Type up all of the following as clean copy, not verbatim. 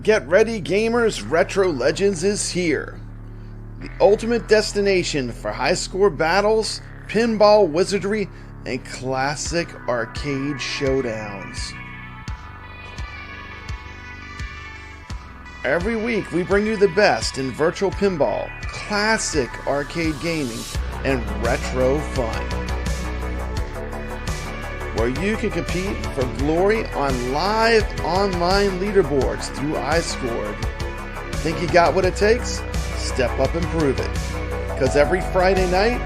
Get ready, gamers! Retro Legends is here. The ultimate destination for high score battles, pinball wizardry, and classic arcade showdowns. Every week we bring you the best in virtual pinball, classic arcade gaming, and retro fun. Where you can compete for glory on live online leaderboards through iScored. Think you got what it takes? Step up and prove it. Because every Friday night,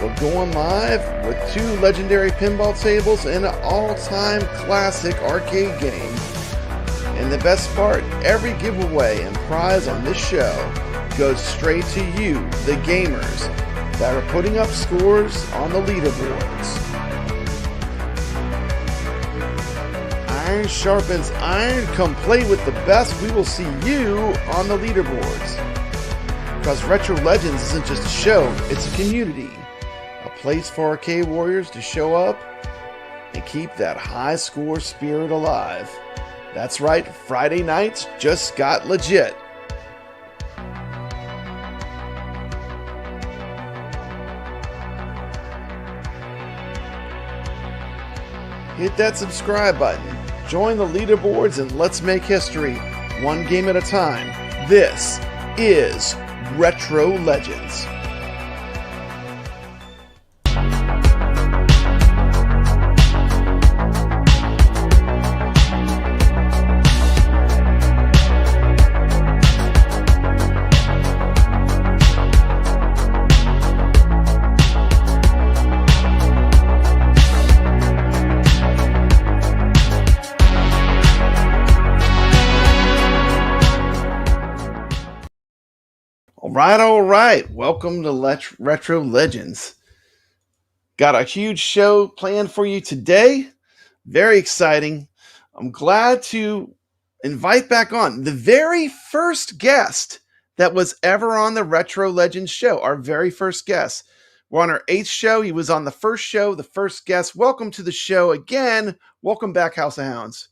we're going live with 2 legendary pinball tables and an all-time classic arcade game. And the best part, every giveaway and prize on this show goes straight to you, the gamers, that are putting up scores on the leaderboards. Iron sharpens iron. Come play with the best. We will see you on the leaderboards. Because Retro Legends isn't just a show, it's a community. A place for arcade warriors to show up and keep that high score spirit alive. That's right, Friday nights just got legit. Hit that subscribe button. Join the leaderboards and let's make history, one game at a time. This is Retro Legends. All right. Welcome to Retro Legends. Got a huge show planned for you today. Very exciting. I'm glad to invite back on the very first guest that was ever on the Retro Legends show. Our very first guest. We're on our 8th show. He was on the first show, the first guest. Welcome to the show again. Welcome back, House of Hounds.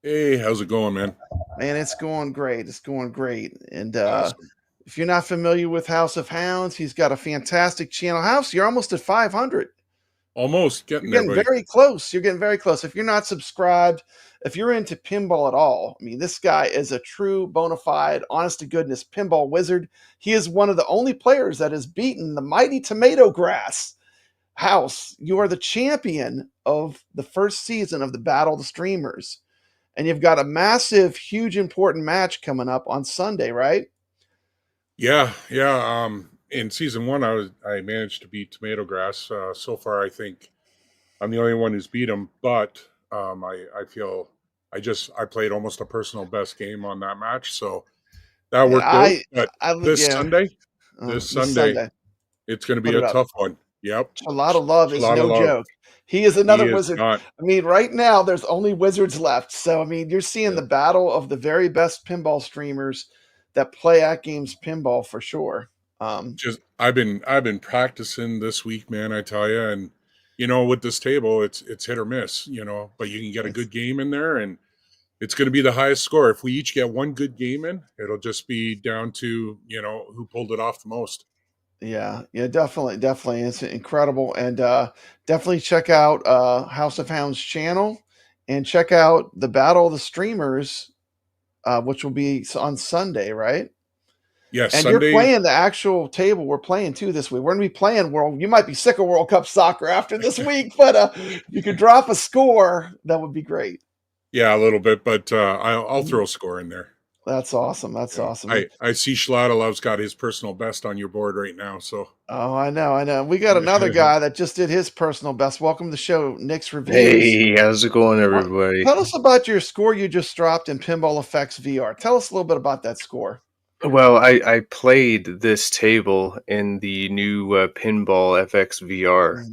Hey, how's it going, man? Man, it's going great. It's going great. And Awesome. if you're not familiar with House of Hounds, he's got a fantastic channel. House, you're almost at 500. Almost You're getting very close. You're getting very close. If you're not subscribed, if you're into pinball at all, I mean, this guy is a true, bona fide, honest-to-goodness pinball wizard. He is one of the only players that has beaten the mighty Tomato Grass. House, you are the champion of the first season of the Battle of the Streamers. And you've got a massive, huge, important match coming up on Sunday, right? Yeah. In season 1, I managed to beat Tomato Grass. So far, I think I'm the only one who's beat him. But I feel I played almost a personal best game on that match, so that worked out. But this Sunday, it's going to be a tough one. Yep. A lot of love is no joke. He is another wizard. I mean, right now there's only wizards left. So I mean, you're seeing the battle of the very best pinball streamers that play AtGames pinball for sure. I've been practicing this week, man. I tell you, and with this table, it's hit or miss. But you can get a good game in there, and it's going to be the highest score. If we each get one good game in, it'll just be down to who pulled it off the most. Yeah, definitely. It's incredible, and definitely check out House of Hounds channel, and check out the Battle of the Streamers. Which will be on Sunday, right? Yes, and Sunday. You're playing the actual table we're playing too this week. We're going to be playing You might be sick of World Cup soccer after this week, but you could drop a score. That would be great. Yeah, a little bit, but I'll throw a score in there. That's awesome. That's awesome. I see Schladalov's got his personal best on your board right now. So. Oh, I know. We got another guy that just did his personal best. Welcome to the show, NixReviews. Hey, how's it going, everybody? Tell us about your score you just dropped in Pinball FX VR. Tell us a little bit about that score. Well, I played this table in the new Pinball FX VR,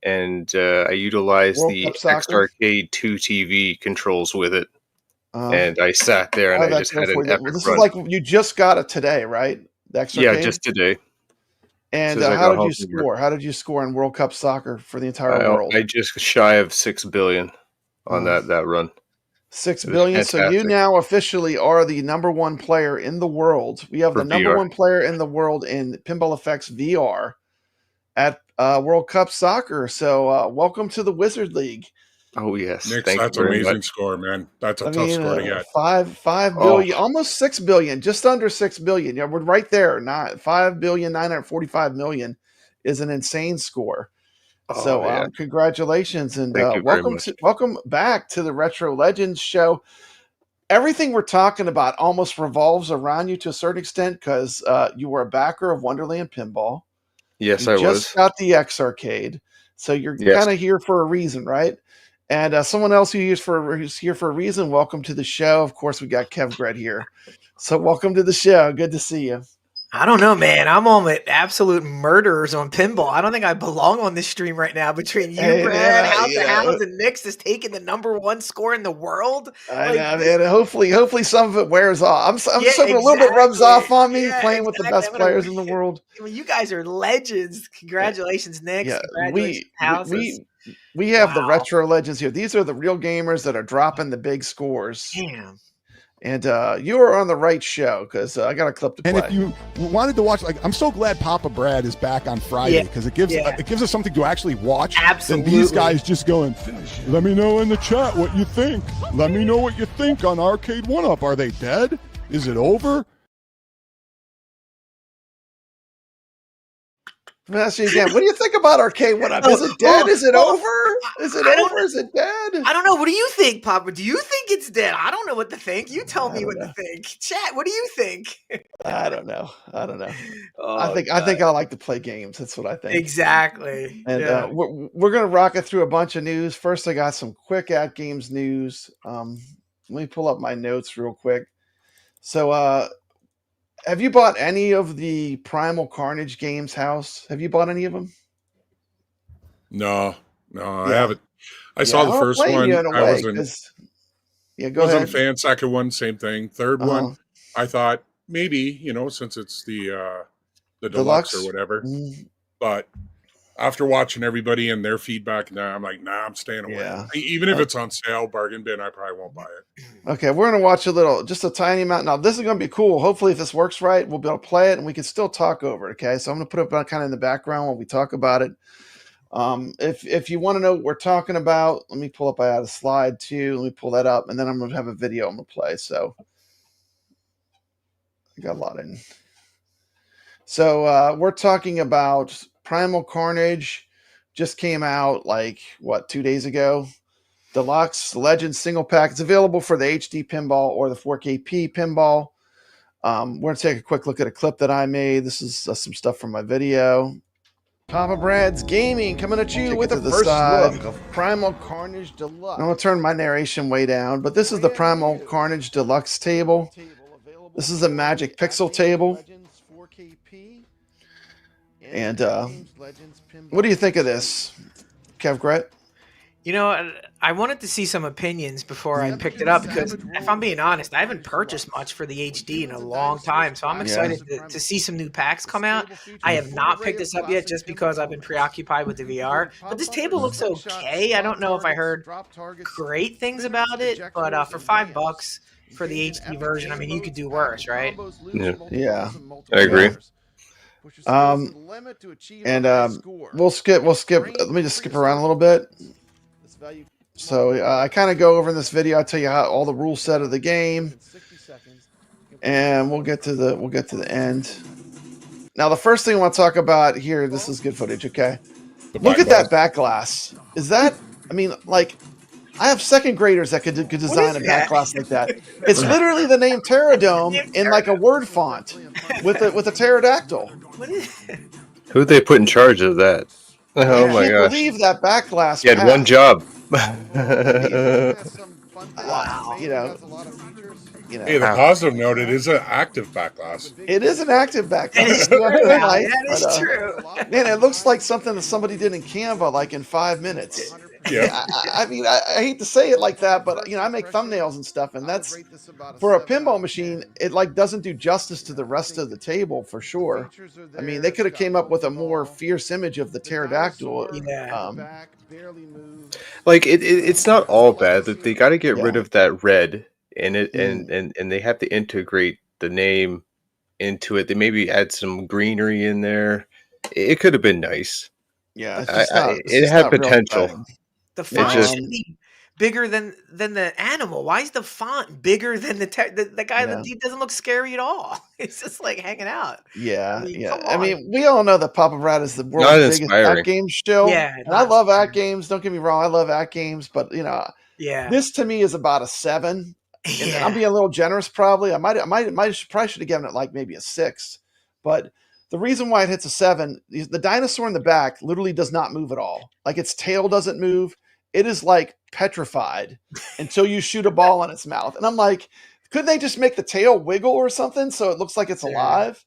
and I utilized the X-Arcade 2 TV controls with it. And I sat there and I just had an epic This run. is like you just got it today, right? The X-Arcade? Yeah, just today. And how did you score? How did you score in World Cup soccer for the entire world? I just shy of 6 billion on that run. 6 billion. So you now officially are the #1 player in the world. We have the #1 player in the world in Pinball FX VR at World Cup Soccer. So welcome to the Wizard League. Oh yes, Nix, that's an amazing score, man. That's a tough score to get. 5 billion, almost 6 billion, just under 6 billion. Yeah, we're right there. Not 5,945,000,000 is an insane score. So congratulations and welcome back to the Retro Legends show. Everything we're talking about almost revolves around you to a certain extent because you were a backer of Wonderland Pinball. Yes, you just got the X Arcade, so you're kind of here for a reason, right? And someone else who's here for a reason, welcome to the show. Of course, we got kevgret here. So welcome to the show. Good to see you. I don't know, man. I'm on with absolute murderers on pinball. I don't think I belong on this stream right now between you, Brad, House of Hounds, and Nix is taking the #1 score in the world. I know, man. Hopefully some of it wears off. I'm a little bit rubs off on me playing with the best players in the world. Well, you guys are legends. Congratulations, Nix. Yeah, congratulations, House. We have the Retro Legends here. These are the real gamers that are dropping the big scores. Damn. And you are on the right show because I got a clip to play. And if you wanted to watch, I'm so glad Papa Brad is back on Friday because it gives us something to actually watch. Absolutely. Than these guys just going, let me know in the chat what you think. Let me know what you think on Arcade 1-Up. Are they dead? Is it over? Let me ask you again. What do you think about Arcade 1-Up? Is it dead? Is it over? Is it over? Is it dead? I don't know. What do you think, Papa? Do you think it's dead? I don't know what to think. You tell me what to think. Chat, what do you think? I don't know. Oh, I think I like to play games. That's what I think. Exactly. And we're gonna rock it through a bunch of news. First, I got some quick AtGames news. Let me pull up my notes real quick. So have you bought any of the Primal Carnage games, House? Have you bought any of them? No, I haven't. I saw the first one. I wasn't a fan. Second one, same thing. Third one, I thought maybe, since it's the Deluxe or whatever. But after watching everybody and their feedback, I'm like, I'm staying away. Yeah. Even if it's on sale, bargain bin, I probably won't buy it. Okay, we're going to watch just a tiny amount. Now, this is going to be cool. Hopefully, if this works right, we'll be able to play it, and we can still talk over it, okay? So I'm going to put it kind of in the background while we talk about it. If you want to know what we're talking about, let me pull up. I had a slide, too. Let me pull that up, and then I'm going to have a video I'm going to play. So I got a lot in. So we're talking about Primal Carnage. Just came out 2 days ago. Deluxe Legends single pack. It's available for the HD pinball or the 4KP pinball. We're going to take a quick look at a clip that I made. This is some stuff from my video. Papa Brad's Gaming coming at you with the first look of Primal Carnage Deluxe. I'm going to turn my narration way down, but this is the Primal Carnage Deluxe table. This is a Magic Pixel table. And what do you think of this, kevgret? I wanted to see some opinions before I picked it up because, if I'm being honest, I haven't purchased much for the HD in a long time. So I'm excited to see some new packs come out. I have not picked this up yet just because I've been preoccupied with the VR. But this table looks okay. I don't know if I heard great things about it, but for $5 for the HD version, I mean, you could do worse, right? Yeah, I agree. We'll skip. Let me just skip around a little bit. So I kind of go over in this video. I tell you all the rule set of the game, and we'll get to the end. Now, the first thing I want to talk about here. This is good footage. Okay, look at that back glass. Is that? I mean, I have second graders that could design a back glass like that. It's literally the name Pterodome in a word font with a pterodactyl. Who'd they put in charge of that? Oh my gosh! I can't believe that back glass. He had one job. Wow. Hey, the positive note: it is an active back glass. It is an active back glass. That is true. Man, it looks like something that somebody did in Canva in 5 minutes. Yeah. I mean, I hate to say it like that, but I make thumbnails and stuff, and that's for a pinball machine. It like doesn't do justice to the rest of the table for sure. I mean, they could have came up with a more fierce image of the pterodactyl. Yeah. Like it's not all bad. That they got to get rid Yeah. of that red in it, and they have to integrate the name into it. They maybe add some greenery in there. It could have been nice. Yeah, it's just not. It had potential. The font should be bigger than the animal. Why is the font bigger than the guy that he doesn't look scary at all? It's just like hanging out. Yeah, I mean, we all know that Papa Rat is the world's biggest AtGames show. Yeah, and I love AtGames. Don't get me wrong, I love AtGames, but this to me is about a 7. And I'm being a little generous, probably. I probably should have given it like maybe a 6, but the reason why it hits a 7, the dinosaur in the back literally does not move at all. Like its tail doesn't move. It is like petrified until you shoot a ball in its mouth. And I'm like, couldn't they just make the tail wiggle or something so it looks like it's alive?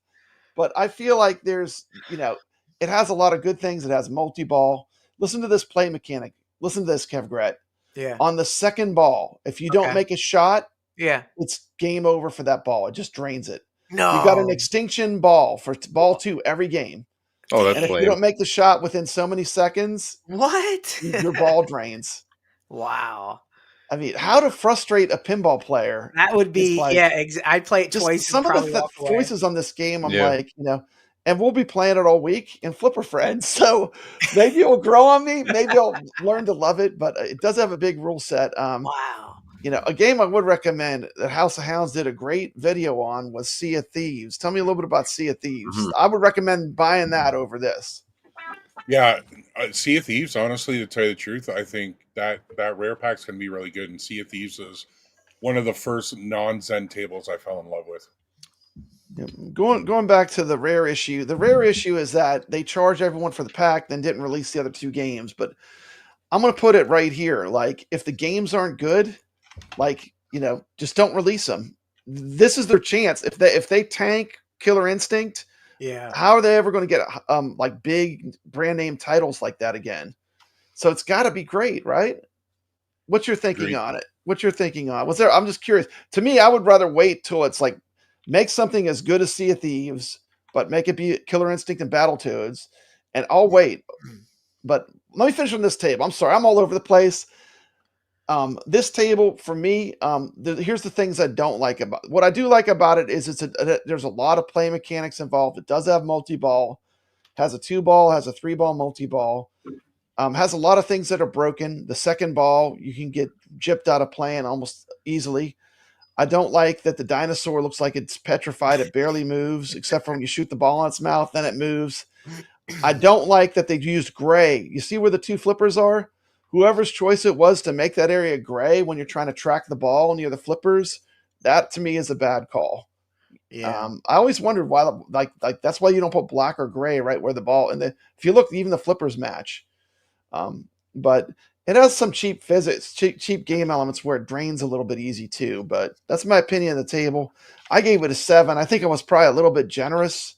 But I feel like there's, it has a lot of good things. It has multi-ball. Listen to this play mechanic. Listen to this, kevgret. Yeah. On the second ball, if you don't make a shot, it's game over for that ball. It just drains it. No. You got an extinction ball for ball 2 every game. Oh, that's and if you don't make the shot within so many seconds, your ball drains. Wow. I mean, how to frustrate a pinball player? That would be I'd play it twice. Some of the voices on this game, I'm like, and we'll be playing it all week in Flipper Friends, so maybe it'll grow on me. Maybe I'll learn to love it, but it does have a big rule set. Wow. A game I would recommend that House of Hounds did a great video on was Sea of Thieves. Tell me a little bit about Sea of Thieves. I would recommend buying that over this. Yeah, Sea of Thieves, honestly, to tell you the truth, I think that rare pack's going to be really good. And Sea of Thieves is one of the first non-Zen tables I fell in love with. Going back to the rare issue is that they charged everyone for the pack, then didn't release the other 2 games. But I'm going to put it right here. Like, if the games aren't good, just don't release them. This is their chance. If they tank Killer Instinct, how are they ever going to get like big brand name titles like that again? So it's got to be great, right? What's your thinking on it? I'm just curious. To me, I would rather wait till it's like make something as good as Sea of Thieves, but make it be Killer Instinct and Battletoads, and I'll wait. But let me finish on this table. I'm sorry, I'm all over the place. This table for me, here's the things I don't like about what I do like about it is there's a lot of play mechanics involved. It does have multi-ball, has a 2-ball, has a 3-ball multi-ball, has a lot of things that are broken. The second ball you can get gypped out of playing almost easily. I don't like that the dinosaur looks like it's petrified. It barely moves except for when you shoot the ball in its mouth, then it moves. I don't like that they used gray. You see where the 2 flippers are? Whoever's choice it was to make that area gray when you're trying to track the ball near the flippers, that to me is a bad call. Yeah. I always wondered why, like that's why you don't put black or gray right where the ball. And if you look, even the flippers match. But it has some cheap physics, cheap game elements where it drains a little bit easy too. But that's my opinion of the table. I gave it a 7. I think I was probably a little bit generous.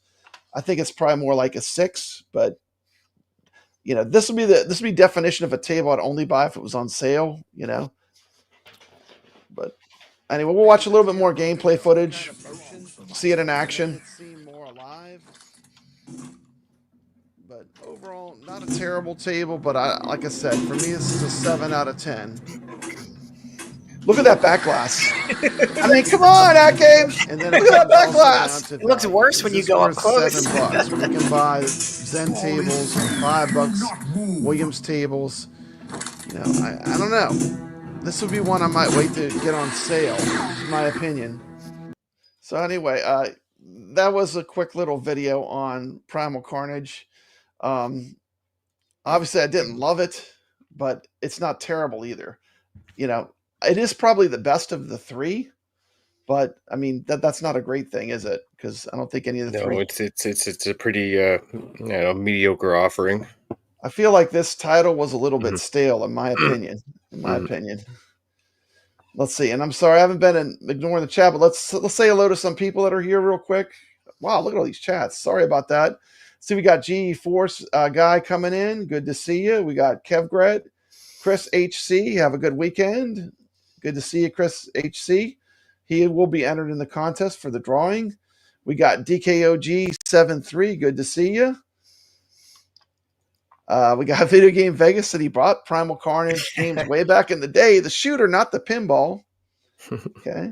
I think it's probably more like a 6, but. This would be definition of a table I'd only buy if it was on sale, But anyway, we'll watch a little bit more gameplay footage, see it in action. But overall, not a terrible table, but like I said, for me, this is a 7 out of 10. Look at that back glass. I mean, come on, AtGames. And then look at that back glass. It looks worse when you go up close. $7 when you can buy Zen tables for $5. Williams tables. I don't know. This would be one I might wait to get on sale. In my opinion. So anyway, that was a quick little video on Primal Carnage. Obviously, I didn't love it, but it's not terrible either. It is probably the best of the 3, but I mean that's not a great thing, is it? Because I don't think any of the 3. No, it's a pretty mediocre offering. I feel like this title was a little bit stale, in my opinion. Let's see, and I'm sorry I haven't been ignoring the chat, but let's say hello to some people that are here real quick. Wow, look at all these chats. Sorry about that. See, we got GE Force guy coming in. Good to see you. We got kevgret. Chris HC, have a good weekend. Good to see you, Chris HC. He will be entered in the contest for the drawing. We got DKOG73. Good to see you. We got Video Game Vegas that he brought Primal Carnage games way back in the day. The shooter, not the pinball. Okay.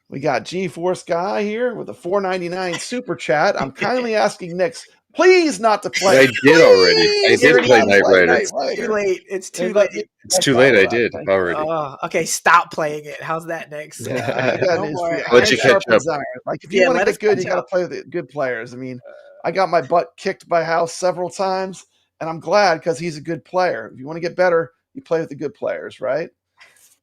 We got G-Force Guy here with a $4.99 super chat. I'm kindly asking Nix, please not to play. I did already. I did play Knight Rider. It's too late. It's too late. It's too late. I did already. Okay, stop playing it. How's that, Nix? Let you catch up. Like, if you want to get good, you got to play with good players. I mean, I got my butt kicked by House several times, and I'm glad because he's a good player. If you want to get better, you play with the good players, right?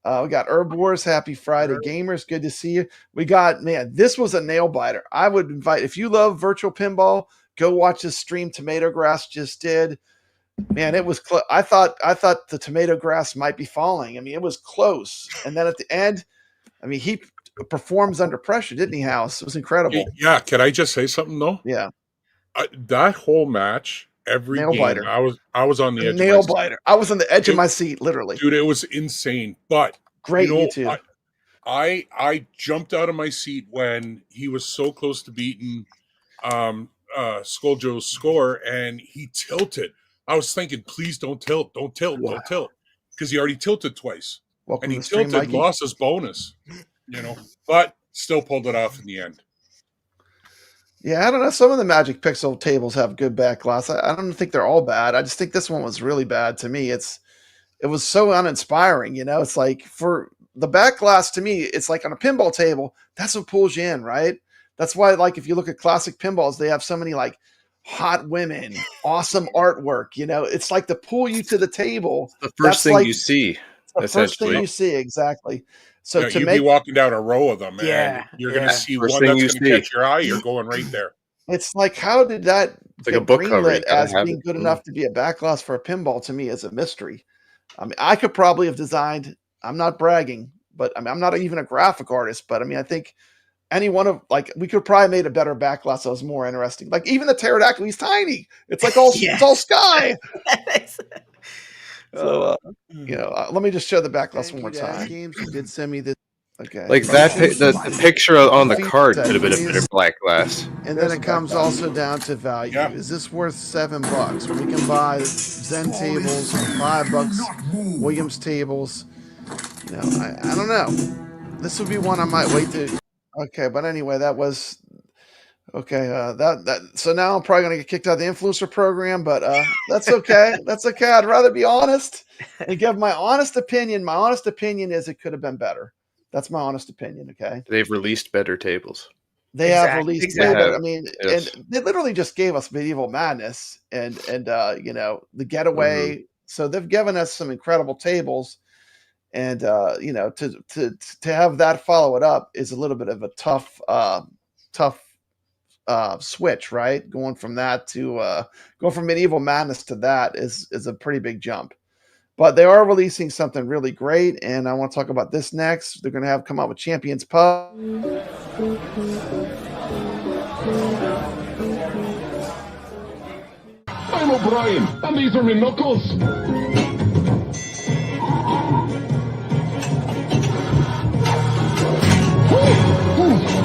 We got Herb Wars. Happy Friday, gamers. Good to see you. We got, man, this was a nail biter. I would invite, if you love virtual pinball, go watch this stream Tomato Grass just did. Man, it was close. I thought the Tomato Grass might be falling. I mean, it was close. And then at the end, I mean, he performs under pressure, didn't he, House? It was incredible. Yeah. Can I just say something though? Yeah. That whole match, every nail game, biter. I was on the edge. Nail biter. I was on the edge of my seat, literally. Dude, it was insane. But great YouTube. I jumped out of my seat when he was so close to beating Skulljoe's score, and he tilted. I was thinking, please don't tilt, don't tilt, don't tilt, because he already tilted twice. Welcome and he to the stream, tilted, Mikey. lost his bonus, but still pulled it off in the end. Yeah, I don't know. Some of the Magic Pixel tables have good back glass. I don't think they're all bad. I just think this one was really bad to me. It was so uninspiring, It's like, for the back glass, to me, it's like on a pinball table, that's what pulls you in, right? That's why, like, if you look at classic pinballs, they have so many, like, hot women, awesome artwork, It's like to pull you to the table. It's the first thing you see. The first thing you see, exactly. So you'd be walking down a row of them, and you're going to see first one that's going to catch your eye. You're going right there. It's like, how did that get like a book cover as being good enough to be a back glass for a pinball? To me, is a mystery. I mean, I could probably have designed. I'm not bragging, but I mean, I'm not even a graphic artist. But I mean, I think any one of, like, we could probably made a better back glass that was more interesting. Like, even the pterodactyl, he's tiny. It's like all it's all sky. So, let me just show the back glass one more time. Games, you did send me this. Okay. Like that, the picture on the card could have been a better black glass. And then it comes also down to value. Yeah. Is this worth $7? We can buy Zen tables for $5. Williams tables. I don't know. This would be one I might wait to. Okay, but anyway, that was. Okay, so now I'm probably gonna get kicked out of the influencer program, but that's okay. That's okay. I'd rather be honest and give my honest opinion. My honest opinion is it could have been better. That's my honest opinion. Okay, they've released better tables. They have released. Better, I mean, and they literally just gave us Medieval Madness and the Getaway. Mm-hmm. So they've given us some incredible tables, and to have that follow it up is a little bit of a tough switch, right? Going from that to going from Medieval Madness to that is a pretty big jump. But they are releasing something really great, and I want to talk about this next. They're going to come out with Champions Pub. I'm O'Brien, and these are my knuckles.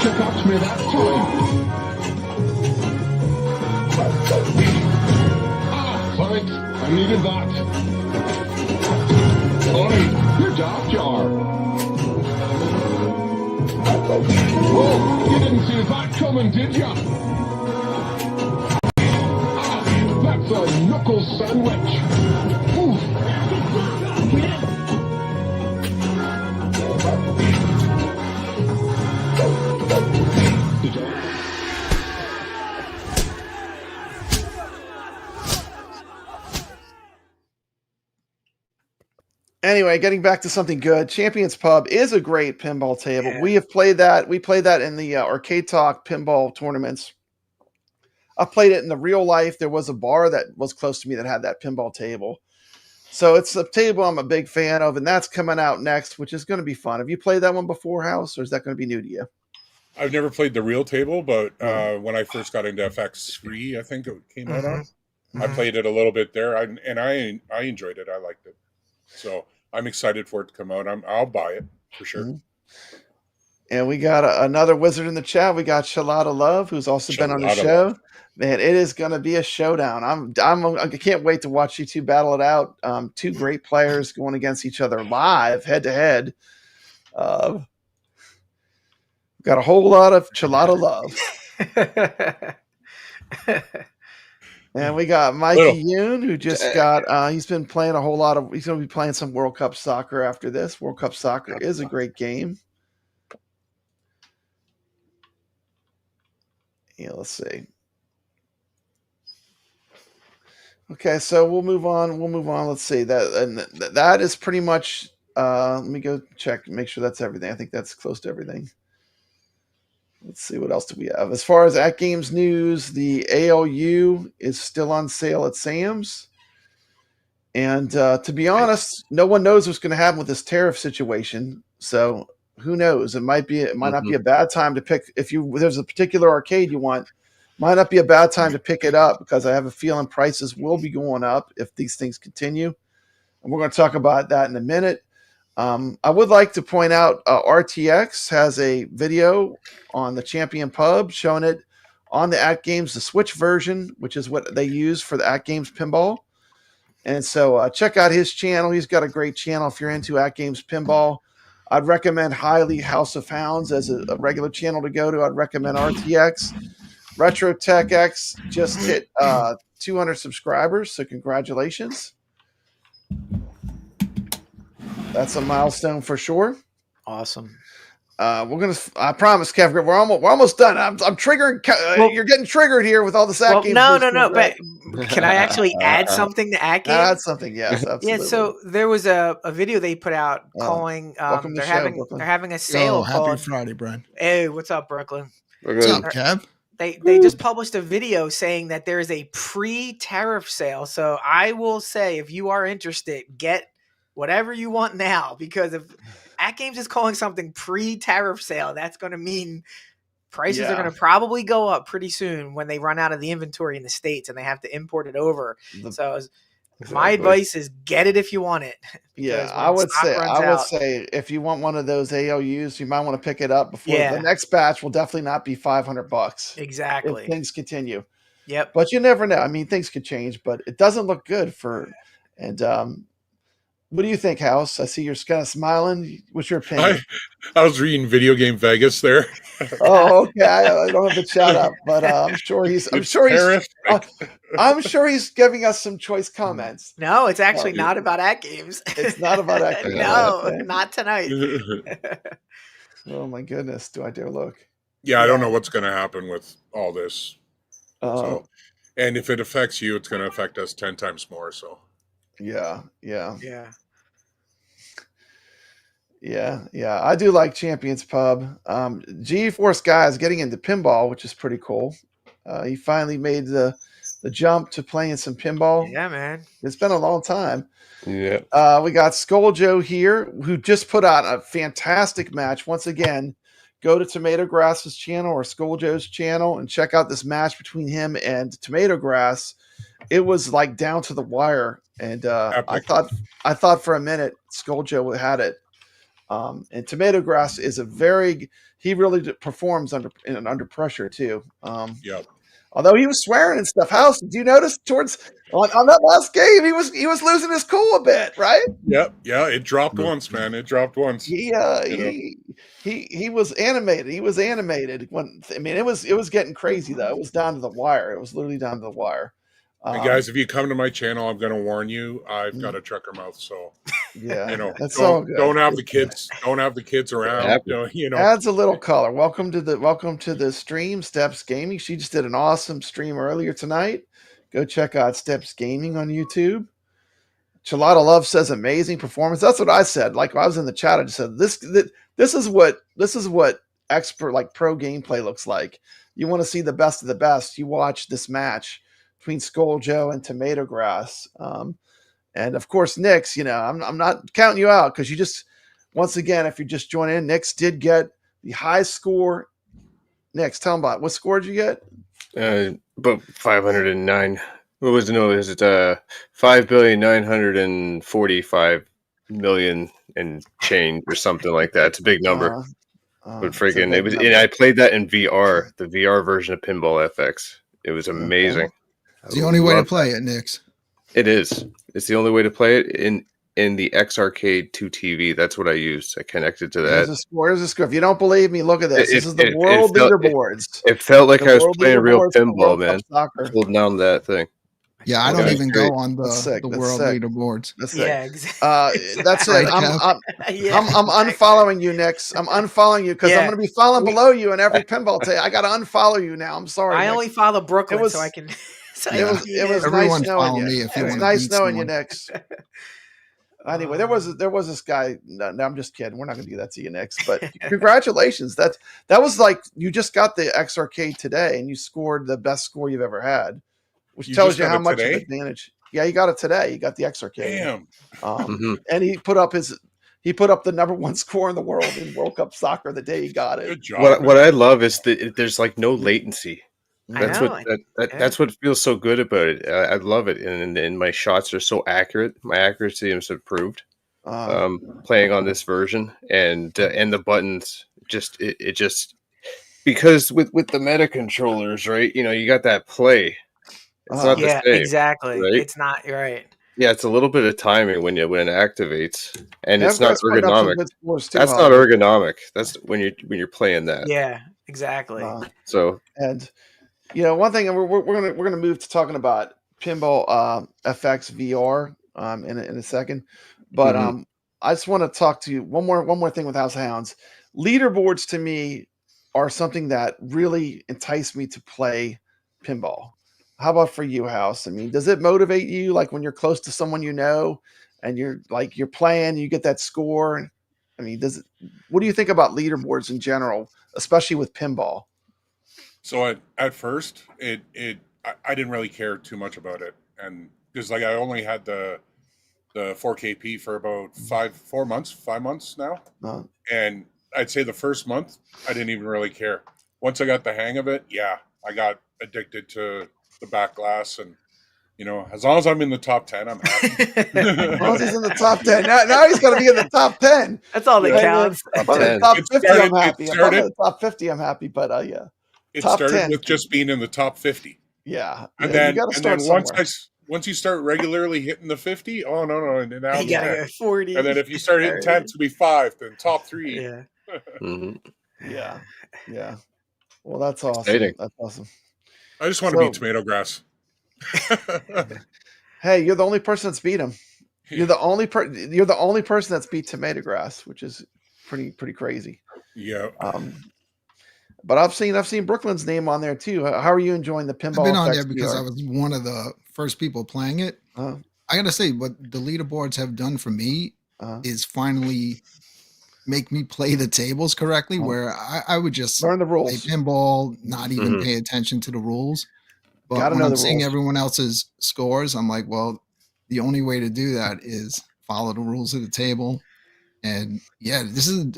Check out me that time. Thanks, I needed that. Oi, you're daft, Jar. Whoa, you didn't see that coming, did ya? That's a knuckle sandwich. Anyway, getting back to something good, Champions Pub is a great pinball table. Yeah. We have played that. We played that in the Arcade Talk pinball tournaments. I played it in the real life. There was a bar that was close to me that had that pinball table. So it's a table I'm a big fan of, and that's coming out next, which is going to be fun. Have you played that one before, House, or is that going to be new to you? I've never played the real table, but when I first got into FX3, I think it came out on. I played it a little bit there, and I enjoyed it. I liked it. So I'm excited for it to come out. I'll buy it for sure. Mm-hmm. And we got another wizard in the chat. We got Shalada Love, who's also been on the show. Love. Man, it is going to be a showdown. I can't wait to watch you two battle it out. Two great players going against each other live, head to head. Got a whole lot of Shalada Love. And we got Mikey Yoon, who just got, he's been playing he's going to be playing some World Cup soccer after this. World Cup soccer is a great game. Yeah, let's see. Okay, so we'll move on. Let's see. That is pretty much, let me go check, make sure that's everything. I think that's close to everything. Let's see, what else do we have? As far as AtGames news, the ALU is still on sale at Sam's. And to be honest, no one knows what's going to happen with this tariff situation. So who knows? It might not be a bad time to pick. If there's a particular arcade you want, might not be a bad time to pick it up, because I have a feeling prices will be going up if these things continue. And we're going to talk about that in a minute. I would like to point out RTX has a video on the Champion Pub showing it on the AtGames, the Switch version, which is what they use for the AtGames Pinball. And so check out his channel. He's got a great channel if you're into AtGames Pinball. I'd recommend highly House of Hounds as a regular channel to go to. I'd recommend RTX. Retro Tech X just hit 200 subscribers, so congratulations. That's a milestone for sure. Awesome. I promise, kevgret, we're almost done. I'm triggering. You're getting triggered here with all the AtGames. No. Right? But can I actually add something to AtGames? Add something, yes, absolutely. Yeah. So there was a video they put out calling. They're having a sale. Happy Friday, Brian. Hey, what's up, Brooklyn? What's up, Kev? They just published a video saying that there is a pre-tariff sale. So I will say, if you are interested, get whatever you want now, because if AtGames is calling something pre-tariff sale, that's going to mean prices are going to probably go up pretty soon when they run out of the inventory in the States and they have to import it over. So my advice is get it if you want it. Yeah, I would say if you want one of those ALUs, you might want to pick it up before the next batch will definitely not be $500. Exactly. If things continue. Yep. But you never know. I mean, things could change, but it doesn't look good what do you think, House? I see you're kind of smiling. What's your opinion? I was reading Video Game Vegas there. Oh, okay. I don't have the chat up, but I'm sure he's giving us some choice comments. No, it's actually not about AtGames. It's not about AtGames. No, not tonight. Oh my goodness. Do I dare look? Yeah, I don't know what's going to happen with all this. And if it affects you, it's going to affect us 10 times more. So. Yeah. I do like Champions Pub. G-Force guy is getting into pinball, which is pretty cool. He finally made the jump to playing some pinball. Yeah, man. It's been a long time. Yeah. We got Skull Joe here, who just put out a fantastic match. Once again, go to Tomato Grass's channel or Skull Joe's channel and check out this match between him and Tomato Grass. It was like down to the wire. And I thought for a minute Skull Joe had it. And Tomato Grass is he really performs under pressure too. Although he was swearing and stuff. House, did you notice on that last game he was losing his cool a bit, right? Yep. Yeah, it dropped once, man. It dropped once. He was animated. He was animated it was getting crazy though. It was down to the wire. It was literally down to the wire. And guys, if you come to my channel, I'm going to warn you. I've got a trucker mouth, so that's all good. Don't have the kids around. Adds a little color. Welcome to the stream, Steps Gaming. She just did an awesome stream earlier tonight. Go check out Steps Gaming on YouTube. Chalada Love says amazing performance. That's what I said. Like I was in the chat, I just said this is what expert like pro gameplay looks like. You want to see the best of the best. You watch this match between Skull Joe and Tomato Grass. And of course, Nix, I'm not counting you out because you just, once again, if you just join in, Nix did get the high score. Nix, tell them about what score did you get? About 509. What was it? No, is it 5,945 million and change or something like that. It's a big number. But friggin', it was, number. and I played that in VR, the VR version of Pinball FX. It was amazing. It's the only way to play it, Nix. It is. It's the only way to play it in the X Arcade 2 TV. That's what I used. I connected to that. Here's a score. If you don't believe me, look at this. This is the world leaderboards. It felt like I was playing real pinball, man. Holding down that thing. Yeah, I don't even go on the world leaderboards. Yeah, exactly. That's it. I'm unfollowing you, Nix. I'm unfollowing you because I'm going to be following below you in every pinball tape. I got to unfollow you now. I'm sorry. I only follow Brooklyn so I can. It was nice knowing you. It was nice knowing you, Nix. Anyway, there was this guy. No, I'm just kidding. We're not going to do that to you, Nix. But congratulations. That was like you just got the X Arcade today, and you scored the best score you've ever had, which tells you how much of an advantage. Yeah, you got it today. You got the X Arcade. Damn. And he put up the #1 score in the world in World Cup Soccer the day he got it. Good job. What I love is that there's like no latency. That's what feels so good about it. I love it, and my shots are so accurate. My accuracy is improved. Playing on this version, and the buttons just because with the meta controllers, right? You know, you got that play. It's not the same, exactly. Right? It's not right. Yeah, it's a little bit of timing when it activates, and it's not ergonomic. That's not ergonomic. That's when you're playing that. Yeah, exactly. And one thing, and we're gonna move to talking about Pinball FX VR in a second, but I just want to talk to you one more thing with House of Hounds. Leaderboards to me are something that really entice me to play pinball. How about for you, House? I mean, does it motivate you, like when you're close to someone and you're playing, you get that score? I mean, what do you think about leaderboards in general, especially with pinball? So at first, I didn't really care too much about it, and because I only had the 4KP for about 5 months now, and I'd say the first month I didn't even really care. Once I got the hang of it, I got addicted to the back glass, and as long as I'm in the top 10, I'm happy. As long as he's in the top 10, now he's got to be in the top 10. That's all that counts. The top 50, I'm happy. The top 50, I'm happy, but It top started 10. with just being in the top 50. Yeah. And then once you start regularly hitting the 50, oh no, and now you gotta go 40. And then if you start hitting 10, it's gonna be 5, then top 3. Yeah. Yeah. Well, that's awesome. Exciting. That's awesome. I just want to beat Tomato Grass. Hey, you're the only person that's beat him. You're the only person that's beat Tomato Grass, which is pretty crazy. Yeah. But I've seen Brooklyn's name on there too. How are you enjoying the Pinball? I've been on there because I was one of the first people playing it. I gotta say, what the leaderboards have done for me is finally make me play the tables correctly, where I would just learn the rules, play pinball, not even pay attention to the rules. But when I'm seeing everyone else's scores, I'm like, well, the only way to do that is follow the rules of the table. And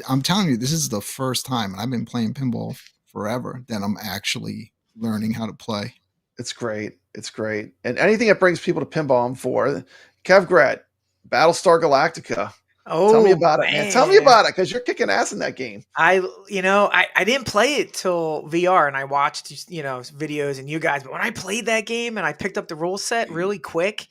I'm telling you, this is the first time, and I've been playing pinball forever, that I'm actually learning how to play. It's great. It's great. And anything that brings people to pinball, I'm for. kevgret, Battlestar Galactica. Oh, tell me about it, man. Tell me about it, because you're kicking ass in that game. I didn't play it till VR, and I watched videos and you guys. But when I played that game and I picked up the rule set really quick,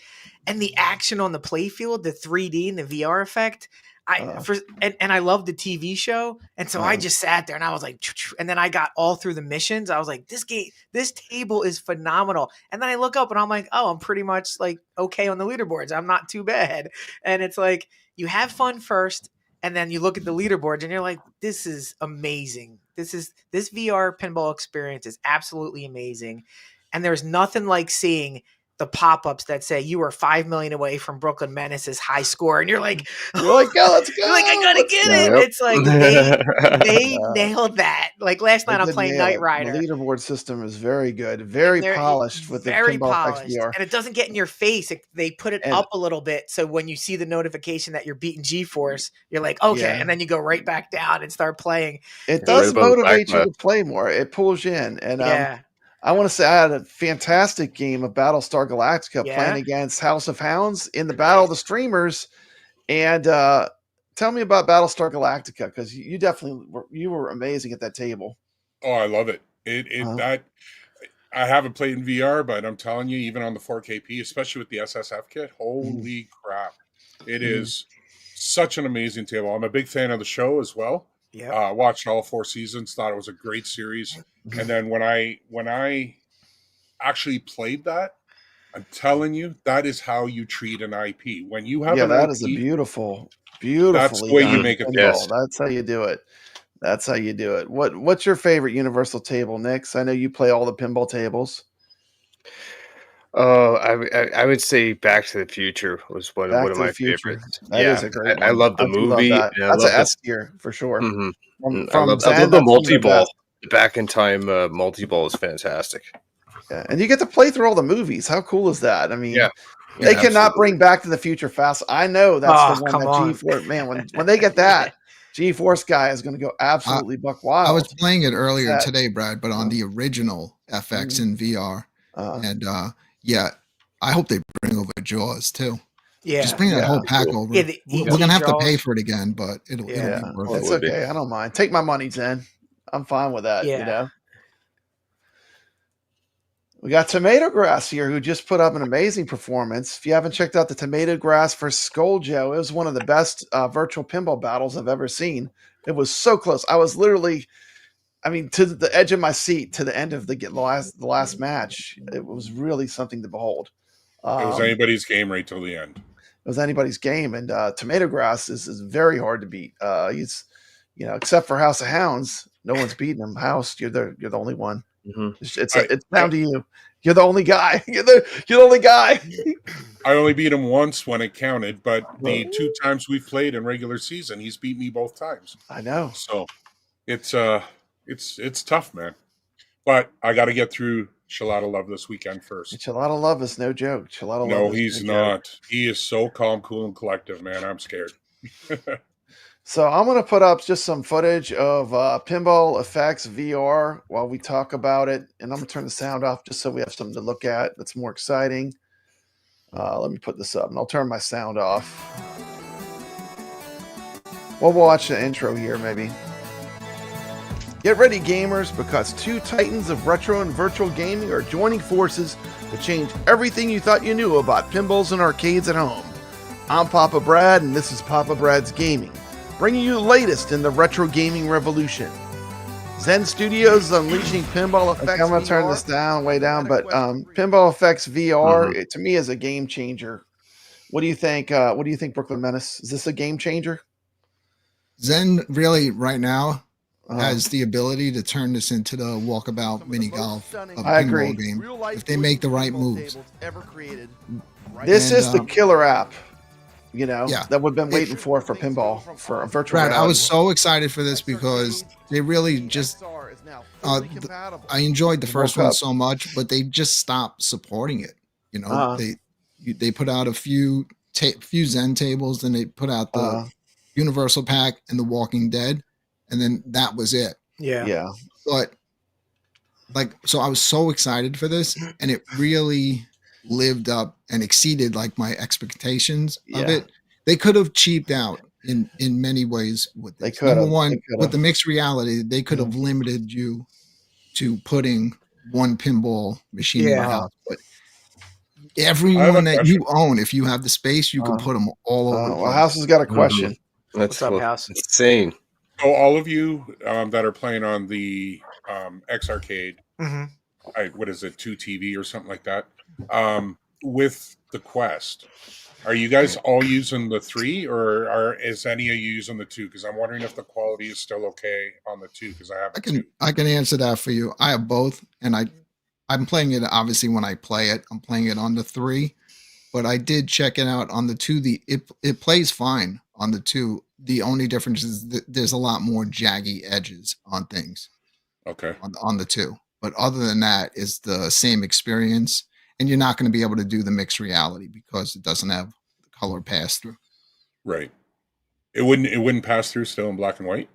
and the action on the playfield, the 3D and the VR effect, and I loved the TV show, and so I just sat there and I was like, and then I got all through the missions. I was like, this table is phenomenal. And then I look up and I'm like, oh, I'm pretty much like okay on the leaderboards. I'm not too bad. And it's like, you have fun first, and then you look at the leaderboards and you're like, this is amazing. This VR pinball experience is absolutely amazing. And there's nothing like seeing the pop-ups that say you are 5 million away from Brooklyn Menace's high score, and you're like, yeah, let's go. You're like, I gotta get it. Yep. It's like they nailed that. Like last night, I'm playing Knight Rider. The leaderboard system is very good, very polished with the Pinball FX VR, and it doesn't get in your face. They put it up a little bit, so when you see the notification that you're beating G-force, you're like, okay, and then you go right back down and start playing. It does motivate you to play more. It pulls you in, and I want to say I had a fantastic game of Battlestar Galactica playing against House of Hounds in the Battle of the Streamers, And tell me about Battlestar Galactica, because you definitely were amazing at that table. Oh, I love it. That I haven't played in VR, but I'm telling you, even on the 4KP, especially with the SSF kit, holy crap. It is such an amazing table. I'm a big fan of the show as well. Yeah. Watched all 4 seasons, thought it was a great series. And then when I actually played that, I'm telling you, that is how you treat an IP. When you have an that IP, is a beautifully that's the way you make it. Yes. That's how you do it. That's how you do it. What's your favorite Universal table, Nix? I know you play all the pinball tables. Oh, I would say Back to the Future was one of my favorites. That is a great one. I love the movie. Love that. That's an S tier for sure. I love the multi-ball. The Back in Time multi-ball is fantastic. Yeah, and you get to play through all the movies. How cool is that? I mean, they cannot absolutely. bring Back to the Future fast. I know that's the one that G-Force, man, when they get that, G-Force guy is going to go absolutely buck wild. I was playing it earlier today, Brad, but on the original FX in VR. And I hope they bring over Jaws too. Yeah, just bring that whole pack over. We're gonna have to pay for it again, but it'll be worth it. It's okay. I don't mind. Take my money, Zen. I'm fine with that. You know. We got Tomato Grass here, who just put up an amazing performance. If you haven't checked out the Tomato Grass for Skull Joe, it was one of the best virtual pinball battles I've ever seen. It was so close. I was literally, to the edge of my seat to the end of the last match. It was really something to behold. It was anybody's game right till the end. It was anybody's game, and Tomato Grass is very hard to beat. He's, except for House of Hounds, no one's beating him. House, you're the only one. It's down to you. You're the only guy. You're the only guy. I only beat him once when it counted, but the 2 times we've played in regular season, he's beat me both times. I know. So it's tough, man. But I got to get through Shalata Love this weekend first. Shalata Love is no joke. No, he's not. He is so calm, cool, and collective, man. I'm scared. So I'm going to put up just some footage of Pinball FX VR while we talk about it. And I'm going to turn the sound off just so we have something to look at that's more exciting. Let me put this up, and I'll turn my sound off. We'll watch the intro here, maybe. Get ready, gamers, because 2 titans of retro and virtual gaming are joining forces to change everything you thought you knew about pinballs and arcades at home. I'm Papa Brad, and this is Papa Brad's Gaming, bringing you the latest in the retro gaming revolution. Zen Studios is unleashing Pinball FX VR. I'm going to turn this way down, but Pinball FX VR, to me, is a game changer. What do you think? What do you think, Brooklyn Menace? Is this a game changer? Zen really, right now, has the ability to turn this into the walkabout mini golf of I agree. Game if they make the right moves. This is the killer app, that we've been waiting for pinball, for a virtual reality. I was so excited for this because they really just I enjoyed the first one so much, but they just stopped supporting it. They put out a few Zen tables, and they put out the Universal Pack and the Walking Dead, and then that was it. Yeah. But so I was so excited for this, and it really lived up and exceeded my expectations of it. They could have cheaped out in many ways with this. Number one, with the mixed reality, they could have limited you to putting one pinball machine in your house. But everyone that you own, if you have the space, you can put them all over. Well, House has got a question. What's up, House? Insane. So all of you that are playing on the X Arcade, what is it, 2TV or something like that, with the Quest, are you guys all using the 3, or is any of you using the 2? Because I'm wondering if the quality is still okay on the 2, because I can answer that for you. I have both, and I'm playing it, obviously, when I play it. I'm playing it on the 3, but I did check it out on the 2. It plays fine on the 2. The only difference is that there's a lot more jaggy edges on things. Okay. On the 2. But other than that, it's the same experience, and you're not going to be able to do the mixed reality because it doesn't have the color pass through. Right. It wouldn't pass through still in black and white?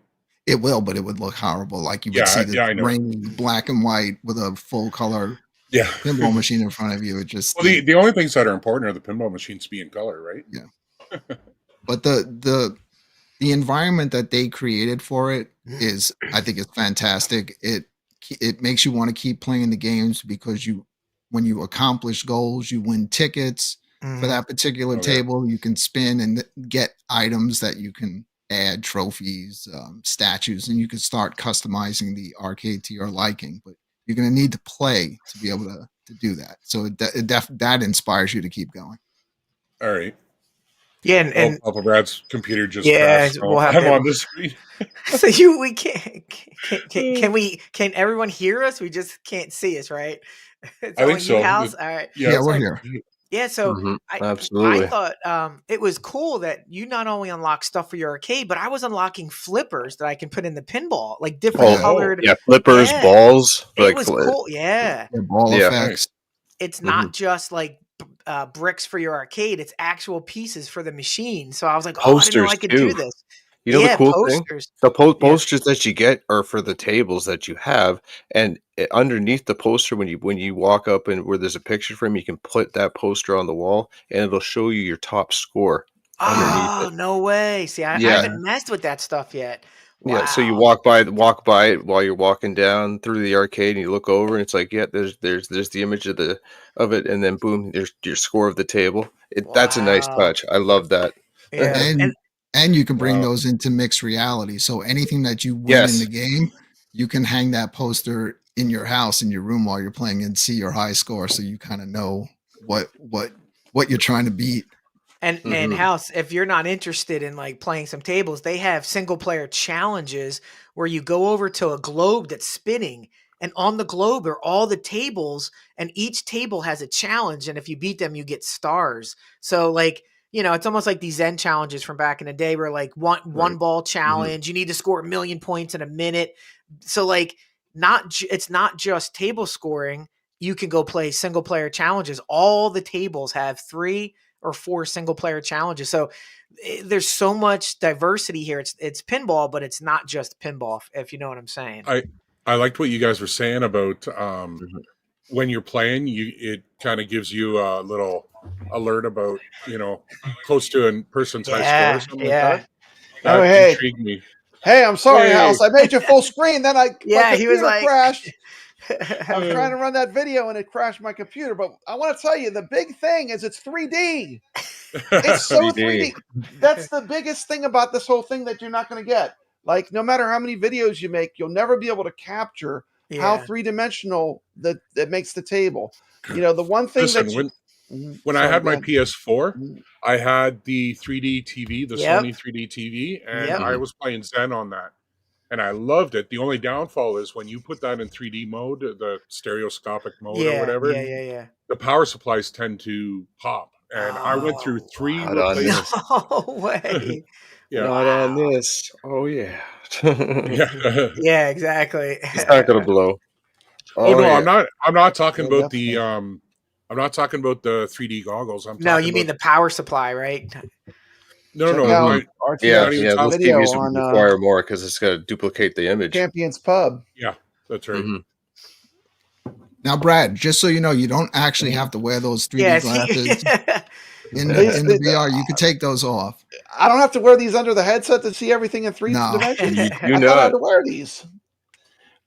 It will, but it would look horrible. Like you would see the grainy black and white with a full color pinball machine in front of you. It just the only things that are important are the pinball machines to be in color, right? Yeah. But the environment that they created for it is, I think, it's fantastic. It makes you want to keep playing the games because when you accomplish goals, you win tickets for that particular table. You can spin and get items that you can add, trophies, statues, and you can start customizing the arcade to your liking. But you're going to need to play to be able to do that. So that inspires you to keep going. All right. Yeah, and Papa Brad's computer just crashed. So we'll have I'm on the screen. So we can everyone hear us? We just can't see us, right? I think so. House? All right. Yeah, we're here. Yeah, so absolutely. I thought it was cool that you not only unlock stuff for your arcade, but I was unlocking flippers that I can put in the pinball, like different colored. Yeah, flippers, balls. It was cool. Yeah. Ball effects. It's not just like bricks for your arcade; it's actual pieces for the machine. So I was like, "Oh, I didn't know I could do this." You know the cool posters. Thing? The posters that you get are for the tables that you have, and underneath the poster, when you walk up and where there's a picture frame, you can put that poster on the wall, and it'll show you your top score. Oh, no way! See, I haven't messed with that stuff yet. Wow. Yeah, so you walk by it while you're walking down through the arcade, and you look over, and it's like, there's the image of it, and then boom, there's your score of the table. That's a nice touch. I love that. Yeah. And you can bring those into mixed reality. So anything that you win in the game, you can hang that poster in your house, in your room while you're playing and see your high score. So you kind of know what you're trying to beat. And House, if you're not interested in like playing some tables, they have single player challenges where you go over to a globe that's spinning, and on the globe are all the tables, and each table has a challenge. And if you beat them, you get stars. So like, it's almost like these Zen challenges from back in the day where like one ball challenge, you need to score 1 million points in a minute. So like it's not just table scoring. You can go play single player challenges. All the tables have 3 or 4 single player challenges. So there's so much diversity here. It's pinball, but it's not just pinball, if you know what I'm saying. I liked what you guys were saying about when you're playing, it kind of gives you a little alert about, close to a person's high score or something like that. That intrigued me. Hey, I'm sorry, House. I made you full screen. Then he was like crashed. I was trying to run that video and it crashed my computer. But I want to tell you, the big thing is it's 3D. It's so 3D. That's the biggest thing about this whole thing that you're not going to get. Like, no matter how many videos you make, you'll never be able to capture how 3-dimensional that makes the table. The one thing when I had my PS4, I had the 3D TV, the Sony 3D TV, and I was playing Zen on that. And I loved it. The only downfall is when you put that in 3D mode, the stereoscopic mode or whatever, the power supplies tend to pop. And I went through 3 replacements. No way. Not on this. Oh, yeah. Yeah, exactly. It's not going to blow. I'm not talking about the I'm not talking about the 3D goggles. You mean the power supply, right? No. Those TVs require more because it's got to duplicate the image. Champions Pub. Yeah, that's right. Now, Brad, just so you know, you don't actually have to wear those 3D glasses. In the VR, you can take those off. I don't have to wear these under the headset to see everything in 3 dimensions. I thought I had to wear these.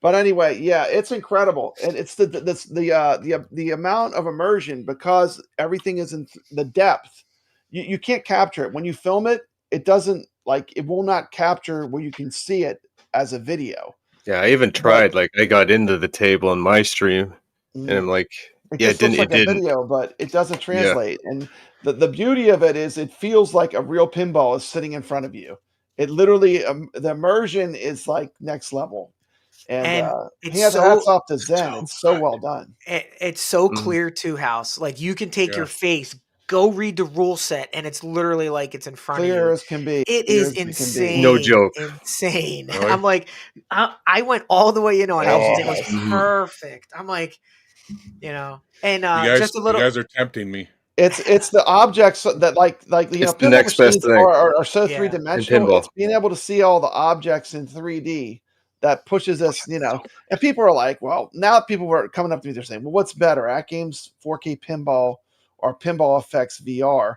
But anyway, it's incredible, and it's the amount of immersion because everything is in the depth. You can't capture it when you film it. It doesn't it will not capture where you can see it as a video. Yeah, I even tried. I got into the table in my stream, and I'm like, it didn't. A video, but it doesn't translate. Yeah. And the beauty of it is, it feels like a real pinball is sitting in front of you. It literally, the immersion is like next level. And hats off to Zen. It's so well done. It's so clear too, House. Like you can take your face, go read the rule set, and it's literally like it's in front of you. Clear as can be. It is insane. No joke. Insane. Really? I'm like, I went all the way in on it. It was perfect. I'm like, and just a little. You guys are tempting me. It's the objects that it's the next best thing. Are so 3-dimensional. It's being able to see all the objects in 3D that pushes us, and people are like, well, now people were coming up to me, they're saying, well, what's better, AtGames 4K Pinball or Pinball FX VR?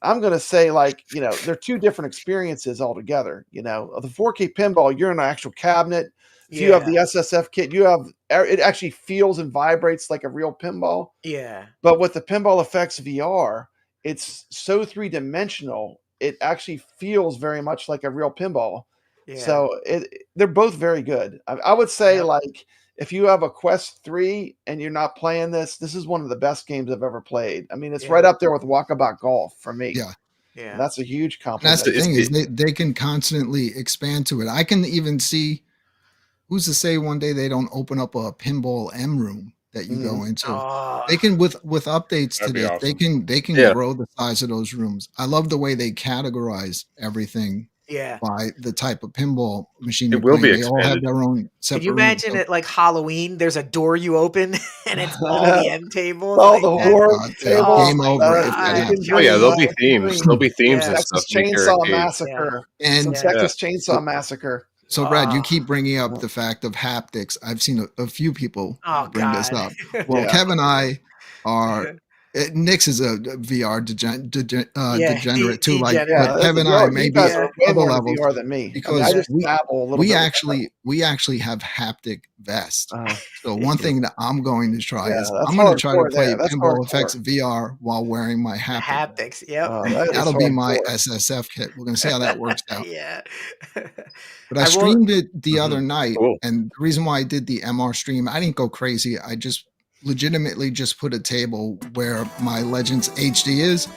I'm going to say, like, they're two different experiences altogether. The 4K pinball, you're in an actual cabinet. If you have the SSF kit, it actually feels and vibrates like a real pinball. Yeah. But with the Pinball FX VR, it's so three-dimensional. It actually feels very much like a real pinball. Yeah. So they're both very good. I would say, like, if you have a Quest 3 and you're not playing this is one of the best games I've ever played. I mean, it's right up there with Walkabout Golf for me. Yeah. Yeah. That's a huge compliment. And that's the thing is they can constantly expand to it. I can even see, who's to say one day they don't open up a pinball M room that you go into. They can with updates to this, awesome. they can grow the size of those rooms. I love the way they categorize everything. Yeah, by the type of pinball machine. It will be expanded. They all have their own separate. Can you imagine it like Halloween? There's a door you open and it's all the M tables. All the horror tables. Game over. There'll be themes. There'll be themes and stuff. Texas Chainsaw Massacre. And Texas Chainsaw Massacre. So, Brad, you keep bringing up the fact of haptics. I've seen a few people bring this up. Well, Kev and I are. Nix is a VR degenerate too. Like Kevin and I maybe other levels VR than me because I just dabble a little bit. We actually have haptic vests. So one thing that I'm going to try is I'm going to try to play Pinball FX VR while wearing my haptics. Yep, that'll be my SSF kit. We're going to see how that works out. Yeah, but I streamed it the other night, and the reason why I did the MR stream, I didn't go crazy. I just legitimately just put a table where my Legends HD is.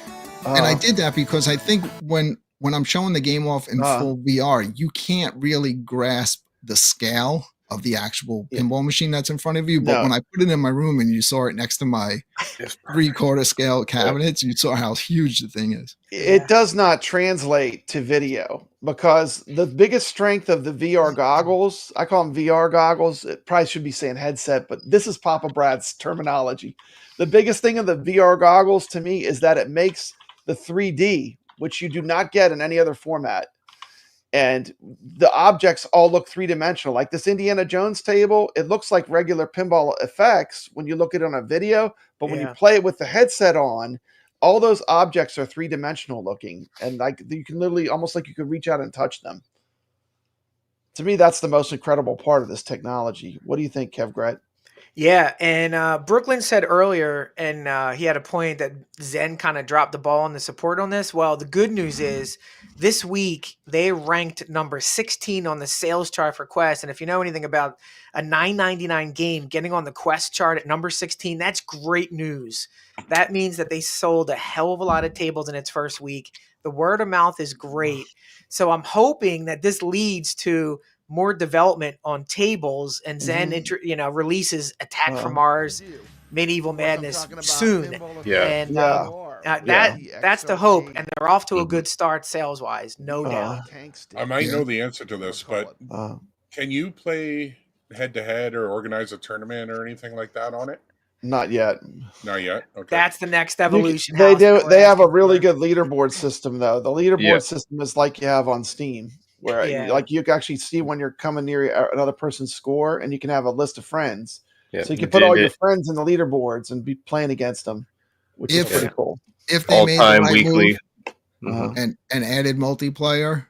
And I did that because I think when I'm showing the game off in full VR, you can't really grasp the scale of the actual pinball machine that's in front of you. But when I put it in my room and you saw it next to my 3/4 scale cabinets, you saw how huge the thing is. It does not translate to video because the biggest strength of the VR goggles, I call them VR goggles. It probably should be saying headset, but this is Papa Brad's terminology. The biggest thing of the VR goggles to me is that it makes the 3D, which you do not get in any other format. And the objects all look three-dimensional. Like this Indiana Jones table, it looks like regular pinball effects when you look at it on a video, but when you play it with the headset on, all those objects are three-dimensional looking. And like you can literally, almost like you could reach out and touch them. To me, that's the most incredible part of this technology. What do you think, kevgret? Yeah, and Brooklyn said earlier, and he had a point that Zen kind of dropped the ball on the support on this. Well, the good news is this week they ranked number 16 on the sales chart for Quest. And if you know anything about a $9.99 game getting on the Quest chart at number 16, that's great news. That means that they sold a hell of a lot of tables in its first week. The word of mouth is great. So I'm hoping that this leads to more development on tables, and Zen releases Attack from Mars, Medieval Madness soon. And that's the hope, and they're off to a good start sales wise, no doubt. I might know the answer to this, but can you play head to head or organize a tournament or anything like that on it? Not yet. Not yet. Okay. That's the next evolution. They do. They have a really good leaderboard system, though. The leaderboard system is like you have on Steam, where like you can actually see when you're coming near another person's score, and you can have a list of friends. So you can put all your friends in the leaderboards and be playing against them, which is pretty cool. If they made the right weekly move, and added multiplayer,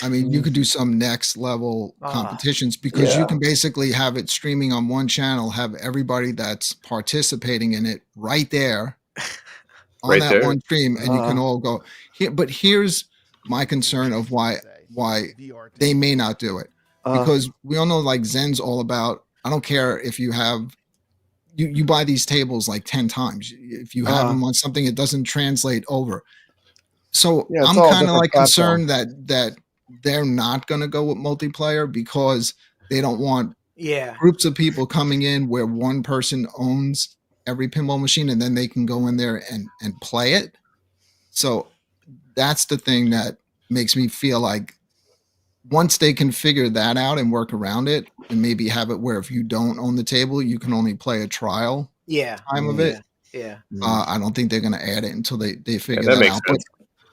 I mean, you could do some next level competitions because you can basically have it streaming on one channel, have everybody that's participating in it right there on that one stream, and you can all go here. But here's my concern of why they may not do it, because we all know like Zen's all about, I don't care if you have you buy these tables like 10 times. If you have them on something, it doesn't translate over. So I'm kind of like concerned that they're not going to go with multiplayer because they don't want groups of people coming in where one person owns every pinball machine and then they can go in there and play it. So that's the thing that makes me feel like once they can figure that out and work around it and maybe have it where if you don't own the table, you can only play a trial time of it. I don't think they're going to add it until they figure that out. But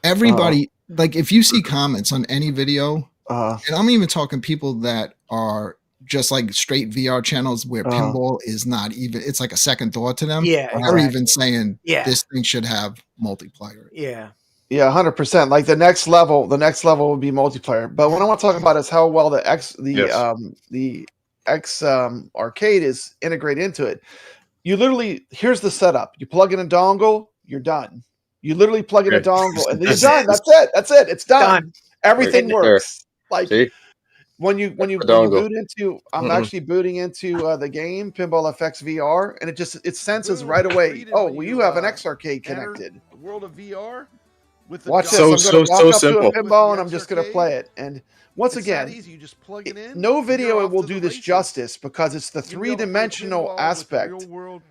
everybody, like if you see comments on any video, and I'm even talking people that are just like straight VR channels where pinball is not even, it's like a second thought to them. They're even saying this thing should have multiplayer. Yeah, 100%. Like the next level would be multiplayer. But what I want to talk about is how well the X arcade is integrated into it. You literally, here's the setup. You plug in a dongle, you're done. You literally plug in a dongle and then you're done. That's it. It's done. Everything works. Like when you boot into, I'm actually booting into the game Pinball FX VR, and it senses right away. Oh, well, you have an X arcade connected. The world of VR. Watch this. I'm going to walk up to a pinball and I'm just going to play it. And once again, you just plug it in, no video will do this justice because it's the three-dimensional aspect. You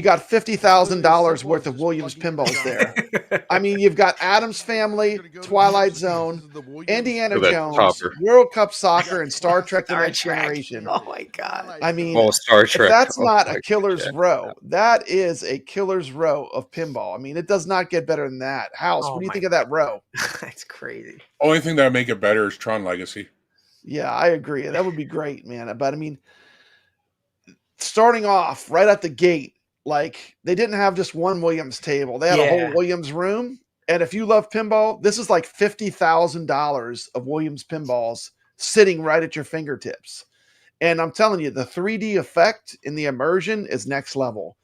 got $50,000 worth of Williams pinballs there. I mean, you've got Addams Family, Twilight Zone, Indiana Jones, World Cup Soccer, and Star Trek: The Next Generation. Oh my God! I mean, Star Trek. If that's not a killer's row. That is a killer's row of pinball. I mean, it does not get better than that. House, what do you think of that row? That's crazy. Only thing that would make it better is Tron Legacy. Yeah, I agree. That would be great, man. But I mean, starting off right at the gate, like they didn't have just one Williams table. They had a whole Williams room. And if you love pinball, this is like $50,000 of Williams pinballs sitting right at your fingertips. And I'm telling you, the 3D effect in the immersion is next level.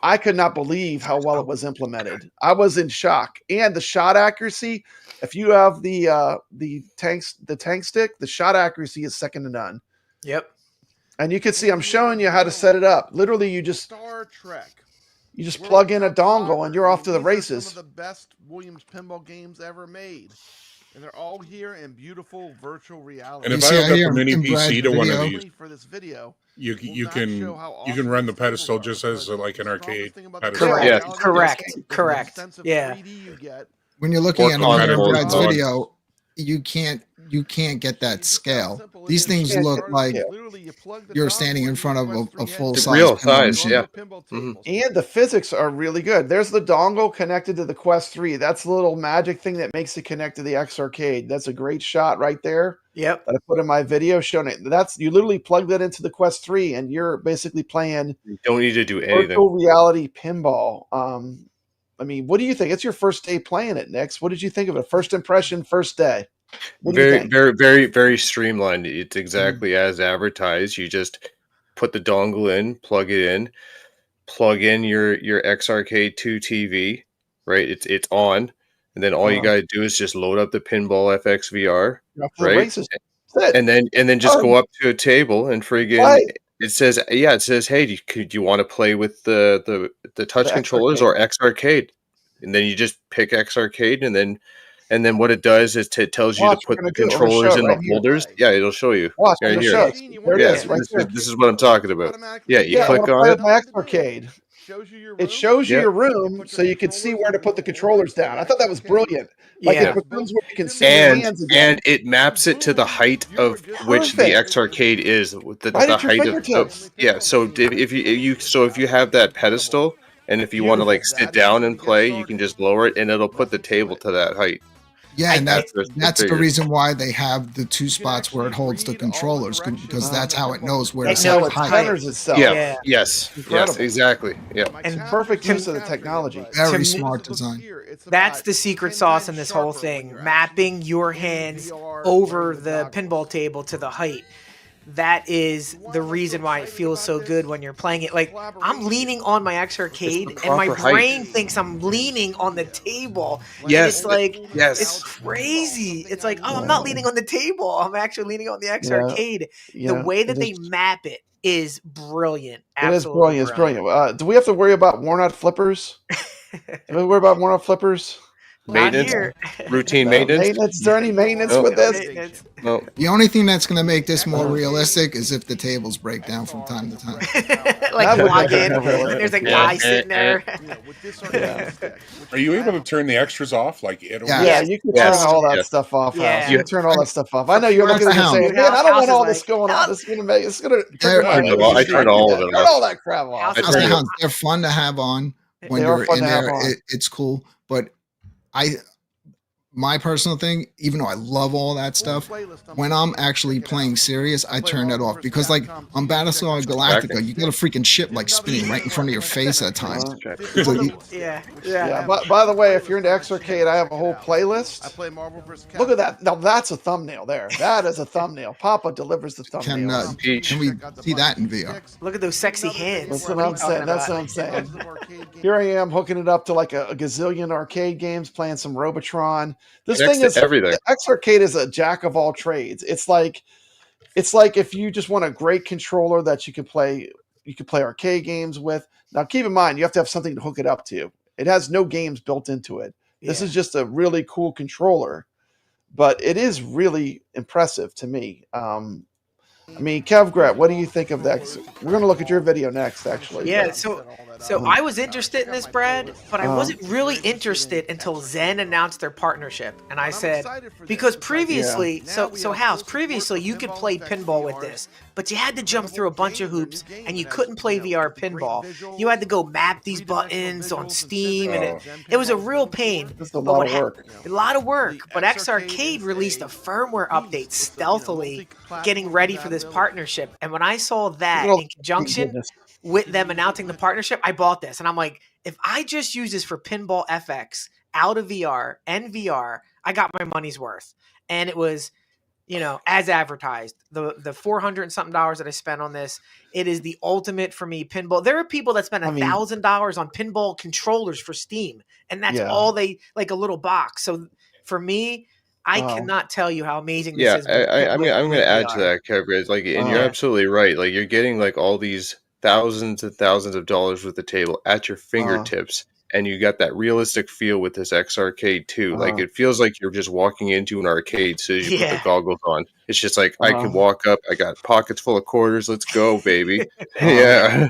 I could not believe how well it was implemented. I was in shock. And the shot accuracy, if you have the Tankstick, the shot accuracy is second to none. Yep. And you can see I'm showing you how to set it up. Literally, you just plug in a dongle and you're off to the races. Some of the best Williams pinball games ever made. And they're all here in beautiful virtual reality. And if I hook up a mini PC to one of these, you can run the pedestal just as like an arcade pedestal. Correct. Yeah. When you're looking at Brad's video, you can't get that scale. These things look like you're standing in front of a full size. Real size, yeah. Mm-hmm. And the physics are really good. There's the dongle connected to the Quest 3. That's the little magic thing that makes it connect to the X arcade. That's a great shot right there. Yep. That I put in my video showing it. You literally plug that into the Quest 3 and you're basically playing. You don't need to do anything. Virtual reality pinball. I mean, what do you think? It's your first day playing it, Nix. What did you think of it? First impression, first day. Very streamlined. It's exactly as advertised. You just put the dongle in, plug it in, plug in your X Arcade 2 TV, right? It's on, and then all you gotta do is just load up the Pinball FX VR, right? And then just go up to a table and friggin' it says, hey, do you want to play with the touch controllers or X Arcade? And then you just pick X Arcade, and then what it does is it tells you to put the controllers in the holders. Yeah, it'll show you. Watch, right here. There it is, right there. This is what I'm talking about. Yeah, you click on it. My X Arcade. It shows you your room so you can see where to put the controllers down. I thought that was brilliant. Like it becomes where you can see your hands again. And it maps it to the height of which the X Arcade is. The height of yeah. So if you have that pedestal, and if you want to like sit down and play, you can just lower it, and it'll put the table to that height. Yeah, and that's the reason why they have the two spots where it holds the controllers, because that's how it knows where to set it. Centers itself. Yeah. Yes, exactly. Yeah. And perfect use of the technology. Very smart design. That's the secret sauce in this whole thing. Mapping your hands over the pinball table to the height. That is the reason why it feels so good when you're playing it. Like, I'm leaning on my X Arcade, and my brain thinks I'm leaning on the table. Yes. It's like, it's crazy. It's like, oh, I'm not leaning on the table. I'm actually leaning on the X Arcade. The way that they map it is brilliant. Absolutely It's brilliant. Do we have to worry about worn-out flippers? Do we worry about worn-out flippers? Maintenance, routine maintenance. Is there any maintenance with this? No. The only thing that's going to make this more realistic is if the tables break down from time to time. Like log in, there's a guy sitting there. Are you able to turn the extras off? Like you can turn all that stuff off. Yeah. You can turn all that stuff off. I know you're looking at it saying, "Man, I don't want all this going on. It's gonna make. It's gonna." I turned all of it off. Turn all that crap off. They're fun to have on when you're in there. It's cool, but my personal thing, even though I love all that stuff, when I'm actually playing serious, I turn that off because, like, on Battlestar Galactica, you got a freaking ship like spinning right in front of your face at times. So Yeah. By the way, if you're into X Arcade, I have a whole playlist. Look at that. Now that's a thumbnail there. That is a thumbnail. Papa delivers the thumbnail. Can we see that in VR? Look at those sexy hands. That's what I'm saying. That's what I'm saying. Here I am hooking it up to like a gazillion arcade games, playing some Robotron. This thing is everything. X Arcade is a jack of all trades. It's like if you just want a great controller that you can play arcade games with. Now keep in mind, you have to have something to hook it up to. It has no games built into it. This is just a really cool controller, but it is really impressive to me. I mean, kevgret, what do you think of that? We're going to look at your video next, actually. Yeah, so I was interested in this, Brad, but I wasn't really interested until Zen announced their partnership. And I said, because previously, so House, previously you could play pinball with this, but you had to jump through a bunch of hoops and you couldn't play VR pinball. You had to go map these buttons on Steam, and it was a real pain. It's a lot of work. A lot of work, but X Arcade released a firmware update stealthily, getting ready for this partnership. And when I saw that in conjunction with them announcing the partnership, I bought this. And I'm like, if I just use this for Pinball FX out of VR and VR, I got my money's worth. And it was, you know, as advertised, the $400 and something that I spent on this, it is the ultimate for me pinball. There are people that spend $1,000 on pinball controllers for Steam, and that's all they, like a little box. So for me, I cannot tell you how amazing this is. I'm going to add to that, Kevgret. Like, and you're absolutely right. Like, you're getting like all these thousands and thousands of dollars with the table at your fingertips, and you got that realistic feel with this X Arcade too. Like, it feels like you're just walking into an arcade as soon as you put the goggles on. It's just like, I can walk up, I got pockets full of quarters, let's go, baby. Yeah.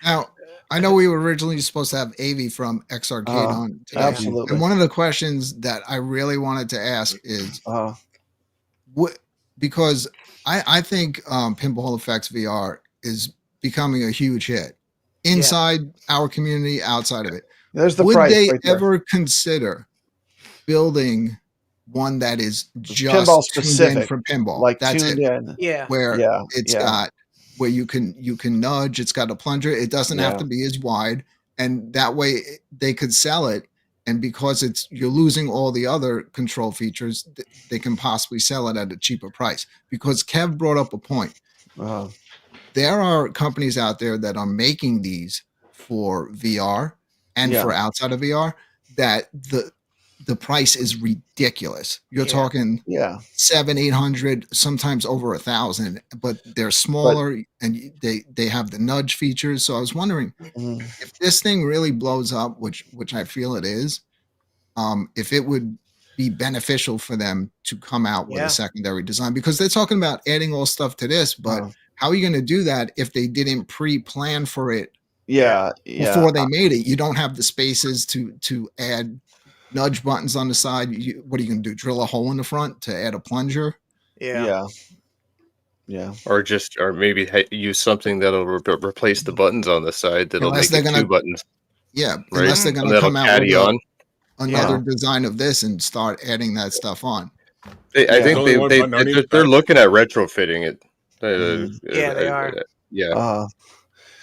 Now, I know we were originally supposed to have Avi from X Arcade on today. Absolutely. And one of the questions that I really wanted to ask is, because I think Pinball FX VR is becoming a huge hit inside our community, outside of it. There's the Would price they right there. ever consider building one that is just pinball specific tuned in for pinball? Like that's tuned it. in. Yeah. Where it's got where you can nudge, it's got a plunger, it doesn't have to be as wide, and that way they could sell it. And because you're losing all the other control features, they can possibly sell it at a cheaper price. Because Kev brought up a point. There are companies out there that are making these for VR and for outside of VR that the price is ridiculous. You're talking $700-800, sometimes over $1,000, but they're smaller and they have the nudge features. So I was wondering if this thing really blows up, which I feel it is, if it would be beneficial for them to come out with a secondary design, because they're talking about adding all stuff to this, but how are you going to do that if they didn't pre-plan for it before they made it? You don't have the spaces to add nudge buttons on the side. What are you going to do? Drill a hole in the front to add a plunger? Yeah. Or maybe use something that'll replace the buttons on the side. That'll make it two buttons. Yeah, right? Unless they're going to come out with another Yeah. design of this and start adding that stuff on. I think they're looking at retrofitting it. Yeah, they are. Yeah.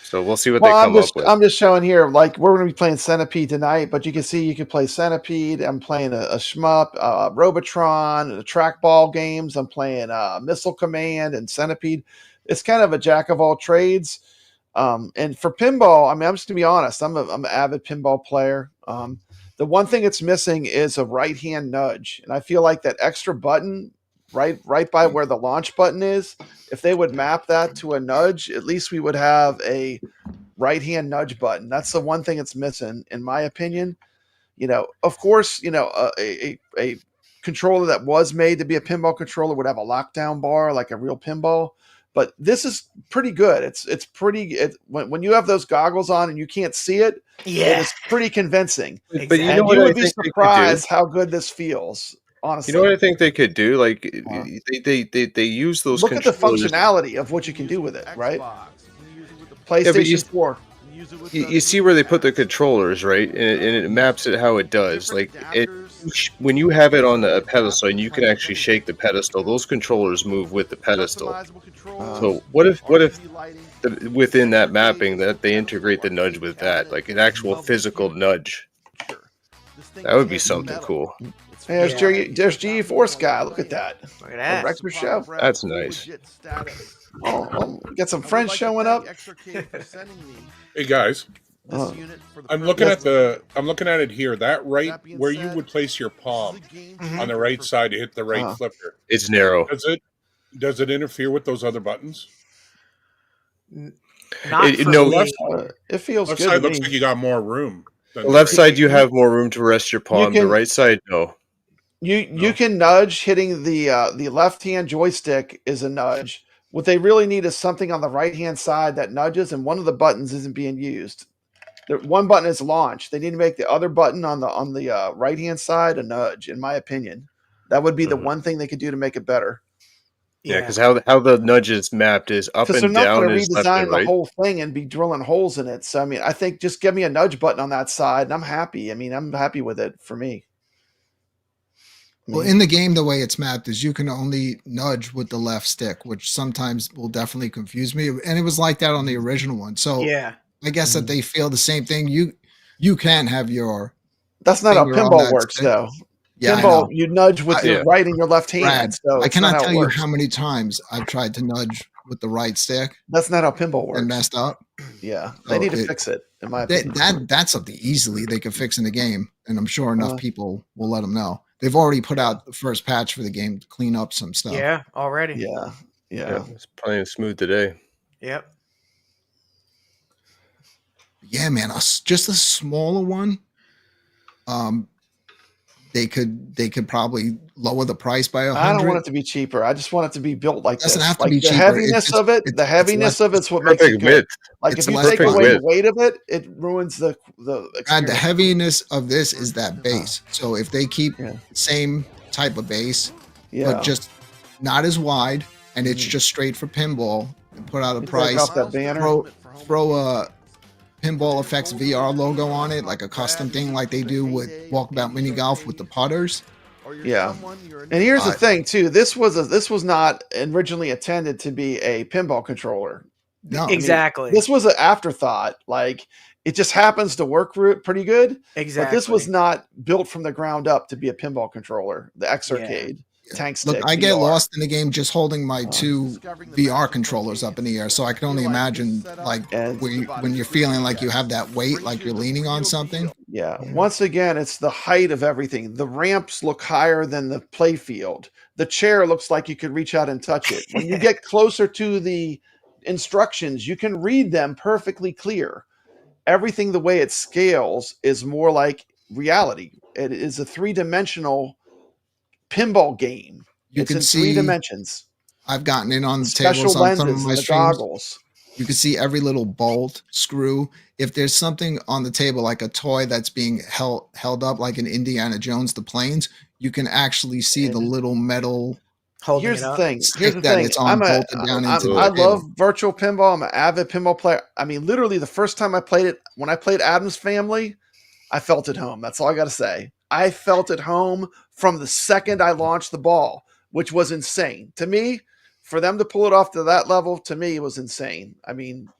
So we'll see what they come up with. I'm just showing here, like, we're going to be playing Centipede tonight, but you can see you can play Centipede. I'm playing a shmup, Robotron, the trackball games. I'm playing Missile Command and Centipede. It's kind of a jack of all trades. And for pinball, I mean, I'm just going to be honest. I'm an avid pinball player. The one thing it's missing is a right-hand nudge. And I feel like that extra button right by where the launch button is, if they would map that to a nudge, at least we would have a right-hand nudge button. That's the one thing it's missing, in my opinion. You know, of course, you know, a controller that was made to be a pinball controller would have a lockdown bar like a real pinball. But this is pretty good. It's pretty. When you have those goggles on and you can't see it, it is pretty convincing. Exactly. But you would be surprised how good this feels. Honestly, you know what I think they could do? Like they use those. Look at the functionality of what you can do with it, right? PlayStation 4. You see where they put the controllers, right? And it maps it how it does. Like when you have it on a pedestal and you can actually shake the pedestal, those controllers move with the pedestal. So what if within that mapping that they integrate the nudge with that, like an actual physical nudge? That would be something cool. Hey, there's GE Force guy. Look at that. Look at that. Rexer show. That's nice. Oh, got some friends showing up. Hey guys, I'm looking at it here. That right where you would place your palm on the right side to hit the right flipper. It's narrow. Does it interfere with those other buttons? Not for me. It feels left good. Side looks like you got more room. The left side you have more room to rest your palm. The right side, no. You can nudge. Hitting the left hand joystick is a nudge. What they really need is something on the right hand side that nudges, and one of the buttons isn't being used. One button is launch. They need to make the other button on the right hand side a nudge. In my opinion, that would be the one thing they could do to make it better. Yeah, because how the nudge is mapped is up and down. Because they're not going to redesign the whole thing and be drilling holes in it. So I mean, I think just give me a nudge button on that side, and I'm happy. I mean, I'm happy with it for me. Well, in the game, the way it's mapped is you can only nudge with the left stick, which sometimes will definitely confuse me. And it was like that on the original one. So yeah, I guess that they feel the same thing. You can have your. That's not how pinball works, though. Yeah, pinball, you nudge with your right and your left hand. Brad, so I cannot tell you how many times I've tried to nudge with the right stick. That's not how pinball works. And messed up. Yeah, they need to fix it. In my opinion, that's something easily they can fix in the game, and I'm sure enough people will let them know. They've already put out the first patch for the game to clean up some stuff. Yeah, already. Yeah. It's playing smooth today. Yep. Yeah, man, just a smaller one. They could probably lower the price by 100. I don't want it to be cheaper. I just want it to be built like this. Doesn't have to like be the cheaper. Heaviness of it. The heaviness of it's what makes it good. Like if you take away the weight of it, it ruins the experience. And the heaviness of this is that base. So if they keep the same type of base, but just not as wide, and it's just straight for pinball, and put out a price, that banner. throw a Pinball FX VR logo on it, like a custom thing like they do with Walkabout Mini Golf with the putters. Yeah, and here's the thing too. This was not originally intended to be a pinball controller. No, exactly. I mean, this was an afterthought. Like it just happens to work pretty good. Exactly. But this was not built from the ground up to be a pinball controller. The X Arcade. Tankstick. Look, I get lost in the game just holding my two VR controllers up in the air, so I can only imagine like when you're feeling like you have that weight, like you're leaning on something. Yeah. Once again, it's the height of everything. The ramps look higher than the play field. The chair looks like you could reach out and touch it. When you get closer to the instructions, you can read them perfectly clear. Everything the way it scales is more like reality. It is a three-dimensional pinball game. You can see 3 dimensions. I've gotten in on the special tables on some of lenses my and the streams. goggles. You can see every little bolt, screw. If there's something on the table like a toy that's being held up like in Indiana Jones, the planes, you can actually see the little metal. Here's the thing. It's on bolted down into I love virtual pinball. I'm an avid pinball player. I mean, literally the first time I played it, when I played Addams Family, I felt at home. That's all I got to say. I felt at home from the second I launched the ball, which was insane. To me, for them to pull it off to that level, to me, it was insane. I mean,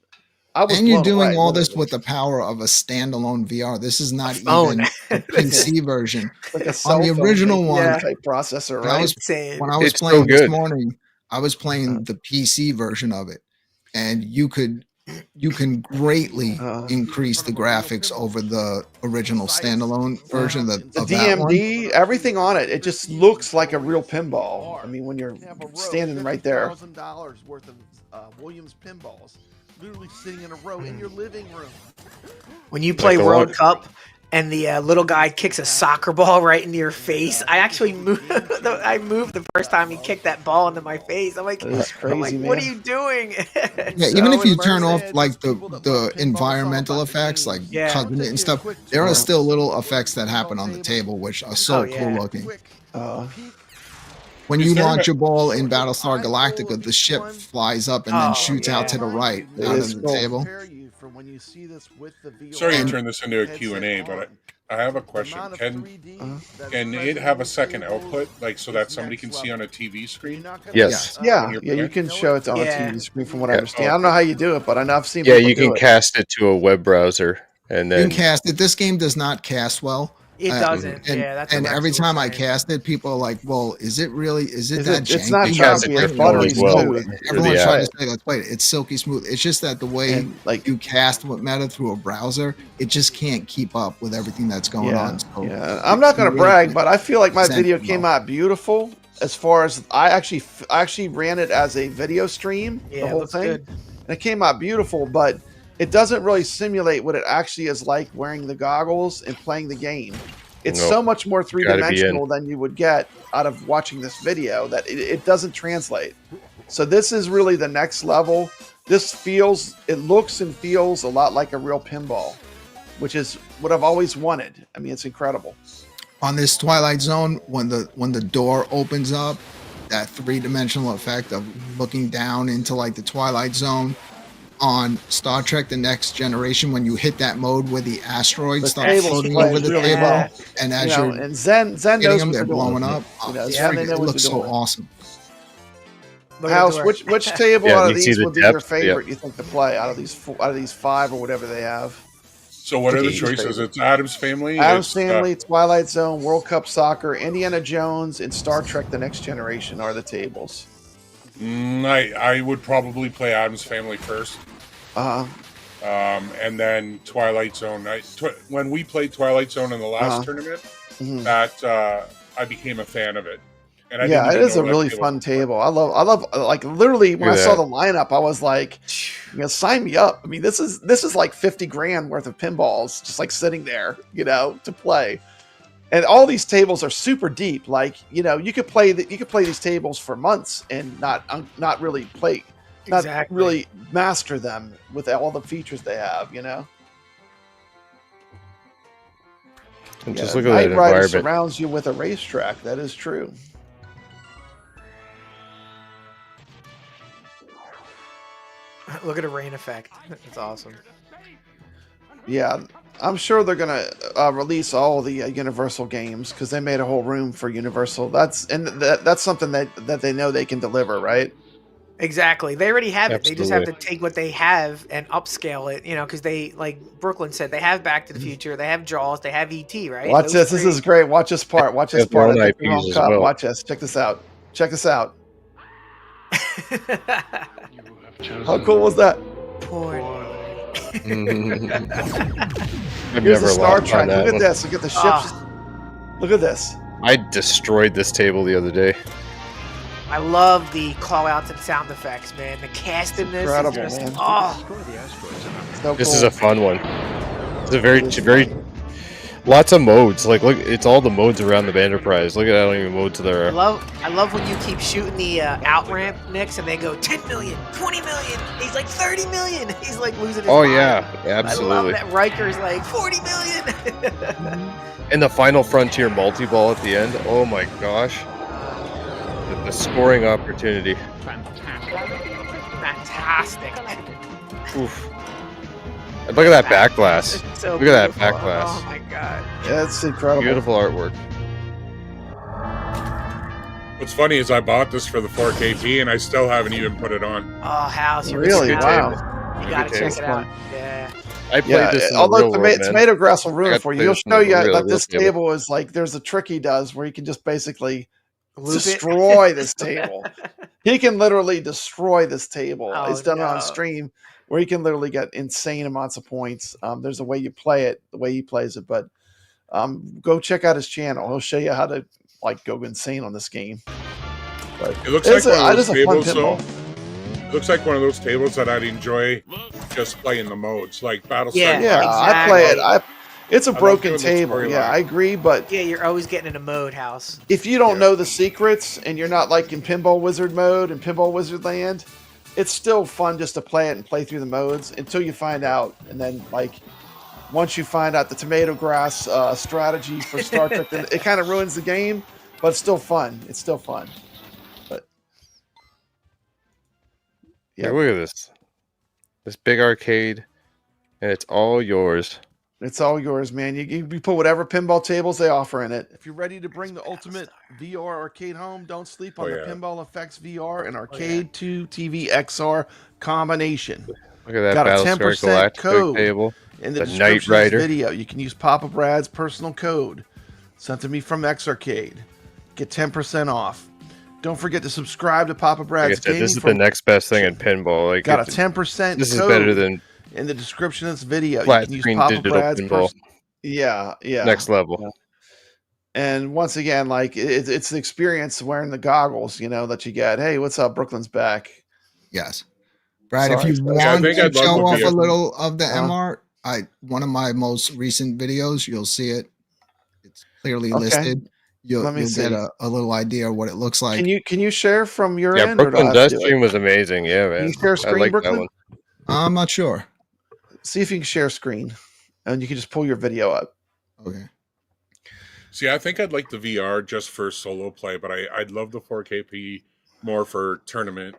I was. And you're doing all this with the power of a standalone VR. This is not even a PC version. Like a on the original one type processor, right? When I was playing this morning, I was playing the PC version of it, and you can greatly increase the graphics over the original standalone version of the DMD, everything on it. It just looks like a real pinball. I mean, when you're standing right there. $1,000 worth of Williams pinballs, literally sitting in a row in your living room. When you play World Cup and the little guy kicks a soccer ball right into your face, I actually moved. I moved the first time he kicked that ball into my face. I'm like, crazy, what are you doing? Yeah, even if you turn off like the environmental effects, like cutting it and stuff, there are still little effects that happen on the table, which are so cool looking. When you launch a ball in Battlestar Galactica, the ship flies up and then shoots out to the right out of the table. Sorry to turn this into a Q&A, but I have a question. Can it have a second output, like so that somebody can see on a TV screen? Yes. Yeah, you can show it on a TV screen from what I understand. I don't know how you do it, but I know I've seen Yeah, people you do can it. cast it to a web browser and then you can cast it. This game does not cast well. It doesn't. And, yeah, that's and what every Rex was time I saying. cast it, people are like, "Well, is it really? Is it that janky?" It's not cast it choppy. It's differently buttery as well. smooth. Everyone's Yeah. trying to say, "Let's play it." It's silky smooth. It's just that the way And, like, you cast with Meta through a browser, it just can't keep up with everything that's going on. So I'm not going to brag, really but I feel like my present video well. came out beautiful. As far as I actually ran it as a video stream, Yeah, the it whole looks thing, good. and it came out beautiful. But it doesn't really simulate what it actually is like wearing the goggles and playing the game. It's Nope. so much more Gotta be in. three-dimensional than you would get out of watching this video that it doesn't translate. So this is really the next level. It looks and feels a lot like a real pinball, which is what I've always wanted. I mean, it's incredible. on this Twilight Zone, when the door opens up, that three-dimensional effect of looking down into like the Twilight Zone. On Star Trek: The Next Generation, when you hit that mode where the asteroids start tables floating play over the really table, well. and as You know, you're and Zen hitting knows them, what they're they're doing. blowing up. You know, It's Zen, freaking- they know it what looks they're so doing. awesome. Look at the House, door. which table Yeah, out you of see these the would be your depth, favorite? You think to play out of these 5 or whatever they have? So what are the What's your choices? favorite? It's Adam's Family. Adam's it's, Family, Twilight Zone, World Cup Soccer, Indiana Jones, and Star Trek: The Next Generation are the tables. I would probably play Adam's Family first. And then Twilight Zone. When we played Twilight Zone in the last tournament, that I became a fan of it. And I didn't it even is know a that really table fun was playing. table. I love like literally when I Look at saw that. the lineup, I was like, you know, sign me up. I mean, this is like 50 grand worth of pinballs just like sitting there, you know, to play. And all these tables are super deep. Like, you know, you could play these tables for months and not really play, not Exactly. really master them with all the features they have, you know. And Yeah, just look at Knight that Rider environment. surrounds you with a racetrack. That is true. Look at a rain effect. That's awesome. Yeah, I'm sure they're gonna release all the Universal games because they made a whole room for Universal. That's something that they know they can deliver, right? Exactly. They already have it. They just have to Absolutely. take what they have and upscale it, you know, because they, like Brooklyn said, they have Back to the Future, they have Jaws, they have ET, right? Watch Those this. This three- is great. Watch this part. Watch They this have their part. own I think they're IPs on as cup. well. Watch this. Check this out. Check this out. How cool was that? Porn. I've Here's never the Star lost Trek. on that Look at one. this. Look at the ships. Ah. Look at this. I destroyed this table the other day. I love the call outs and sound effects, man. The cast in this Incredible, is just, man. oh, So This cool. is a fun one. It's a It is very fun. lots of modes. Like look, it's all the modes around the Enterprise. Look at how many modes there I are. love when you keep shooting the out ramp, Nix, and they go 10 million, 20 million. He's like 30 million. He's like losing his Oh mind. yeah, I love absolutely. that Riker's like 40 million. And the Final Frontier multi-ball at the end. Oh my gosh. The scoring opportunity. Fantastic. Oof. And look at that back glass. It's so Look at that beautiful. back glass. Oh my god. Yeah, it's incredible. Beautiful artwork. What's funny is I bought this for the 4KT and I still haven't even put it on. Oh, House, you Really? missed Wow. out. You gotta Good check table. it out. Yeah. I played Yeah, this in the although real world, man. tomato grass will I ruin got it to for you. play He'll this in show the you real that this table. table is like there's a trick he does where he can just basically Loop it. destroy this table. He can literally destroy this table. Oh, He's done it on no. stream where he can literally get insane amounts of points. There's a way you play it, the way he plays it, but go check out his channel. He'll show you how to like go insane on this game. But It looks like one of those it is a fun tables, though. pinball. It looks like one of those tables that I'd enjoy just playing the modes, like Battlestar. Yeah. Yeah, I play it. It's a love broken doing the table. storyline. Yeah, I agree, but Yeah, you're always getting in a mode, House. if you don't know the secrets and you're not like in Pinball Wizard mode and Pinball Wizard Land, it's still fun just to play it and play through the modes until you find out. And then, like, once you find out the tomato grass strategy for Star Trek, then it kind of ruins the game, but it's still fun. It's still fun. But Yeah, look at this. This big arcade, and it's all yours. It's all yours, man. You put whatever pinball tables they offer in it. If you're ready to bring the ultimate VR arcade home, don't sleep on the Pinball FX VR and Arcade 2 TV XR combination. Look at that Got a Battlestar 10% Galactica code table. in the The description Knight of this Rider. video. You can use Papa Brad's personal code sent to me from Xarcade. Get 10% off. Don't forget to subscribe to Papa Brad's Gaming. This is the next best thing in pinball. Like, got a 10% This is code better than in the description of this video. flat You can use screen Papa digital Brad's pinball. Yeah. Next level. Yeah. And once again, like it's the experience wearing the goggles, that you get. Hey, what's up? Brooklyn's back. Yes. Brad, Sorry, if you sorry. want to show off VR. a little of the MR, one of my most recent videos, you'll see it. It's clearly listed. You'll get a little idea of what it looks like. Can you share from your end? Brooklyn Dust Stream was amazing. Yeah, man. Can you share screen, Brooklyn? that one. I'm not sure. See if you can share screen, and you can just pull your video up. Okay. See, I think I'd like the VR just for solo play, but I'd love the 4KP more for tournament,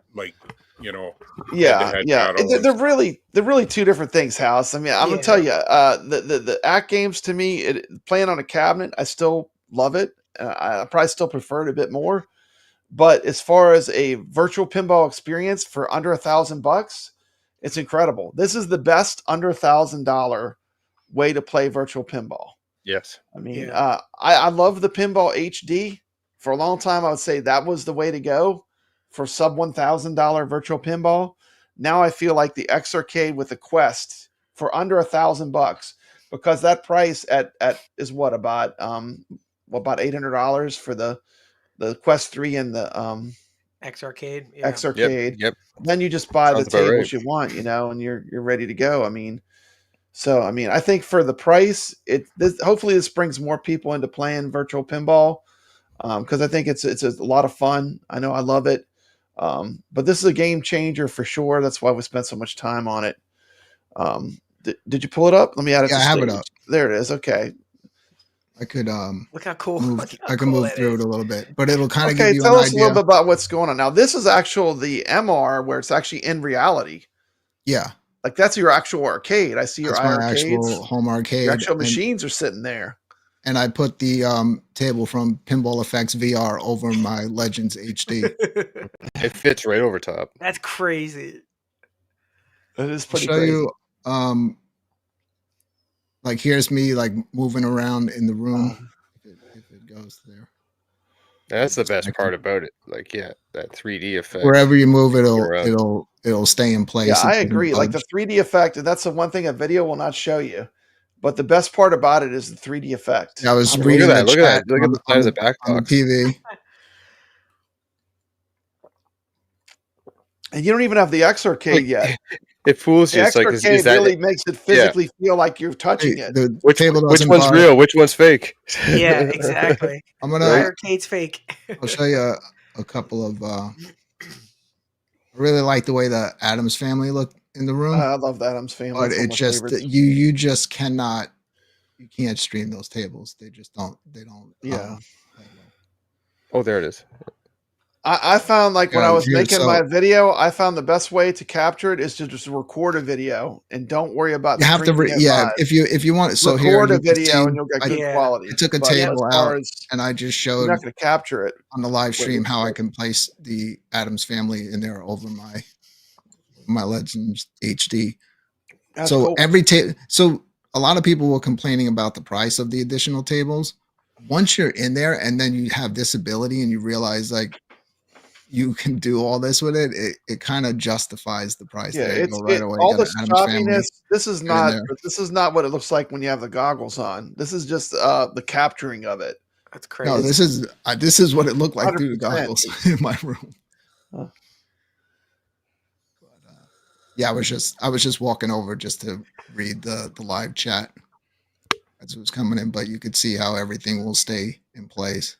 Yeah. They're really two different things, House. I mean, I'm gonna tell you, the AtGames to me, playing on a cabinet, I still love it. I probably still prefer it a bit more, but as far as a virtual pinball experience for under $1,000, it's incredible. This is the best under $1,000 way to play virtual pinball. Yes. I mean, I love the Pinball HD. For a long time, I would say that was the way to go for sub $1,000 virtual pinball. Now I feel like the Xarcade with the Quest for under $1,000, because that price is what, about $800 for the Quest 3 and the Xarcade. Yeah. Xarcade. Yep. Then you just buy Sounds the about tables right. you want, and you're ready to go. I mean, I think for the price, hopefully this brings more people into playing virtual pinball, because I think it's a lot of fun. I know I love it, but this is a game changer for sure. That's why we spent so much time on it. Did you pull it up? Let me add it. Yeah, I have it up. There it is. Okay. I could look how cool. I can move through it a little bit, but it'll kind of give you tell an us idea. a little bit about what's going on now. This is actual the MR where it's actually in reality. Yeah. Like that's your actual arcade. I see your actual home arcade. Your actual machines are sitting there. And I put the table from Pinball FX VR over my Legends HD. It fits right over top. That's crazy. It is pretty I'll show crazy. You like here's me like moving around in the room. If it goes there. That's the best part about it. Like, that 3D effect. Wherever you move, it'll stay in place. Yeah, I agree. Like the 3D effect, and that's the one thing a video will not show you. But the best part about it is the 3D effect. I was reading the chat. Look at the side of the back on the TV. And you don't even have the Xarcade yet. It fools you. The It's like, Xarcade really makes it physically feel like you're touching it. Which one's real? Which one's fake? Yeah, exactly. I'm gonna. Arcade's fake. I'll show you a couple of. I really like the way the Addams Family look in the room. I love the Addams Family. But it just you just cannot. You can't stream those tables. They just don't. They don't. Yeah. Oh, there it is. I found like when I was making my video, I found the best way to capture it is to just record a video and don't worry about. You have to, if you want. So record here a video and you'll get good quality. I took a table out and I just showed. You're not going to capture it on the live stream how I can place the Addams Family in there over my Legends HD. That's so cool. every table. So a lot of people were complaining about the price of the additional tables. Once you're in there and then you have this ability and you realize like. You can do all this with it. It kind of justifies the price. Yeah, it's right away. All the choppiness. This is not what it looks like when you have the goggles on. This is just the capturing of it. That's crazy. No, this is what it looked like 100%. Through the goggles in my room. Huh. But, yeah, I was just walking over just to read the live chat as it was coming in, but you could see how everything will stay in place.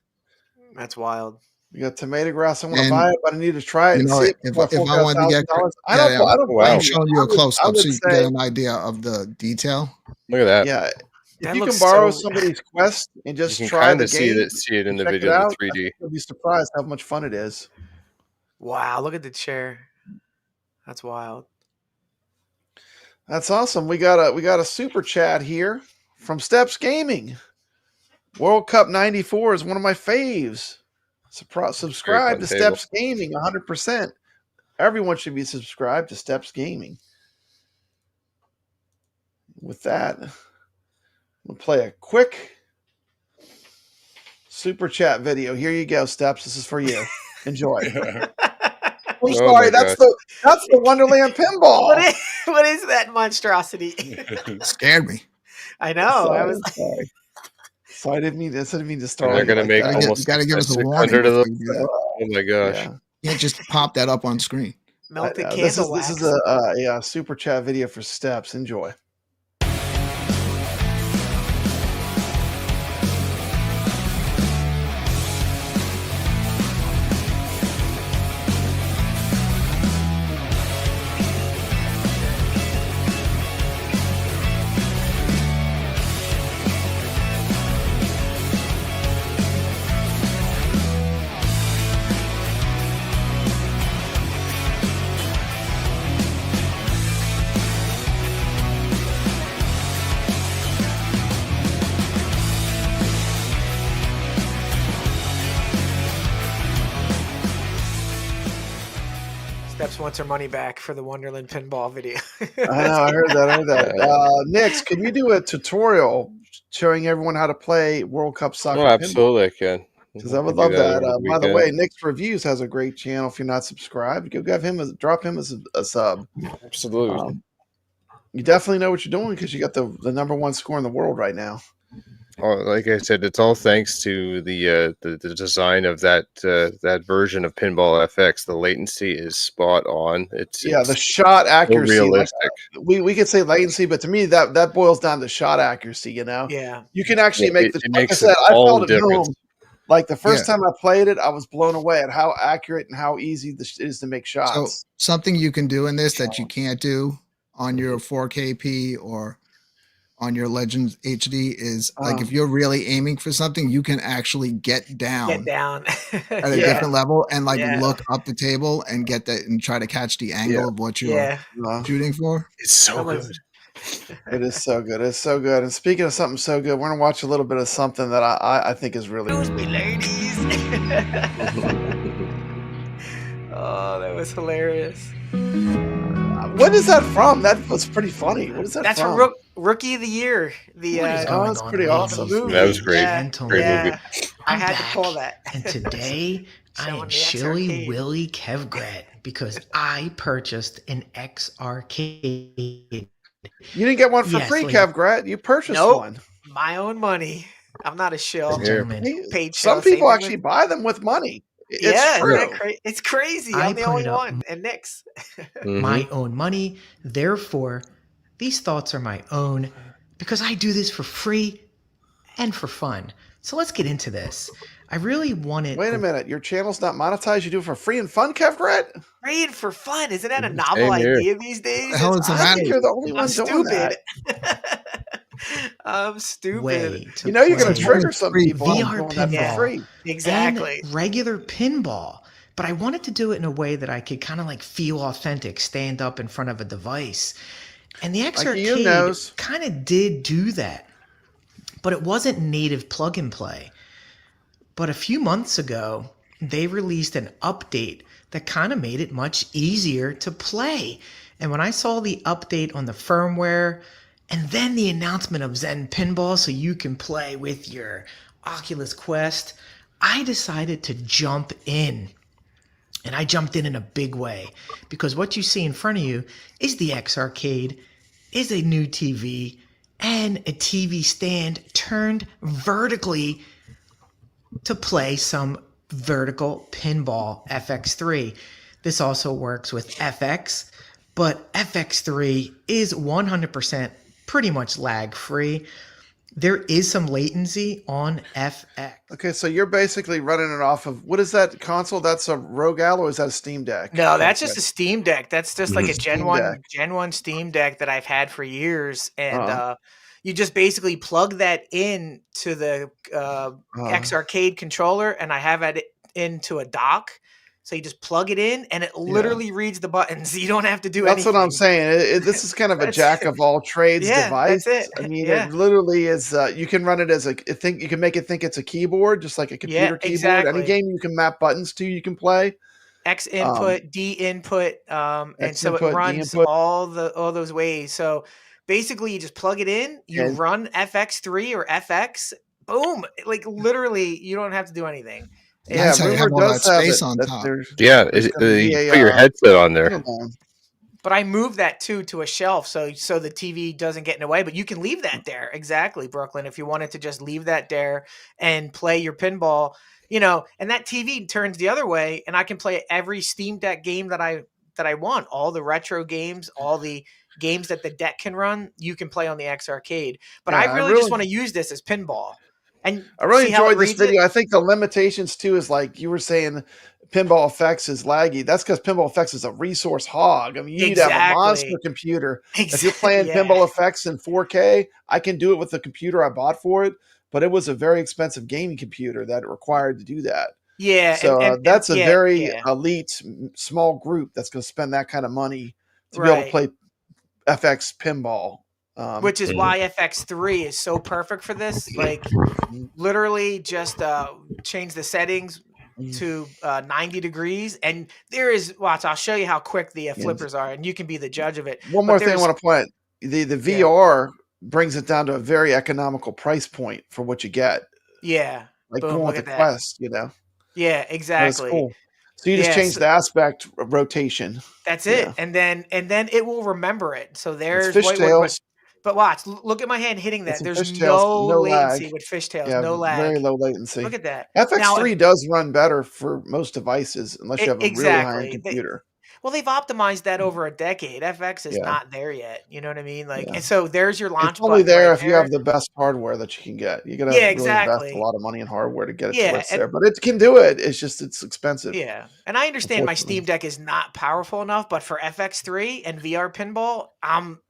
That's wild. You got tomato grass. I want to buy it, but I need to try it. You know, if I want to get, I'm showing you a close up so you can get an idea of the detail. Look at that. Yeah, if you can borrow somebody's Quest and just try the game, see it in the video in 3D. You'll be surprised how much fun it is. Wow, look at the chair. That's wild. That's awesome. We got a super chat here. from Steps Gaming. World Cup 94 is one of my faves. Subscribe to Steps Gaming 100%. Everyone should be subscribed to Steps Gaming. With that, we'll play a quick super chat video. Here you go, Steps. This is for you. Enjoy. I'm sorry, that's the Wonderland Pinball. What is that monstrosity? Scared me. I know. Sorry. So I didn't mean to start. They're going to make almost you got to give us a warning. Oh my gosh! Yeah. You can't just pop that up on screen. Melted candle wax. This is a super chat video for Steps. Enjoy. Steps wants her money back for the Wonderland Pinball video. I know, I heard that. Nix, can you do a tutorial showing everyone how to play World Cup Soccer? Oh, absolutely, I can. Because I would love that. By the way, NixReviews has a great channel. If you're not subscribed, go drop him as a sub. Absolutely. You definitely know what you're doing because you got the #1 score in the world right now. Oh, like I said, it's all thanks to the design of that version of Pinball FX. The latency is spot on. It's the shot accuracy. So realistic. We could say latency, but to me that boils down to shot accuracy. Yeah. You can actually make the. Like I said, I felt it home. Like the first Yeah. time I played it, I was blown away at how accurate and how easy it is to make shots. So something you can do in this that you can't do on your 4KP or on your Legends HD is like if you're really aiming for something, you can actually get down at a different level and look up the table and get that and try to catch the angle of what you're shooting for. It's so good. It is so good. It's so good. And speaking of something so good, we're gonna watch a little bit of something that I think is really. Excuse me, ladies. Oh, that was hilarious. What is that from? That was pretty funny. What is that? That's from? from Rookie of the Year. That's pretty awesome. That was great. Great movie. I had to pull that. And today I am Shilly Willy Kevgret because I purchased an X Arcade. You didn't get one for free, Kevgret. You purchased one. My own money. I'm not a shill. Paid some people actually buy them with money. It's crazy. I'm the only one. And Nix. My own money. Therefore, these thoughts are my own because I do this for free and for fun. So let's get into this. I really wanted. Wait a minute. Your channel's not monetized. You do it for free and fun, Kevgret? Free and for fun. Isn't that a novel idea these days? I think you're the only one doing that. I'm stupid. You know you're going to trigger some people. VR pinball. Free. Exactly. And regular pinball. But I wanted to do it in a way that I could kind of like feel authentic, stand up in front of a device. And the X Arcade kind of did do that. But it wasn't native plug and play. But a few months ago, they released an update that kind of made it much easier to play. And when I saw the update on the firmware and then the announcement of Zen Pinball so you can play with your Oculus Quest, I decided to jump in. And I jumped in a big way because what you see in front of you is the X Arcade, is a new TV, and a TV stand turned vertically to play some vertical Pinball FX3. This also works with FX, but FX3 is 100% pretty much lag-free. There is some latency on FX. Okay, so you're basically running it off of, what is that console? That's a Rogue Ally, or is that a Steam Deck? No, that's just a Steam Deck. That's just like a Gen 1 Steam Deck that I've had for years. And you just basically plug that in to the X Arcade controller, and I have it into a dock. So you just plug it in, and it literally reads the buttons. You don't have to do That's anything. What I'm saying. This is kind of a jack of all trades device. That's it. I mean, it literally is. You can run it as you can make it think it's a keyboard, just like a computer keyboard. Exactly. Any game you can map buttons to, you can play. X input, D input, and so it runs all those ways. So basically, you just plug it in, you run FX3 or FX, boom! Like literally, you don't have to do anything. That's how you have all that space on top. Yeah, you put your headset on there. But I moved that to a shelf so the TV doesn't get in the way. But you can leave that there. Exactly, Brooklyn. If you wanted to just leave that there and play your pinball, and that TV turns the other way, and I can play every Steam Deck game that I want. All the retro games, all the games that the deck can run, you can play on the X Arcade. But I really just want to use this as pinball. And I really enjoyed this video. I think the limitations too is like you were saying, Pinball FX is laggy. That's because Pinball FX is a resource hog. I mean, you need to have a monster computer. If you're playing Pinball FX in 4K, I can do it with the computer I bought for it, but it was a very expensive gaming computer that it required to do that. Yeah. So that's a very elite, small group that's going to spend that kind of money to be able to play FX pinball. Which is why FX3 is so perfect for this. Like, literally just change the settings to 90 degrees, and there is I'll show you how quick the flippers are, and you can be the judge of it. One more thing I want to point: the VR brings it down to a very economical price point for what you get. Yeah, like going with the Quest, Yeah, exactly. Cool. So you just change the aspect rotation. That's it, and then it will remember it. So there's fishtails. But watch, look at my hand hitting that. There's no latency with fishtails, no lag. Very low latency. Look at that. FX3 does run better for most devices, unless you have a really high-end computer. They've optimized that over a decade. FX is not there yet. You know what I mean? And so there's your launch. It's only there if you have the best hardware that you can get. You got to really invest a lot of money in hardware to get it to where it's there. But it can do it. It's just it's expensive. Yeah, and I understand my Steam Deck is not powerful enough, but for FX3 and VR pinball,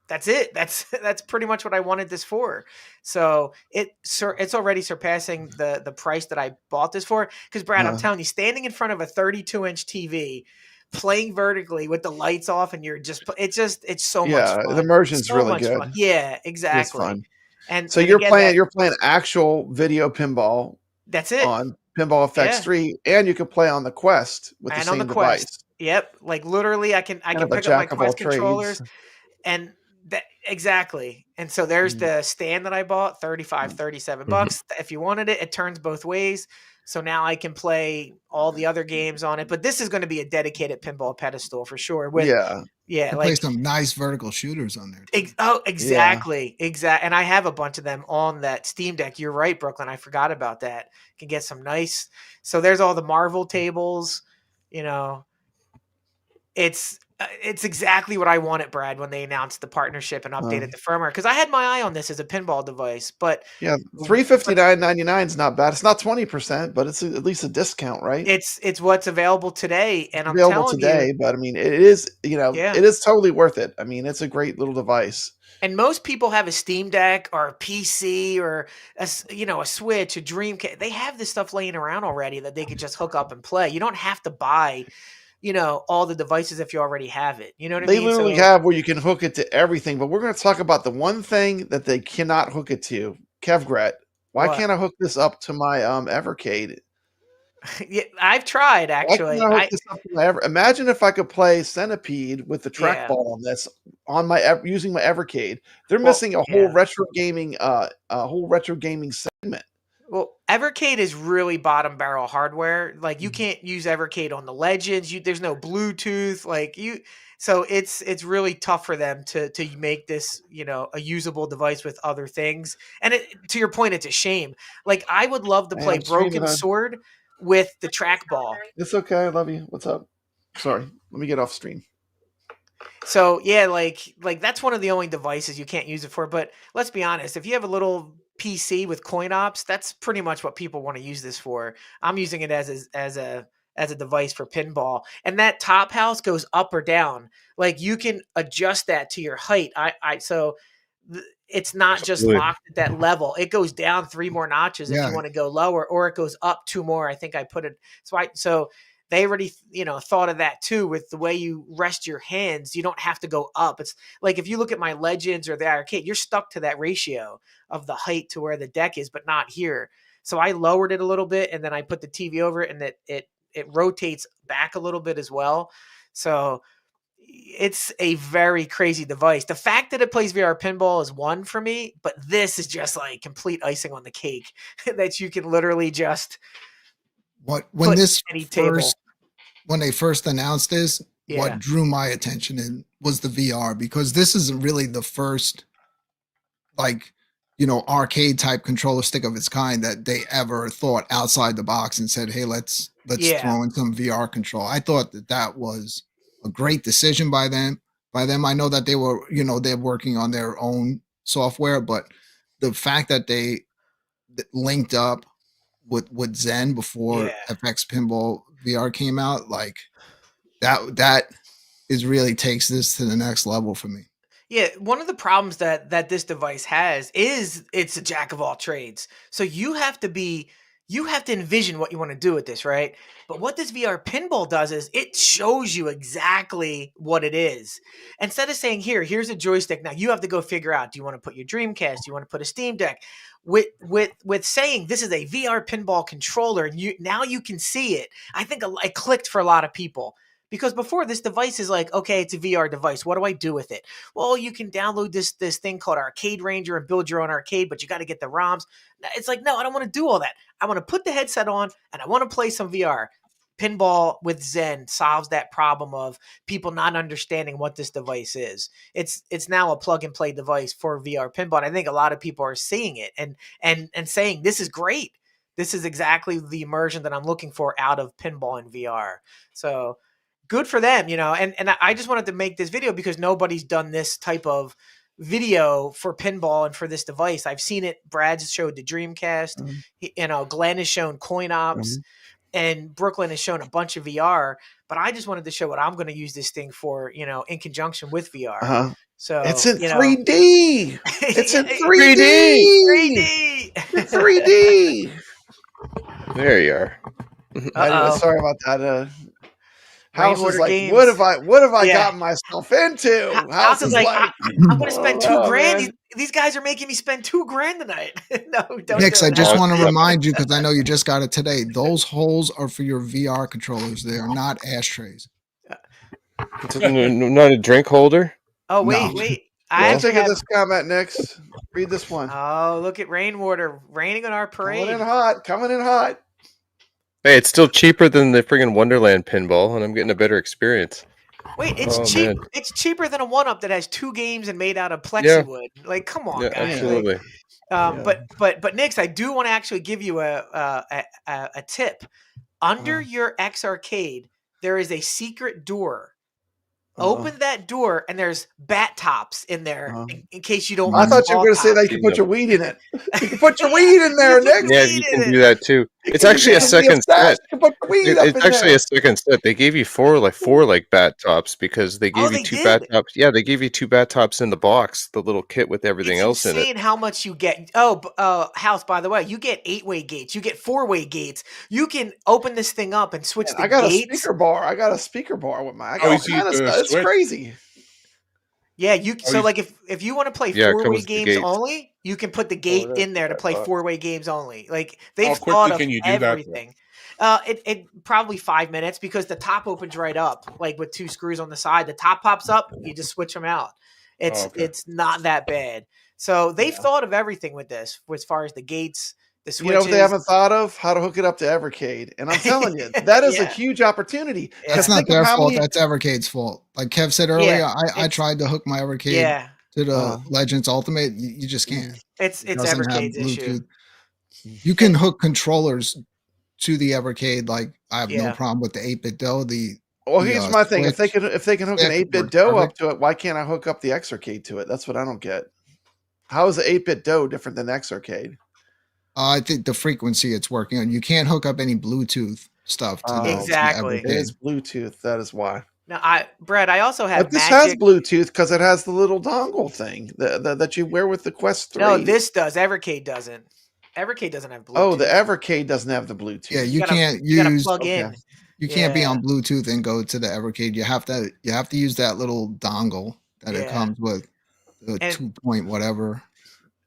that's it. That's pretty much what I wanted this for. So it's already surpassing the price that I bought this for. Because Brad, I'm telling you, standing in front of a 32-inch TV, playing vertically with the lights off, and it's so much fun. Yeah, the immersion's really good. Fun. Yeah, exactly. It's fun. And so you're playing actual video pinball. That's it on Pinball FX3, and you can play on the Quest with the same device. Yep, like literally, I can pick up my Quest controllers and. Exactly. And so there's the stand that I bought, $37 bucks. If you wanted it, it turns both ways. So now I can play all the other games on it. But this is going to be a dedicated pinball pedestal for sure. Play some nice vertical shooters on there. Exactly. And I have a bunch of them on that Steam Deck. You're right, Brooklyn. I forgot about that. Can get some nice. So there's all the Marvel tables. It's exactly what I wanted, Brad, when they announced the partnership and updated the firmware. Because I had my eye on this as a pinball device, but $359.99 is not bad. It's not 20%, but it's at least a discount, right? It's what's available today, and I'm telling you, but I mean, it is it is totally worth it. I mean, it's a great little device. And most people have a Steam Deck or a PC or a Switch, a Dreamcast. They have this stuff laying around already that they could just hook up and play. You don't have to buy. All the devices if you already have it. You know what I mean? They literally have where you can hook it to everything, but we're going to talk about the one thing that they cannot hook it to. Kevgret. Why can't I hook this up to my Evercade? Yeah, I've tried, actually. Imagine if I could play Centipede with the trackball on this using my Evercade. They're missing a whole retro gaming segment. Well, Evercade is really bottom barrel hardware. Like you can't use Evercade on the Legends. There's no Bluetooth. So it's really tough for them to make this a usable device with other things. And to your point, it's a shame. Like I would love to play Broken Sword with the trackball. It's okay. I love you. What's up? Sorry, let me get off stream. So yeah, like that's one of the only devices you can't use it for. But let's be honest, if you have a little PC with coin ops, that's pretty much what people want to use this for. I'm using it as a device for pinball, and that top house goes up or down. Like you can adjust that to your height. It's not just locked at that level. It goes down 3 more notches if you want to go lower, or it goes up 2 more. I think I put it. So they already, thought of that too with the way you rest your hands. You don't have to go up. It's like if you look at my Legends or the arcade, you're stuck to that ratio of the height to where the deck is, but not here. So I lowered it a little bit, and then I put the TV over it, and it rotates back a little bit as well. So it's a very crazy device. The fact that it plays VR pinball is one for me, but this is just like complete icing on the cake that you can literally just when they first announced this, what drew my attention in was the VR, because this isn't really the first arcade type controller stick of its kind that they ever thought outside the box and said, hey, let's throw in some VR control. I thought that was a great decision by them. I know that they were, they're working on their own software, but the fact that they linked up with Zen before FX Pinball VR came out, like that is really takes this to the next level for me. Yeah, one of the problems that this device has is it's a jack of all trades. So you have to envision what you want to do with this, right? But what this VR pinball does is it shows you exactly what it is. Instead of saying, here's a joystick. Now you have to go figure out, do you want to put your Dreamcast? Do you want to put a Steam Deck? With saying this is a VR pinball controller, and now you can see it. I think it clicked for a lot of people. Because before, this device is like, okay, it's a VR device. What do I do with it? Well, you can download this thing called Arcade Ranger and build your own arcade, but you got to get the ROMs. It's like, no, I don't want to do all that. I want to put the headset on and I want to play some VR. Pinball with Zen solves that problem of people not understanding what this device is. It's now a plug and play device for VR pinball. And I think a lot of people are seeing it and saying, this is great. This is exactly the immersion that I'm looking for out of pinball and VR. So good for them, and I just wanted to make this video because nobody's done this type of video for pinball and for this device. I've seen it. Brad's showed the Dreamcast, Glenn has shown Coin Ops, and Brooklyn has shown a bunch of VR, but I just wanted to show what I'm going to use this thing for, in conjunction with VR. So it's in 3D. It's in 3D. 3D. There you are. Anyway, sorry about that. House is like, games. What have I gotten myself into? House is like, I'm going to spend $2,000. These guys are making me spend $2,000 tonight. No, don't. Nix, I just want to remind you, because I know you just got it today. Those holes are for your VR controllers. They are not ashtrays. Not a drink holder. Oh wait. I take this comment, Nix. Read this one. Oh, look at rainwater raining on our parade. Coming in hot. Hey, it's still cheaper than the friggin' Wonderland Pinball, and I'm getting a better experience. Wait, it's cheap. Man. It's cheaper than a 1-up that has 2 games and made out of plexiwood. Yeah. Like, come on, guys. Absolutely. But Nix, I do want to actually give you a tip. Under your X Arcade, there is a secret door. Open that door, and there's bat tops in there in case you don't. I thought you were going to say that you can put your weed in it. You can put your weed in there, Nick. Yeah, you can do that too. It's actually a second set. It's actually a second set. They gave you four bat tops because they gave you 2 bat tops. Yeah, they gave you 2 bat tops in the box, the little kit with everything else in it. Insane how much you get. House, by the way, you get 8-way gates. You get 4-way gates. You can open this thing up and switch the gates. I got a speaker bar with my. It's crazy. Yeah, if you want to play 4-way games only, you can put the gate in there to play 4-way games only. Like they've thought of everything. It probably 5 minutes because the top opens right up, like with 2 screws on the side. The top pops up, you just switch them out. It's not that bad. So they've thought of everything with this, as far as the gates. The you know what they haven't thought of? How to hook it up to Evercade. And I'm telling you, that is a huge opportunity. That's not their fault. That's Evercade's fault. Like Kev said earlier, I tried to hook my Evercade to the Legends Ultimate. You just can't. It's Evercade's issue. You can hook controllers to the Evercade. Like I have no problem with the 8-bit dough. Here's my thing. If they can hook an 8-bit dough up to it, why can't I hook up the X-Arcade to it? That's what I don't get. How is the 8-bit dough different than the X-Arcade? I think the frequency it's working on. You can't hook up any Bluetooth stuff to exactly. It is Bluetooth. That is why. Now, Brad, I also have. But this has Bluetooth because it has the little dongle thing that you wear with the Quest 3. No, this does. Evercade doesn't. Evercade doesn't have Bluetooth. Oh, the Evercade doesn't have the Bluetooth. Yeah, you can't use. Plug in. You can't be on Bluetooth and go to the Evercade. You have to use that little dongle that it comes with, the 2 point whatever.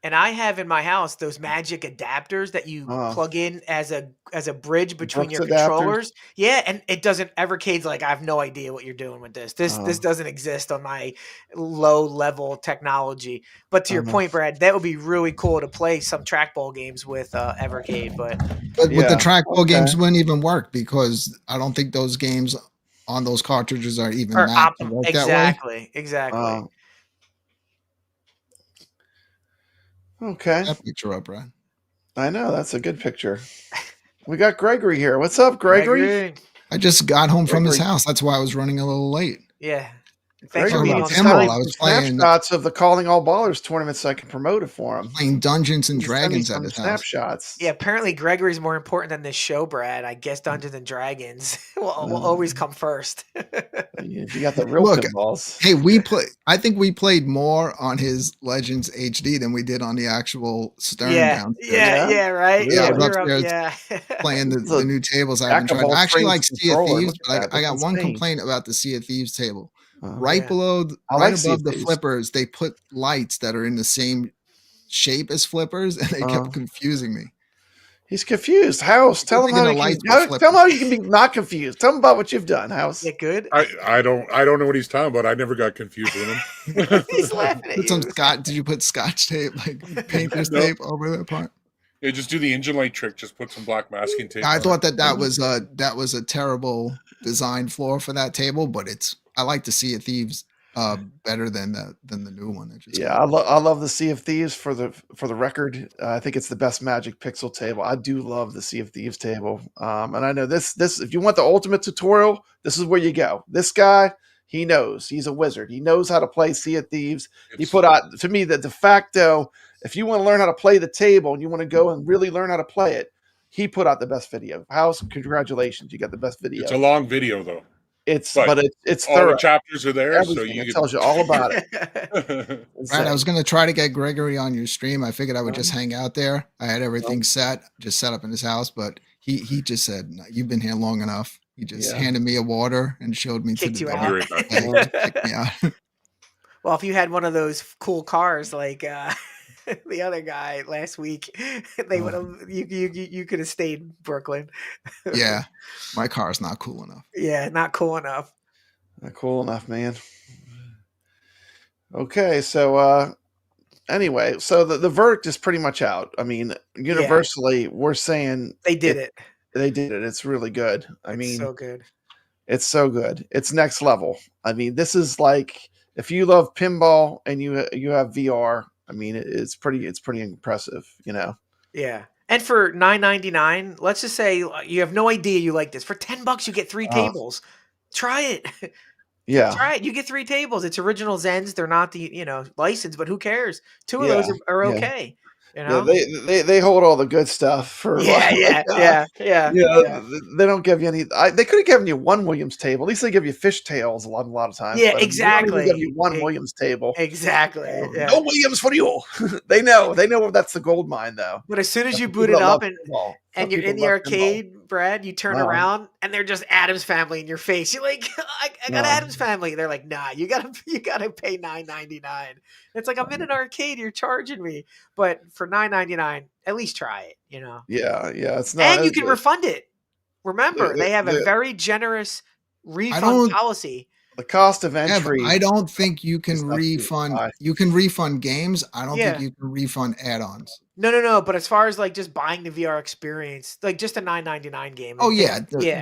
And I have in my house those magic adapters that you plug in as a bridge between your controllers. Yeah, and it doesn't. Evercade's like, I have no idea what you're doing with this. This doesn't exist on my low level technology. But to your point, Brad, that would be really cool to play some trackball games with Evercade. But with the trackball games wouldn't even work, because I don't think those games on those cartridges are even mapped to work that way. Exactly. Okay. That picture up, Brad. I know, that's a good picture. We got Gregory here. What's up, Gregory? I just got home from his house. That's why I was running a little late. Yeah. Thanks for being on Pinball. I was playing snapshots of the Calling All Ballers tournament so I can promote it for him. Playing Dungeons and Dragons at his snapshots. Yeah, apparently Gregory's more important than this show, Brad. I guess Dungeons and Dragons will always come first. You got the real pinballs. Hey, I think we played more on his Legends HD than we did on the actual Stern downstairs. Yeah, right. Yeah, I was upstairs playing the new tables. I haven't tried. I actually like Sea of Thieves, but I got one complaint about the Sea of Thieves table. Right above the flippers, they put lights that are in the same shape as flippers, and they kept confusing me. He's confused. House, tell him how you can be not confused. Tell him about what you've done, House. Is it good? I don't know what he's talking about. I never got confused with him. He's laughing at you. Did you put Scotch tape, like painter's tape over that part? Yeah, just do the engine light trick. Just put some black masking tape. I thought that was a terrible design flaw for that table, but I like the Sea of Thieves better than the new one. I love the Sea of Thieves for the record. I think it's the best Magic Pixel table. I do love the Sea of Thieves table, and I know this. If you want the ultimate tutorial, this is where you go. This guy, he knows. He's a wizard. He knows how to play Sea of Thieves. He put out, to me, the de facto. If you want to learn how to play the table and you want to go and really learn how to play it, he put out the best video. House, congratulations, you got the best video. It's a long video though. It's all thorough. the chapters are there, everything. So it tells you all about it. Right, I was going to try to get Gregory on your stream. I figured I would just hang out there. I had everything set up in his house, but he just said, no, "You've been here long enough." He just handed me a water and showed me Kicked to the door. Kicked me out. Well, if you had one of those cool cars like the other guy last week, they would have. You could have stayed in Brooklyn. Yeah, my car's not cool enough. Yeah, not cool enough. Not cool enough, man. Okay, so anyway, so the verdict is pretty much out. I mean, universally, we're saying they did it. They did it. It's really good. It's so good. It's so good. It's next level. I mean, this is like, if you love pinball and you have VR, I mean, it's pretty impressive, you know? Yeah. And for $9.99, let's just say you have no idea you like this. For $10, you get 3 tables. Try it. Yeah. Try it. You get 3 tables. It's original Zens. They're not the, licensed, but who cares? 2 of those are okay. You know? Yeah, they hold all the good stuff for yeah. They don't give you any. They could have given you one Williams table. At least they give you fishtails a lot of times. Yeah, exactly. They give you one Williams table. Exactly. No Williams for you. They know that's the gold mine though. But as soon as you boot it up and you're in the arcade, Brad, you turn around and they're just Addams Family in your face. You're like, I got Addams Family. They're like, nah, you gotta pay $9.99. It's like, I'm in an arcade, you're charging me. But for $9.99, at least try it, you know? Yeah. It's not. And you can refund it. Remember, they have a very generous refund policy. The cost of entry. I don't think you can refund. You can refund games. I don't think you can refund add-ons. No. But as far as like just buying the VR experience, like just a $9.99 game. Oh yeah,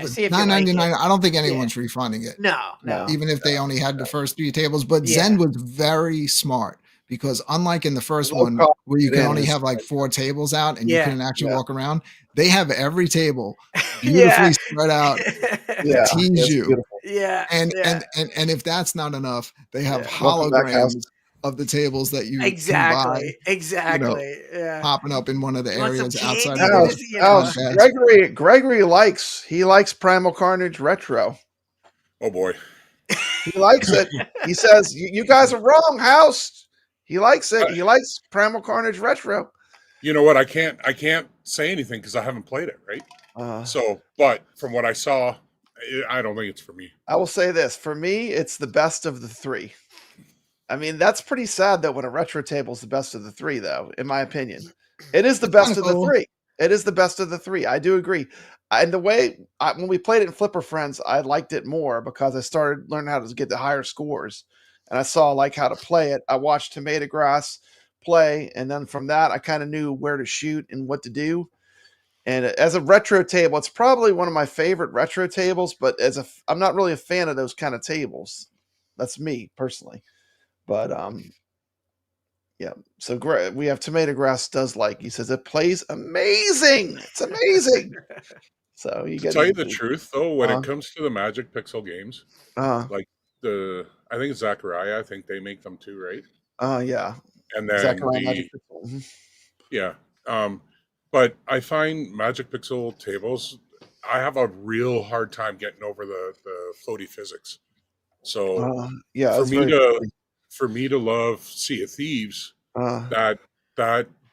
see if $9.99. Like I don't think anyone's refunding it. No. Even if they only had the first 3 tables. But Zen was very smart, because unlike in the first one where you can only have like 4 tables out and you can actually walk around, they have every table beautifully spread out to tease you. Beautiful. And if that's not enough, they have holograms of the tables that you can buy, popping up in one of the areas outside of the Gregory likes Primal Carnage Retro. Oh boy. He likes it. He says, you guys are wrong, House. He likes it. He likes Primal Carnage Retro. You know what? I can't say anything because I haven't played it, right? But from what I saw I don't think it's for me. I will say this. For me, it's the best of the three. I mean, that's pretty sad that when a retro table is the best of the three, though, in my opinion. It is the best of the three. It is the best of the three. I do agree. And the way, when we played it in Flipper Friends, I liked it more because I started learning how to get the higher scores. And I saw like how to play it. I watched Tomato Grass play. And then from that, I kind of knew where to shoot and what to do. And as a retro table, it's probably one of my favorite retro tables, but I'm not really a fan of those kind of tables. That's me personally. But yeah. So we have Tomato Grass does like, he says it plays amazing. It's amazing. So you to tell you the truth though, when it comes to the Magic Pixel games, like I think Zachariah, I think they make them too, right? Yeah. And then Magic Pixel. Yeah. But I find Magic Pixel tables, I have a real hard time getting over the floaty physics. So yeah, for me to love Sea of Thieves, that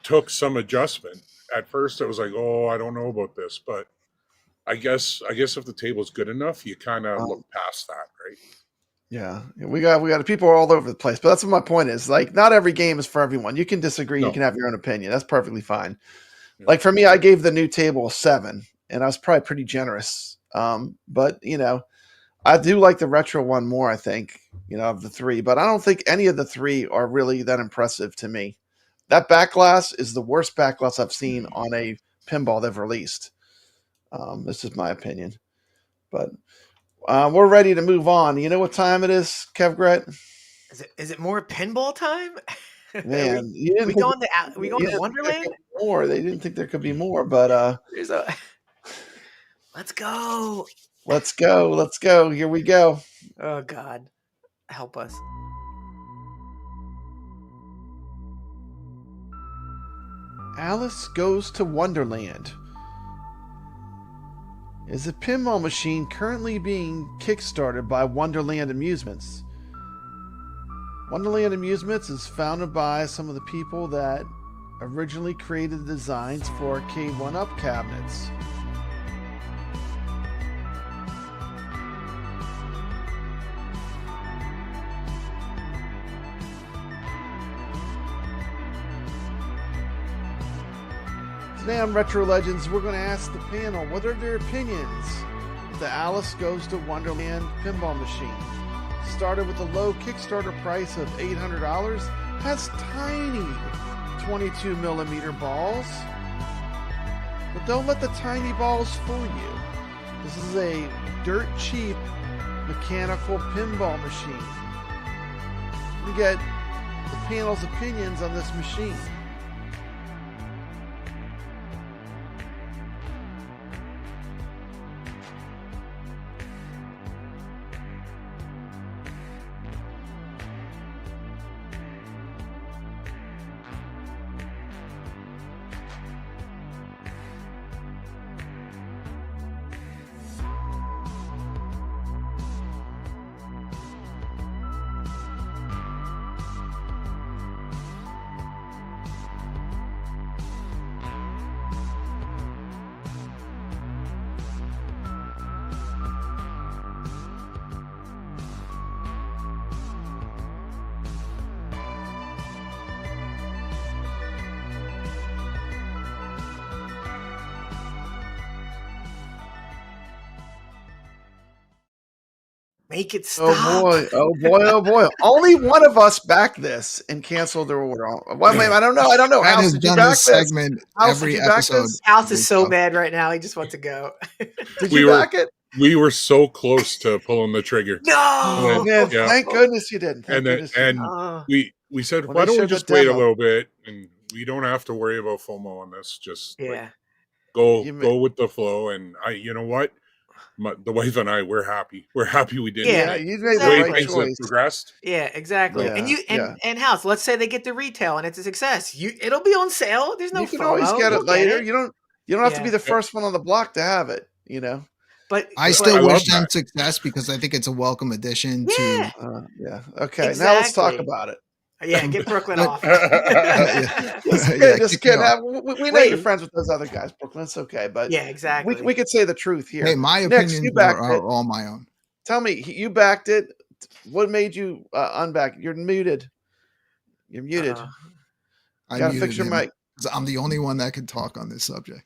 took some adjustment. At first, it was like, oh, I don't know about this, but I guess if the table's good enough, you kind of look past that, right? Yeah, we got people all over the place, but that's what my point is. Like, not every game is for everyone. You can disagree. No. You can have your own opinion. That's perfectly fine. Yeah. Like for me, I gave the new table a 7, and I was probably pretty generous. But you know, I do like the retro one more. I think of the 3, but I don't think any of the 3 are really that impressive to me. That back glass is the worst back glass I've seen on a pinball they've released. This is my opinion, but we're ready to move on. You know what time it is, kevgret? Is it more pinball time? Man, we going to Wonderland? More. They didn't think there could be more, but let's go. Let's go. Here we go. Oh God, help us. Alice Goes to Wonderland is a pinball machine currently being kickstarted by Wonderland Amusements. Wonderland Amusements is founded by some of the people that originally created the designs for Arcade 1-Up cabinets. Today on Retro Legends, we're going to ask the panel what are their opinions of the Alice Goes to Wonderland pinball machine. Started with a low Kickstarter price of $800, has tiny 22 millimeter balls. But don't let the tiny balls fool you. This is a dirt cheap mechanical pinball machine. You get the panel's opinions on this machine. Make it stop. Oh boy. Only one of us backed this and canceled the order. Well, I don't know. House, did you back this? Segment every episode. House is so mad right now. He just wants to go. Did you back it? We were so close to pulling the trigger. No, man, thank goodness you didn't. We said, why don't we just wait a little bit, and we don't have to worry about FOMO on this. Just go with the flow. And you know what? The wife and I, we're happy. We're happy we did. Yeah, you made the right choice. Progressed. Yeah, exactly. Yeah, and House. Let's say they get the retail and it's a success. It'll be on sale. There's no. You can always get it later. You don't have to be the first one on the block to have it. But I still wish them success because I think it's a welcome addition to. Okay, now let's talk about it. Yeah, get Brooklyn off. Just kidding. We know you're friends with those other guys, Brooklyn. It's okay, but yeah, exactly. We could say the truth here. Hey, my opinions are all my own. Tell me, you backed it. What made you unback? You're muted. You're muted. I gotta fix your mic. I'm the only one that can talk on this subject.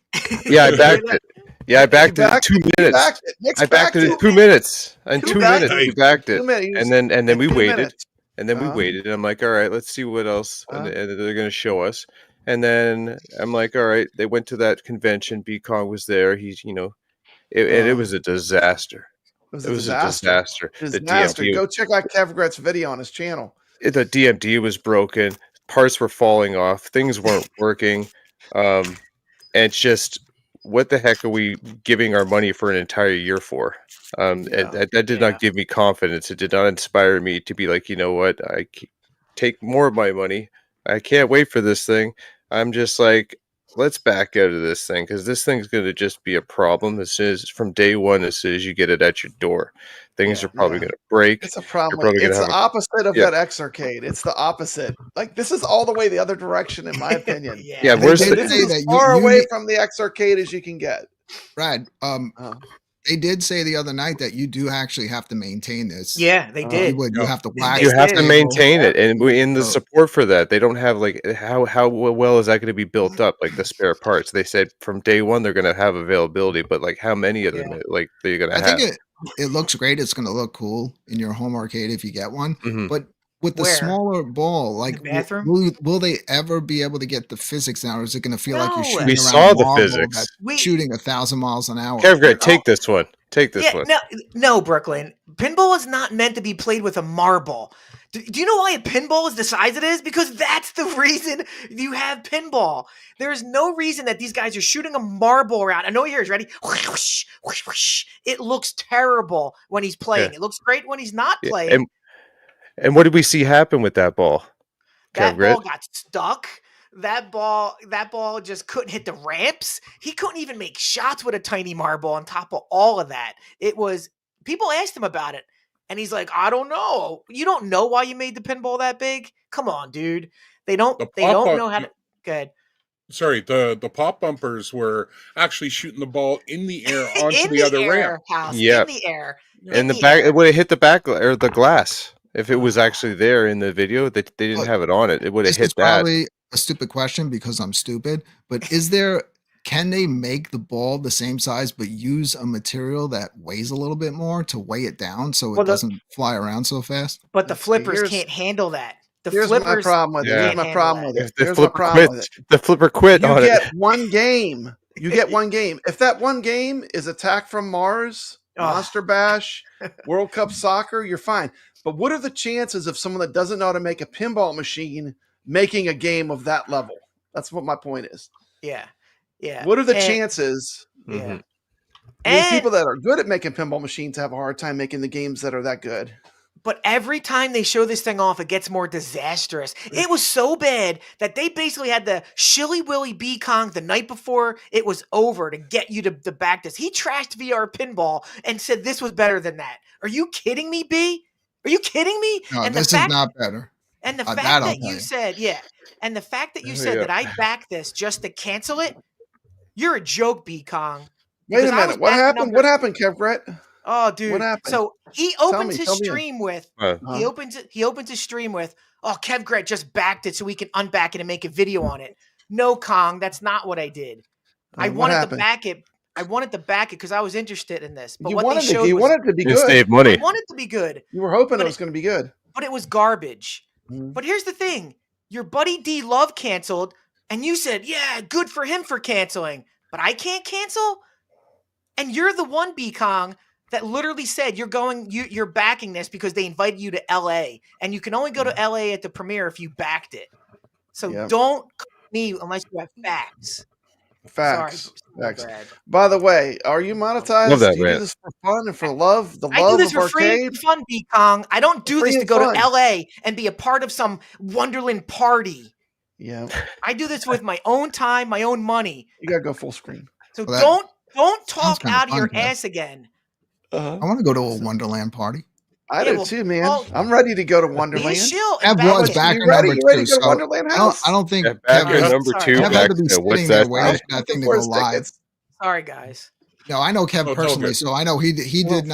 Yeah, I backed it. Yeah, I backed it in 2 minutes. I backed it in 2 minutes. In 2 minutes, we backed it, and then we waited, and then we waited, and I'm like, all right, let's see what else, and they're gonna show us, and then I'm like, all right, they went to that convention. B Kong was there. He's, and it was a disaster. It was a disaster. The DMD. Go check out kevgret's video on his channel. The DMD was broken. Parts were falling off. Things weren't working. And it's just, what the heck are we giving our money for an entire year for? That did not give me confidence. It did not inspire me to be like, you know what? I take more of my money. I can't wait for this thing. I'm just like, let's back out of this thing, because this thing's going to just be a problem as soon as, from day one, as soon as you get it at your door. Things are probably going to break. It's a problem. It's the opposite of that X Arcade. It's the opposite. Like, this is all the way the other direction, in my opinion. Where's this is as far away from the X Arcade as you can get. Brad, they did say the other night that you do actually have to maintain this. Yeah, they did. You have to wax. You have to maintain it, and in the support for that, they don't have, like, how well is that going to be built up? Like the spare parts, they said from day one they're going to have availability, but like how many of them like they're going to have? I think it looks great. It's going to look cool in your home arcade if you get one, but with the smaller ball, like, will they ever be able to get the physics down, or is it going to feel like you're shooting? We saw the physics. Shooting 1,000 miles an hour. Kevgret, take this one. Take this one. No, Brooklyn. Pinball is not meant to be played with a marble. Do you know why a pinball is the size it is? Because that's the reason you have pinball. There is no reason that these guys are shooting a marble around. I know you're here. Ready? It looks terrible when he's playing. It looks great when he's not playing. And what did we see happen with that ball? That ball got stuck. That ball just couldn't hit the ramps. He couldn't even make shots with a tiny marble on top of all of that. People asked him about it, and he's like, I don't know. You don't know why you made the pinball that big? Come on, dude. They don't know how to. Good. Sorry, the pop bumpers were actually shooting the ball in the air onto the other ramp. Yeah, in the air. In the back, it would have hit the back or the glass. If it was actually there in the video, they didn't have it on it. It would have hit that. Probably a stupid question because I'm stupid, but can they make the ball the same size but use a material that weighs a little bit more to weigh it down so it doesn't fly around so fast? But the flippers can't handle that. Here's my problem with it. Here's my problem with it. The flipper quit on it. You get one game. You get one game. If that one game is Attack from Mars, Monster Bash, World Cup Soccer, you're fine. But what are the chances of someone that doesn't know how to make a pinball machine making a game of that level? That's what my point is. Yeah. What are the chances? Yeah. These people that are good at making pinball machines have a hard time making the games that are that good. But every time they show this thing off, it gets more disastrous. It was so bad that they basically had the Shilly Willy B Kong the night before it was over to get you to back this. He trashed VR pinball and said this was better than that. Are you kidding me, B? Are you kidding me? No, this is not better. And the fact that you said, and the fact that you said that I backed this just to cancel it, you're a joke, B Kong. Wait a minute. What happened? What happened, Kevgret? Oh, dude. What happened? So he opens his stream with he opens his stream with, oh, Kevgret just backed it so we can unback it and make a video on it. No, Kong, that's not what I did. I wanted to back it. I wanted to back it because I was interested in this. But what they showed you wanted it to be good. Save money. I wanted it to be good. You were hoping it was going to be good. But it was garbage. But here's the thing. Your buddy D Love canceled, and you said, yeah, good for him for canceling. But I can't cancel? And you're the one, B Kong, that literally said you're backing this because they invited you to LA. And you can only go to LA at the premiere if you backed it. So don't call me unless you have facts. Facts. By the way, are you monetized? Love that, do you do this for fun and for love? The love I do this of for free arcade? and fun, B Kong. I don't do this to go to LA and be a part of some Wonderland party. Yeah. I do this with my own time, my own money. You gotta go full screen. So don't talk out of your ass again. I want to go to a Wonderland party. I do too, man. Well, I'm ready to go to Wonderland. Kev was backer number 2. You ready to go to Wonderland House? I don't think backer number 2. Kev had to be sitting there waiting for that thing to go live. Sorry, guys. No, I know Kev personally, so I know he did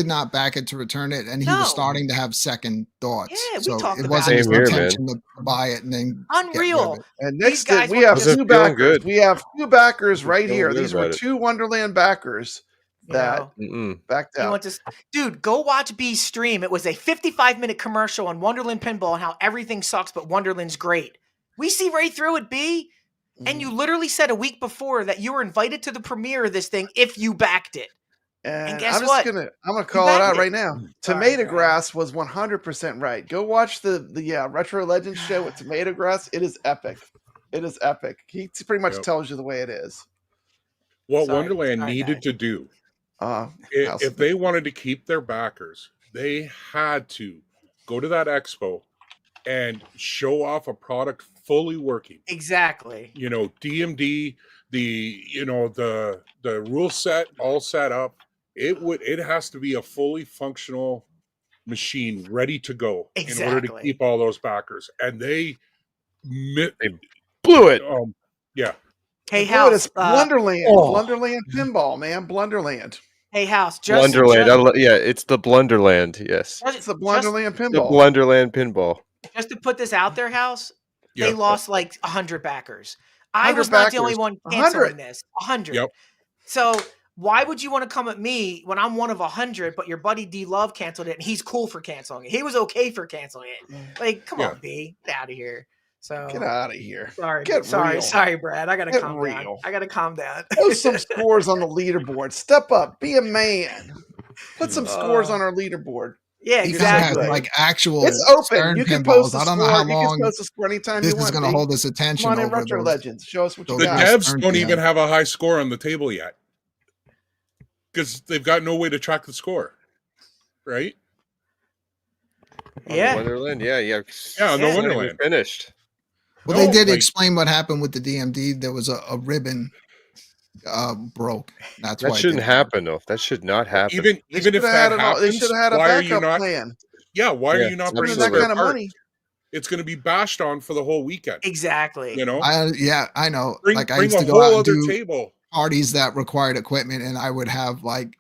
not back it to return it, and he was starting to have second thoughts. Yeah, so we talked it about wasn't his intention to buy it and then unreal. And next, we have 2 backers. We have 2 backers right here. These were 2 Wonderland backers that backed out. Dude, go watch B's stream. It was a 55-minute commercial on Wonderland Pinball and how everything sucks, but Wonderland's great. We see right through it, B. And you literally said a week before that you were invited to the premiere of this thing if you backed it. And guess what? I'm gonna call it out right now. Tomato Grass was 100% right. Go watch the Retro Legends show with Tomato Grass. It is epic. It is epic. He pretty much tells you the way it is. What Wonderland needed to do, if they wanted to keep their backers, they had to go to that expo and show off a product fully working. Exactly. DMD, the rule set all set up. It has to be a fully functional machine ready to go in order to keep all those backers. And they blew it. Yeah. Hey, House. Blunderland. Blunderland Pinball, man. Blunderland. Hey, House. Blunderland. It's the Blunderland. Yes. It's the Blunderland Pinball. The Blunderland Pinball. Just to put this out there, House, they lost like 100 backers. I was not the only one canceling this. 100. Yep. So why would you want to come at me when I'm one of 100, but your buddy D Love canceled it and he's cool for canceling it? He was okay for canceling it. Like, come on, B, get out of here. So get out of here. Sorry, Brad. I gotta calm down. I gotta calm down. Post some scores on the leaderboard. Step up. Be a man. Put some scores on our leaderboard. Yeah, exactly. Like actual. It's open. You can post. I don't know how long. You can post a score anytime this is going to hold us attention. Come on in Retro Legends. Show us what you got. The devs don't even have a high score on the table yet because they've got no way to track the score, right? Yeah. Wonderland. Yeah. No Wonderland finished. Well, they did explain what happened with the DMD. There was a ribbon broke. That's that shouldn't happen though. That should not happen. Even if that happens, they should have had a backup plan. Yeah, why are you not bringing that kind of money? It's going to be bashed on for the whole weekend. Exactly. I know. I used to go out and do parties that required equipment, and I would have like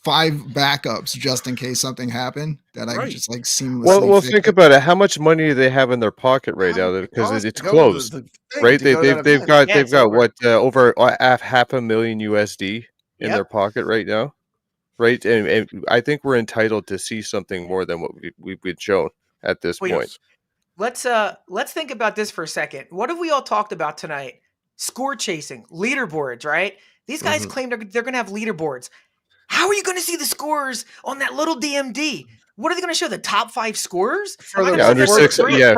5 backups just in case something happened that I could just like seamlessly. Well, think about it. How much money do they have in their pocket right now? Because it's closed, right? They've got what over $500,000 USD in their pocket right now, right? And I think we're entitled to see something more than what we've been shown at this point. Let's think about this for a second. What have we all talked about tonight? Score chasing, leaderboards, right? These guys claim they're going to have leaderboards. How are you going to see the scores on that little DMD? What are they going to show? The top 5 scorers? Under 6. Yeah.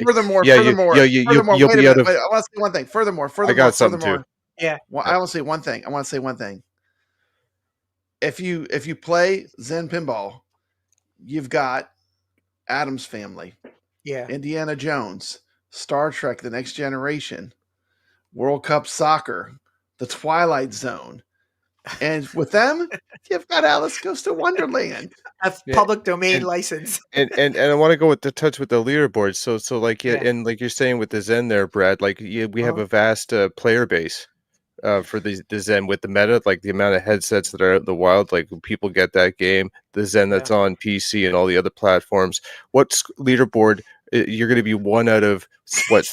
Furthermore, you'll be out of. I want to say one thing. Furthermore, I got something too. Yeah. Well, I want to say one thing. If you play Zen Pinball, you've got Addams Family, Indiana Jones, Star Trek: The Next Generation, World Cup Soccer, The Twilight Zone. And with them, you've got Alice Goes to Wonderland. A public domain license. And I want to go with the leaderboards. So like and like you're saying with the Zen there, Brad, like we have a vast player base for the Zen with the meta, like the amount of headsets that are out in the wild, like people get that game, the Zen that's on PC and all the other platforms. What leaderboard? You're going to be one out of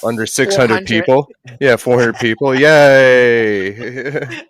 under 600 people. Yeah, 400 people. Yay!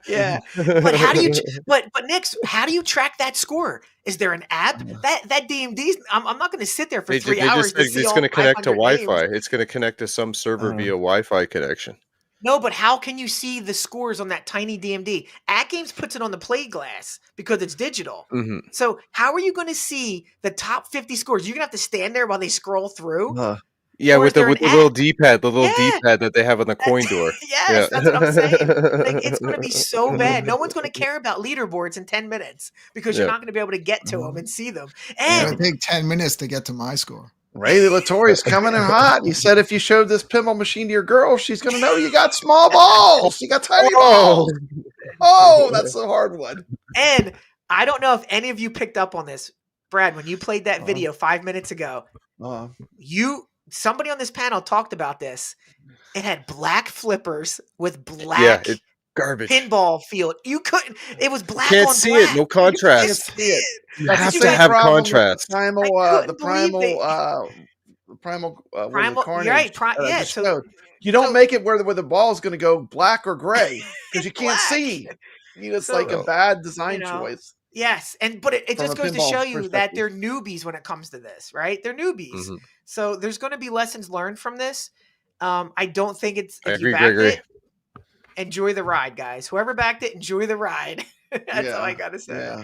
Yeah, but how do you? But Nix, how do you track that score? Is there an app? That DMD? I'm not going to sit there for 3 hours. It's going to connect to Wi-Fi. It's going to connect to some server via Wi-Fi connection. No, but how can you see the scores on that tiny DMD? AtGames puts it on the play glass because it's digital. Mm-hmm. So how are you going to see the top 50 scores? You're going to have to stand there while they scroll through? Yeah, with the little D-pad, D-pad that they have on the coin door. Yes, that's what I'm saying. Like, it's going to be so bad. No one's going to care about leaderboards in 10 minutes because you're not going to be able to get to them and see them. And it would take 10 minutes to get to my score. Ray Latorre's coming in hot. He said if you showed this pinball machine to your girl, she's going to know you got small balls. You got tiny balls. Oh, that's a hard one. And I don't know if any of you picked up on this. Brad, when you played that video 5 minutes ago, somebody on this panel talked about this. It had black flippers with black garbage pinball field. You couldn't. It was black. You can't on see black. it. No contrast. You have to have contrast. The primal. Carnage. You're right. So you don't make it where the ball is going to go black or gray because you can't see. It's like a bad design choice. Yes, but it just goes to show you that they're newbies when it comes to this, right? They're newbies. So there's going to be lessons learned from this. I don't think it's. If you backed it, enjoy the ride, guys. Whoever backed it, enjoy the ride. That's all I gotta say. Yeah.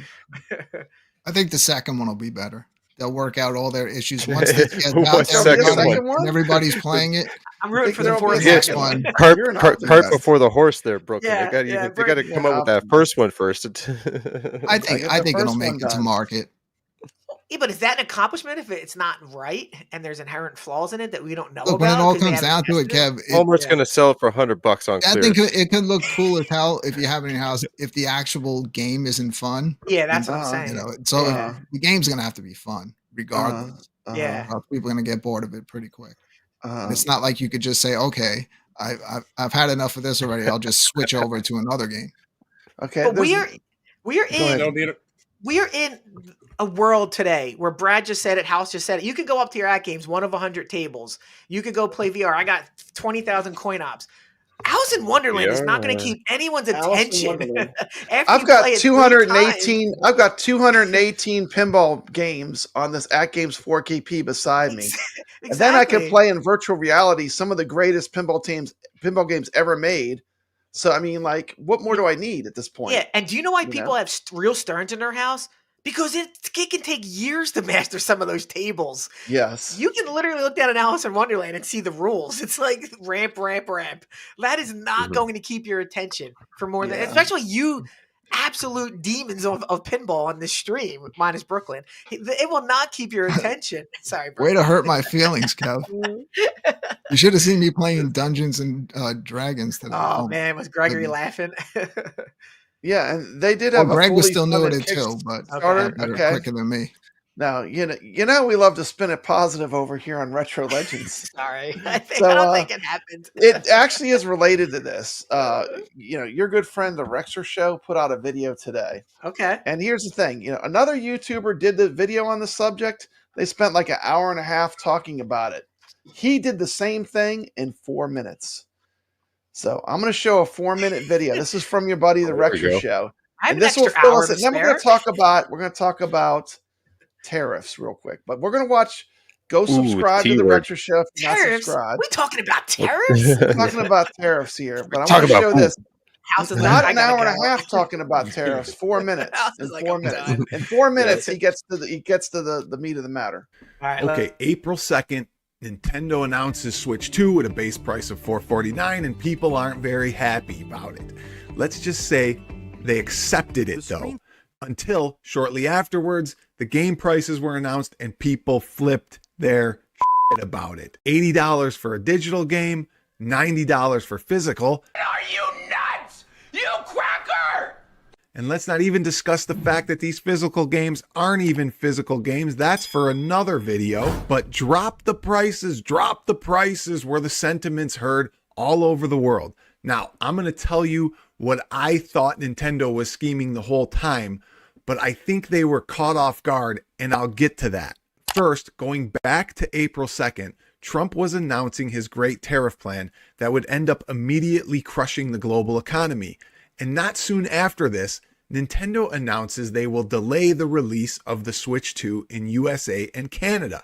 I think the second one will be better. They'll work out all their issues once they get out there and everybody's playing it. I'm rooting for the next one. Cart before the horse there, Brooklyn. Yeah, they got to come up with that first one first. I think it'll make it to market. Yeah, but is that an accomplishment if it's not right and there's inherent flaws in it that we don't know about? When it all comes down to it, Kev, Walmart's going to sell it for $100 on clearance. I think it could look cool as hell if you have it in your house. If the actual game isn't fun, that's what I'm saying. The game's going to have to be fun regardless. People are going to get bored of it pretty quick. It's not like you could just say, "Okay, I've had enough of this already. I'll just switch over to another game." Okay, but we are in a world today where Brad just said it, House just said it. You could go up to your AtGames, one of 100 tables. You could go play VR. I got 20,000 coin ops. Alice in Wonderland is not going to keep anyone's attention. I've got 218. I've got 218 pinball games on this AtGames 4KP beside me, and then I can play in virtual reality some of the greatest pinball games ever made. So I mean, like, what more do I need at this point? Yeah, and do you know why people have real Stearns in their house? Because it can take years to master some of those tables. Yes. You can literally look down at Alice in Wonderland and see the rules. It's like ramp. That is not going to keep your attention for more than, especially you absolute demons of pinball on this stream, minus Brooklyn. It will not keep your attention. Sorry, Brooklyn. Way to hurt my feelings, Kev. You should have seen me playing Dungeons and Dragons today. Oh, man, was Gregory laughing? Yeah, and they did have. Greg was still new at it too, but quicker than me. Now you know we love to spin it positive over here on Retro Legends. Sorry, I don't think it happened. It actually is related to this. Your good friend therexershow put out a video today. Okay, and here's the thing. Another YouTuber did the video on the subject. They spent like an hour and a half talking about it. He did the same thing in 4 minutes. So I'm going to show a 4-minute video. This is from your buddy, the Retro Show. And this will fill us in. Then we're going to talk about tariffs real quick. But we're going to watch. Go subscribe to the Retro Show if you're not subscribed. We're talking about tariffs. We're talking about tariffs here, but I want to show this. Not an hour and a half talking about tariffs. 4 minutes. In 4 minutes, he gets to the meat of the matter. All right, okay, April 2nd. Nintendo announces Switch 2 at a base price of $449, and people aren't very happy about it. Let's just say they accepted it, though, until shortly afterwards, the game prices were announced and people flipped their shit about it. $80 for a digital game, $90 for physical. Are you nuts? You cracker! And let's not even discuss the fact that these physical games aren't even physical games. That's for another video. But drop the prices were the sentiments heard all over the world. Now, I'm going to tell you what I thought Nintendo was scheming the whole time, but I think they were caught off guard, and I'll get to that. First, going back to April 2nd, Trump was announcing his great tariff plan that would end up immediately crushing the global economy. And not soon after this, Nintendo announces they will delay the release of the Switch 2 in USA and Canada.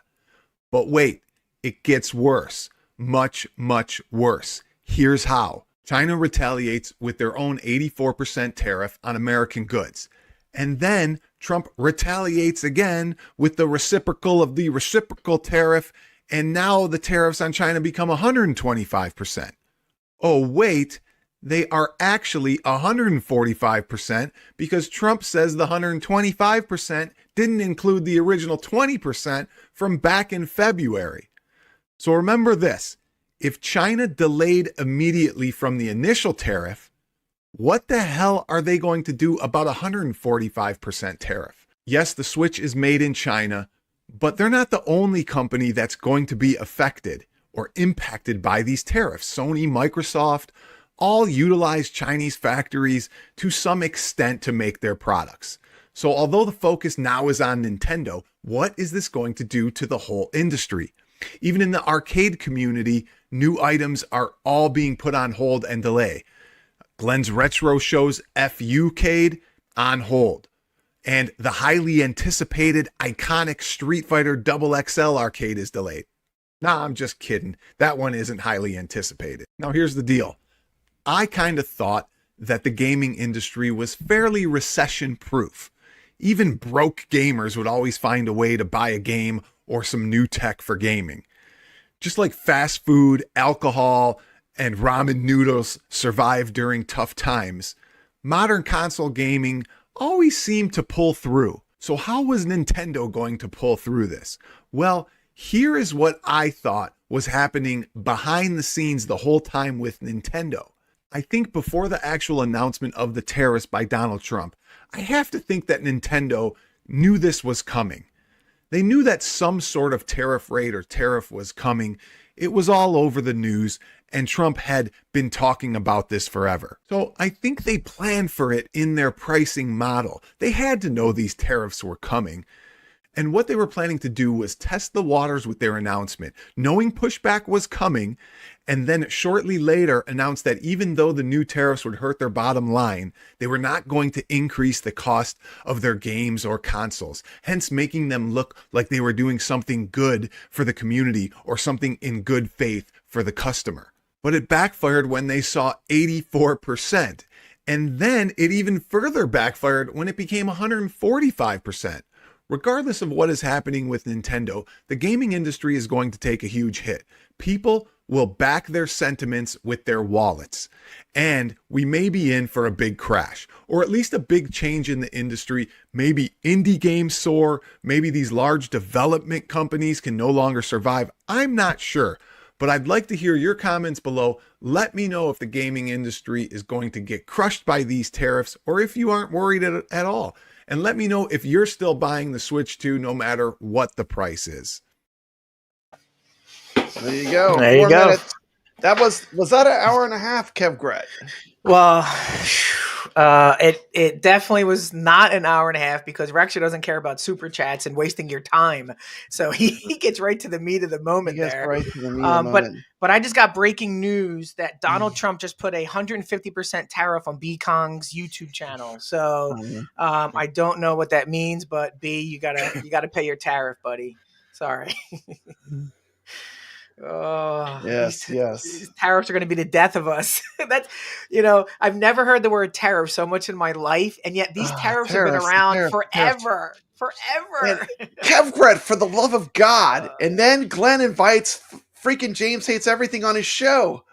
But wait, it gets worse. Much, much worse. Here's how. China retaliates with their own 84% tariff on American goods. And then Trump retaliates again with the reciprocal of the reciprocal tariff, and now the tariffs on China become 125%. Oh, wait. They are actually 145% because Trump says the 125% didn't include the original 20% from back in February. So remember this, if China delayed immediately from the initial tariff, what the hell are they going to do about 145% tariff? Yes, the Switch is made in China, but they're not the only company that's going to be affected or impacted by these tariffs. Sony, Microsoft, all utilize Chinese factories to some extent to make their products. So although the focus now is on Nintendo, what is this going to do to the whole industry? Even in the arcade community, new items are all being put on hold and delay. Glenn's Retro Show's FU-cade on hold. And the highly anticipated iconic Street Fighter XXL arcade is delayed. Nah, I'm just kidding. That one isn't highly anticipated. Now here's the deal. I kind of thought that the gaming industry was fairly recession-proof. Even broke gamers would always find a way to buy a game or some new tech for gaming. Just like fast food, alcohol, and ramen noodles survive during tough times, modern console gaming always seemed to pull through. So how was Nintendo going to pull through this? Well, here is what I thought was happening behind the scenes the whole time with Nintendo. I think before the actual announcement of the tariffs by Donald Trump, I have to think that Nintendo knew this was coming. They knew that some sort of tariff rate or tariff was coming. It was all over the news, and Trump had been talking about this forever. So I think they planned for it in their pricing model. They had to know these tariffs were coming. And what they were planning to do was test the waters with their announcement, knowing pushback was coming, and then shortly later announced that even though the new tariffs would hurt their bottom line, they were not going to increase the cost of their games or consoles, hence making them look like they were doing something good for the community or something in good faith for the customer. But it backfired when they saw 84%. And then it even further backfired when it became 145%. Regardless of what is happening with Nintendo, the gaming industry is going to take a huge hit. People will back their sentiments with their wallets. And we may be in for a big crash, or at least a big change in the industry. Maybe indie games soar, maybe these large development companies can no longer survive. I'm not sure, but I'd like to hear your comments below. Let me know if the gaming industry is going to get crushed by these tariffs, or if you aren't worried at all. And let me know if you're still buying the Switch 2 no matter what the price is. There you go. There you go. Minutes. That was that an hour and a half, kevgret? Well, it definitely was not an hour and a half because Rexer doesn't care about super chats and wasting your time. So he gets right to the meat of the moment there. Right to the meat of the moment. But I just got breaking news that Donald Trump just put a 150% tariff on B Kong's YouTube channel. So I don't know what that means, but B, you gotta pay your tariff, buddy. Sorry. Oh yes. These tariffs are going to be the death of us. That's, I've never heard the word tariff so much in my life, and yet these tariffs have been around forever. kevgret, for the love of God! And then Glenn invites freaking James Hates Everything on his show.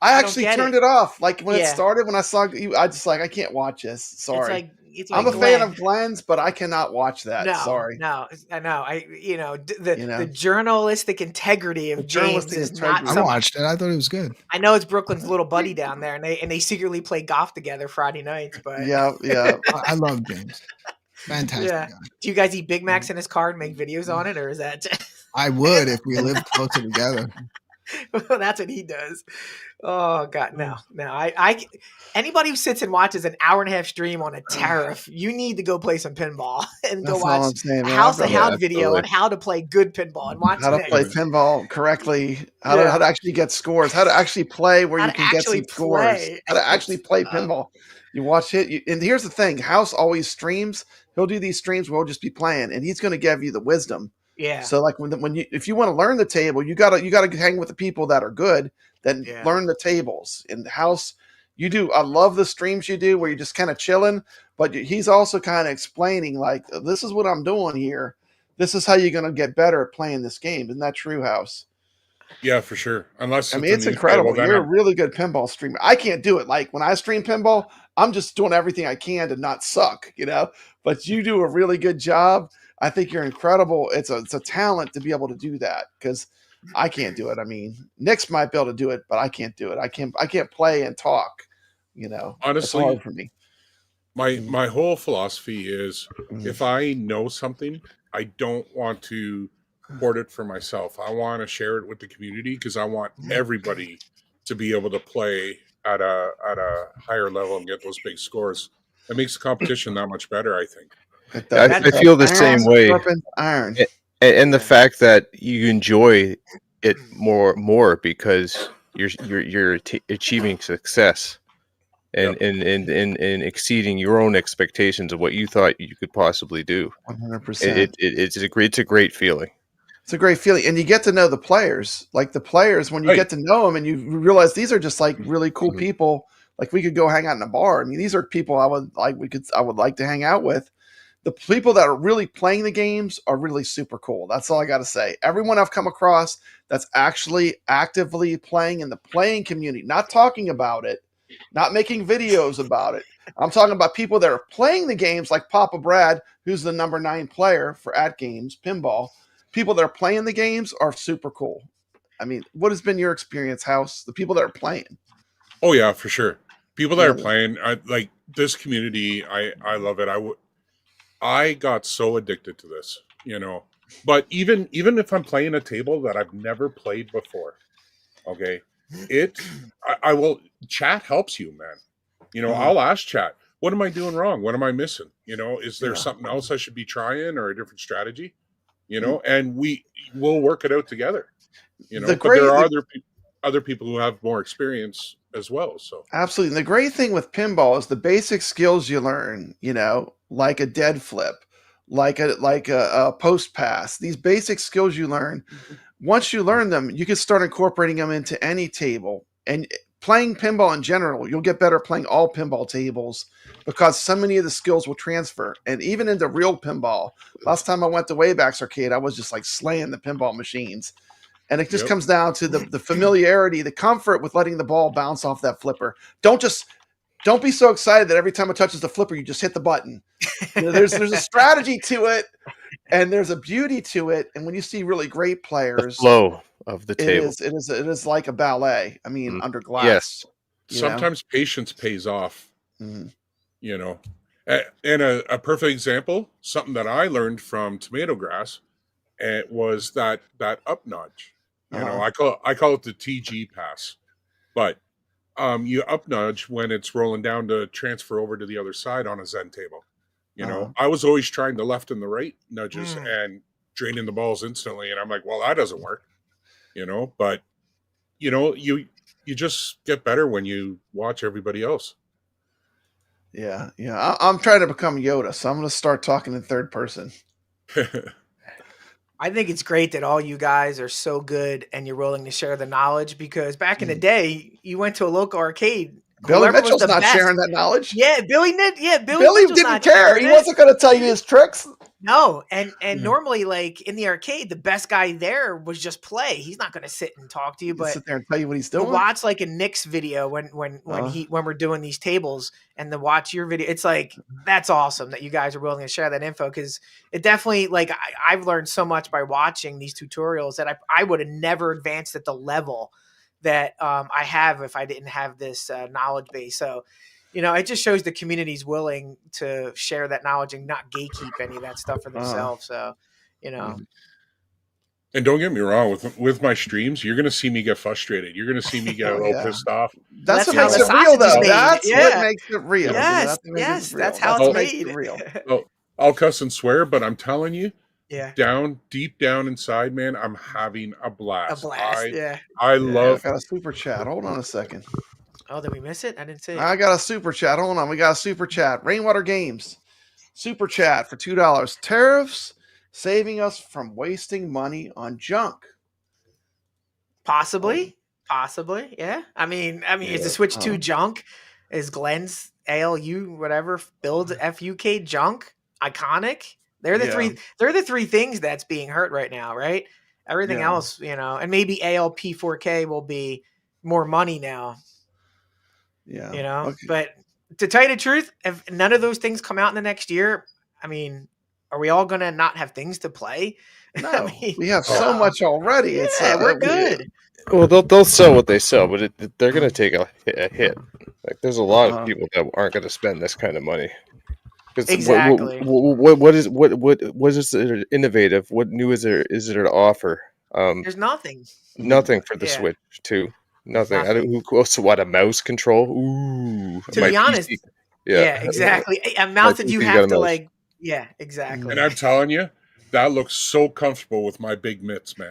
I actually turned it off. Like when it started, when I saw you, I just I can't watch this. Sorry. I'm a fan of Glenn's, but I cannot watch that. Sorry. No, I know. The journalistic integrity of James is not. I watched it. I thought it was good. I know it's Brooklyn's little buddy down there, and they secretly play golf together Friday nights. But yeah. I love James. Fantastic guy. Do you guys eat Big Macs in his car and make videos on it, or is that? I would if we lived closer together. Well, that's what he does. Oh God, no. I anybody who sits and watches an hour and a half stream on a tariff, you need to go play some pinball and go watch a House of Hounds video on how to play good pinball and watch how to play pinball correctly, how to actually get scores, how to actually play where you can get some scores, how to actually play pinball. You watch it, and here's the thing: House always streams. He'll do these streams where he'll just be playing, and he's going to give you the wisdom. Yeah. So like if you want to learn the table, you gotta hang with the people that are good, then learn the tables. In the House, you do. I love the streams you do where you're just kind of chilling, but he's also kind of explaining like, this is what I'm doing here. This is how you're gonna get better at playing this game. Isn't that true, House? Yeah, for sure. Unless it's incredible. You're a really good pinball streamer. I can't do it. Like when I stream pinball, I'm just doing everything I can to not suck, But you do a really good job. I think you're incredible. It's a talent to be able to do that because I can't do it. I mean, Nix might be able to do it, but I can't do it. I can't play and talk. Honestly, it's hard for me. My whole philosophy is if I know something, I don't want to hoard it for myself. I want to share it with the community because I want everybody to be able to play at a higher level and get those big scores. It makes the competition that much better, I think. I feel the same way. Iron. And the fact that you enjoy it more because you're achieving success and exceeding your own expectations of what you thought you could possibly do. 100%. It's a great feeling. It's a great feeling, and you get to know the players. Like the players, when you get to know them, and you realize these are just like really cool people. Like we could go hang out in a bar. I mean, these are people I would like to hang out with. The people that are really playing the games are really super cool. That's all I got to say. Everyone I've come across that's actually actively playing in the playing community, not talking about it, not making videos about it. I'm talking about people that are playing the games, like Papa Brad, who's the number 9 player for AtGames Pinball. People that are playing the games are super cool. I mean, what has been your experience, House? The people that are playing. Oh yeah, for sure. People that are playing, like this community, I love it. I got so addicted to this, But even if I'm playing a table that I've never played before, okay, I will. Chat helps you, man. I'll ask chat, what am I doing wrong? What am I missing? Is there something else I should be trying or a different strategy? And we'll work it out together. But there are other people who have more experience as well. So absolutely. And the great thing with pinball is the basic skills you learn, like a dead flip, like a post pass. These basic skills you learn, once you learn them, you can start incorporating them into any table. And playing pinball in general, you'll get better playing all pinball tables because so many of the skills will transfer. And even into real pinball, last time I went to Wayback's Arcade, I was just like slaying the pinball machines. And it just comes down to the familiarity, the comfort with letting the ball bounce off that flipper. Don't be so excited that every time it touches the flipper, you just hit the button. There's a strategy to it, and there's a beauty to it. And when you see really great players, the flow of the table, it is like a ballet. I mean, under glass. Yes. Sometimes patience pays off. And a perfect example, something that I learned from Tomato Grass, it was that up nudge. I call it the TG pass, but you up nudge when it's rolling down to transfer over to the other side on a Zen table. I was always trying the left and the right nudges and draining the balls instantly, and I'm like, well, that doesn't work. But you just get better when you watch everybody else. Yeah. I'm trying to become Yoda, so I'm going to start talking in third person. I think it's great that all you guys are so good and you're willing to share the knowledge, because back in the day, you went to a local arcade. Billy Mitchell's not sharing that knowledge. Yeah, Billy didn't care. He wasn't going to tell you his tricks. No, and normally, like in the arcade, the best guy there was just play. He's not going to sit and talk to you, but sit there and tell you what he's doing. Watch like a Nix video when we're doing these tables, and then watch your video. It's like, that's awesome that you guys are willing to share that info, because it definitely, like, I've learned so much by watching these tutorials that I would have never advanced at the level that I have if I didn't have this knowledge base. So, it just shows the community's willing to share that knowledge and not gatekeep any of that stuff for themselves. So, And don't get me wrong, with my streams, you're going to see me get frustrated. You're going to see me get a little pissed off. That's what makes it real, though. That's what makes it real. Yes, that's how it's made. Real. I'll cuss and swear, but I'm telling you, deep down inside, man, I'm having a blast. I love. I got a super chat. Hold on a second. Oh, did we miss it? I didn't see it. I got a super chat. Hold on. We got a super chat. Rainwater Games. Super chat for $2. Tariffs saving us from wasting money on junk. Possibly. Yeah. I mean, is the Switch 2 junk? Is Glenn's ALU whatever build FUK junk? Iconic? They're the three things that's being hurt right now, right? Everything else, and maybe ALP 4K will be more money now. Yeah. But to tell you the truth, if none of those things come out in the next year, I mean, are we all going to not have things to play? No, we have so much already. We're good. Well, they'll sell what they sell, but they're going to take a hit. Like, there's a lot of people that aren't going to spend this kind of money. Exactly. What is innovative? What new is there to offer? There's nothing. Nothing for the Switch 2. Nothing. I don't. Who goes to what, a mouse control? Ooh. To be honest. Yeah, exactly. A mouse that you have to like. Yeah, exactly. And I'm telling you, that looks so comfortable with my big mitts, man.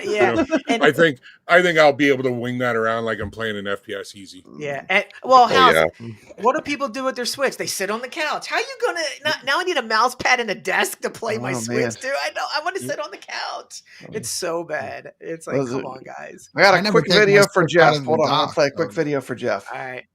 Yeah. And I think I'll be able to wing that around like I'm playing an FPS easy. Yeah. And, well, House, what do people do with their Switch? They sit on the couch. How are you gonna now I need a mouse pad and a desk to play my Switch, dude. I want to sit on the couch. It's so bad. It's like, come on, guys. I got a quick video for Jeff. Hold on, I'll play a quick video for Jeff. All right.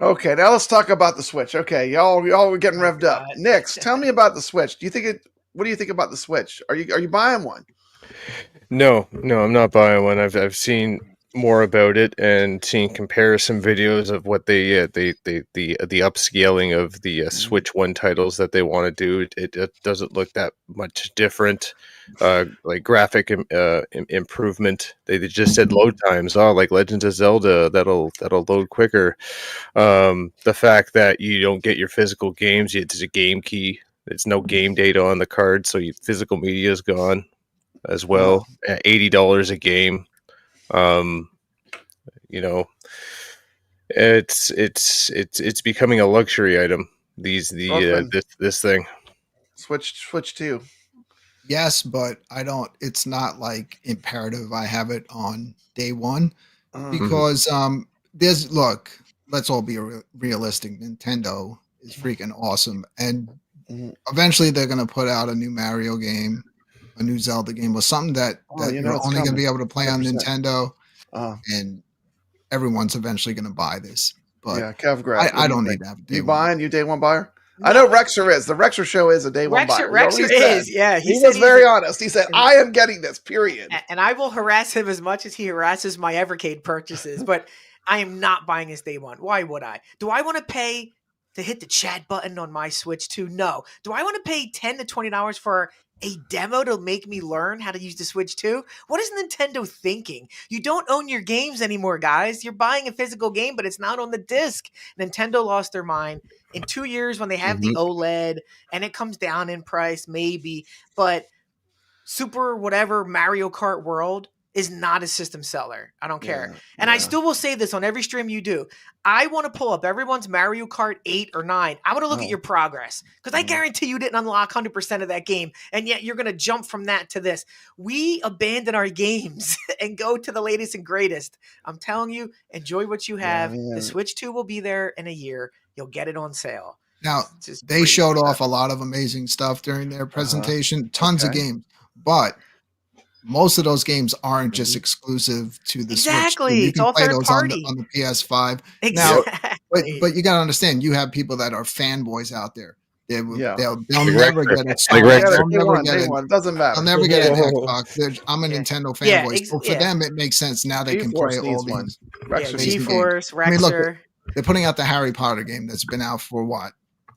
Okay, now let's talk about the Switch. Okay, y'all were getting revved up. Nix, tell me about the Switch. What do you think about the Switch? Are you buying one? No, I'm not buying one. I've seen more about it and seen comparison videos of what the upscaling of the Switch 1 titles that they want to do. It doesn't look that much different. Like graphic improvement. They just said load times. Like Legends of Zelda, that'll load quicker. The fact that you don't get your physical games, it's a game key. There's no game data on the card, so your physical media is gone as well. At $80 a game. It's becoming a luxury item. This thing. Switch 2. Yes, but it's not like imperative I have it on day one because let's all be realistic. Nintendo is freaking awesome, and eventually they're going to put out a new Mario game, a new Zelda game, or something that you're only going to be able to play 100%. On Nintendo, and everyone's eventually going to buy this. But yeah, kevgret, I don't need to have you buying? You day one buyer? No. I know Rexer is. The Rexer show is a day one buyer. Rexer is, yeah. He was very honest. He said, I am getting this, period. And I will harass him as much as he harasses my Evercade purchases, but I am not buying his day one. Why would I? Do I want to pay to hit the chat button on my Switch 2? No. Do I want to pay $10 to $20 for a demo to make me learn how to use the Switch 2? What is Nintendo thinking? You don't own your games anymore, guys. You're buying a physical game, but it's not on the disc. Nintendo lost their mind. In 2 years, when they have the OLED and it comes down in price, maybe, but Super whatever Mario Kart World is not a system seller. I don't care. And I still will say this on every stream you do. I want to pull up everyone's Mario Kart 8 or 9. I want to look at your progress because I guarantee you didn't unlock 100% of that game. And yet you're going to jump from that to this. We abandon our games and go to the latest and greatest. I'm telling you, enjoy what you have. The Switch 2 will be there in a year. You'll get it on sale. Now, they showed off a lot of amazing stuff during their presentation, tons of games, but most of those games aren't just exclusive to the Switch. You can play those on the PS5. Now, but you got to understand, you have people that are fanboys out there. They'll never get it. Doesn't matter. They'll never get an Xbox. I'm a Nintendo fanboy. So for them, it makes sense. Now they can play all these. GeForce, Rexer. I mean, look, they're putting out the Harry Potter game that's been out for what,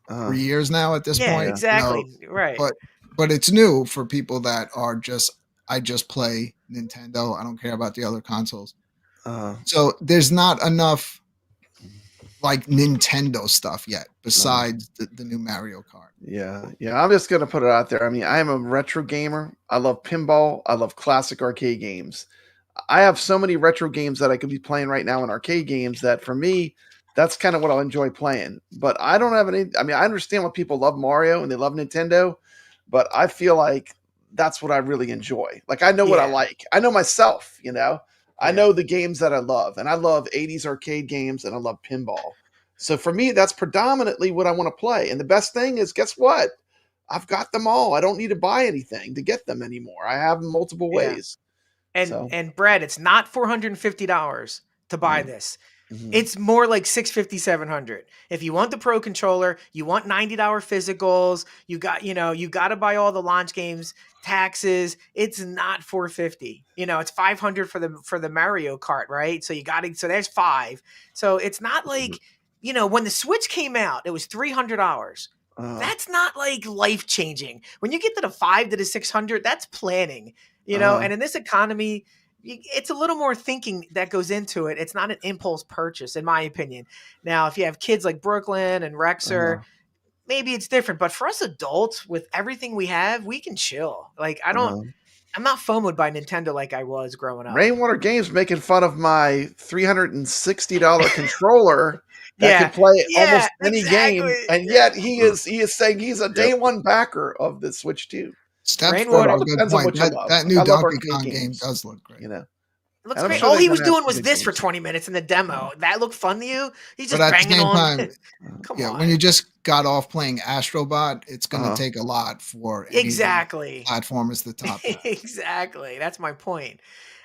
3 years now at this point? Yeah, exactly. Right. But it's new for people that are I just play Nintendo. I don't care about the other consoles. So there's not enough like Nintendo stuff yet besides the new Mario Kart. Yeah. I'm just going to put it out there. I mean, I am a retro gamer. I love pinball. I love classic arcade games. I have so many retro games that I could be playing right now in arcade games that for me, that's kind of what I'll enjoy playing. But I don't have any. I mean, I understand why people love Mario and they love Nintendo, but I feel like that's what I really enjoy. Like, I know what I like. I know myself, I know the games that I love, and I love 80s arcade games and I love pinball. So for me, that's predominantly what I want to play. And the best thing is, guess what? I've got them all. I don't need to buy anything to get them anymore. I have them multiple ways. And Brad, it's not $450 to buy this. Mm-hmm. It's more like $650, $700. If you want the Pro controller, you want $90 physicals, you got to buy all the launch games, taxes. It's not $450. It's $500 for the Mario Kart, right? So so there's $5. So it's not like, when the Switch came out, it was $300. That's not like life changing. When you get to the $500 to the $600, that's planning, and in this economy, it's a little more thinking that goes into it. It's not an impulse purchase, in my opinion. Now, if you have kids like Brooklyn and Rexer, maybe it's different. But for us adults, with everything we have, we can chill. Like, I'm not FOMO'd by Nintendo like I was growing up. Rainwater Games making fun of my $360 controller that can play almost any game, and yet he is saying he's a day one backer of the Switch 2. Steps for a good point. That new Donkey Kong game does look great. It looks great. All he was doing was this for 20 minutes in the demo. That looked fun to you? He's just banging on. Come on. When you just got off playing Astrobot, it's going to take a lot for platformers to top that. Exactly. That's my point.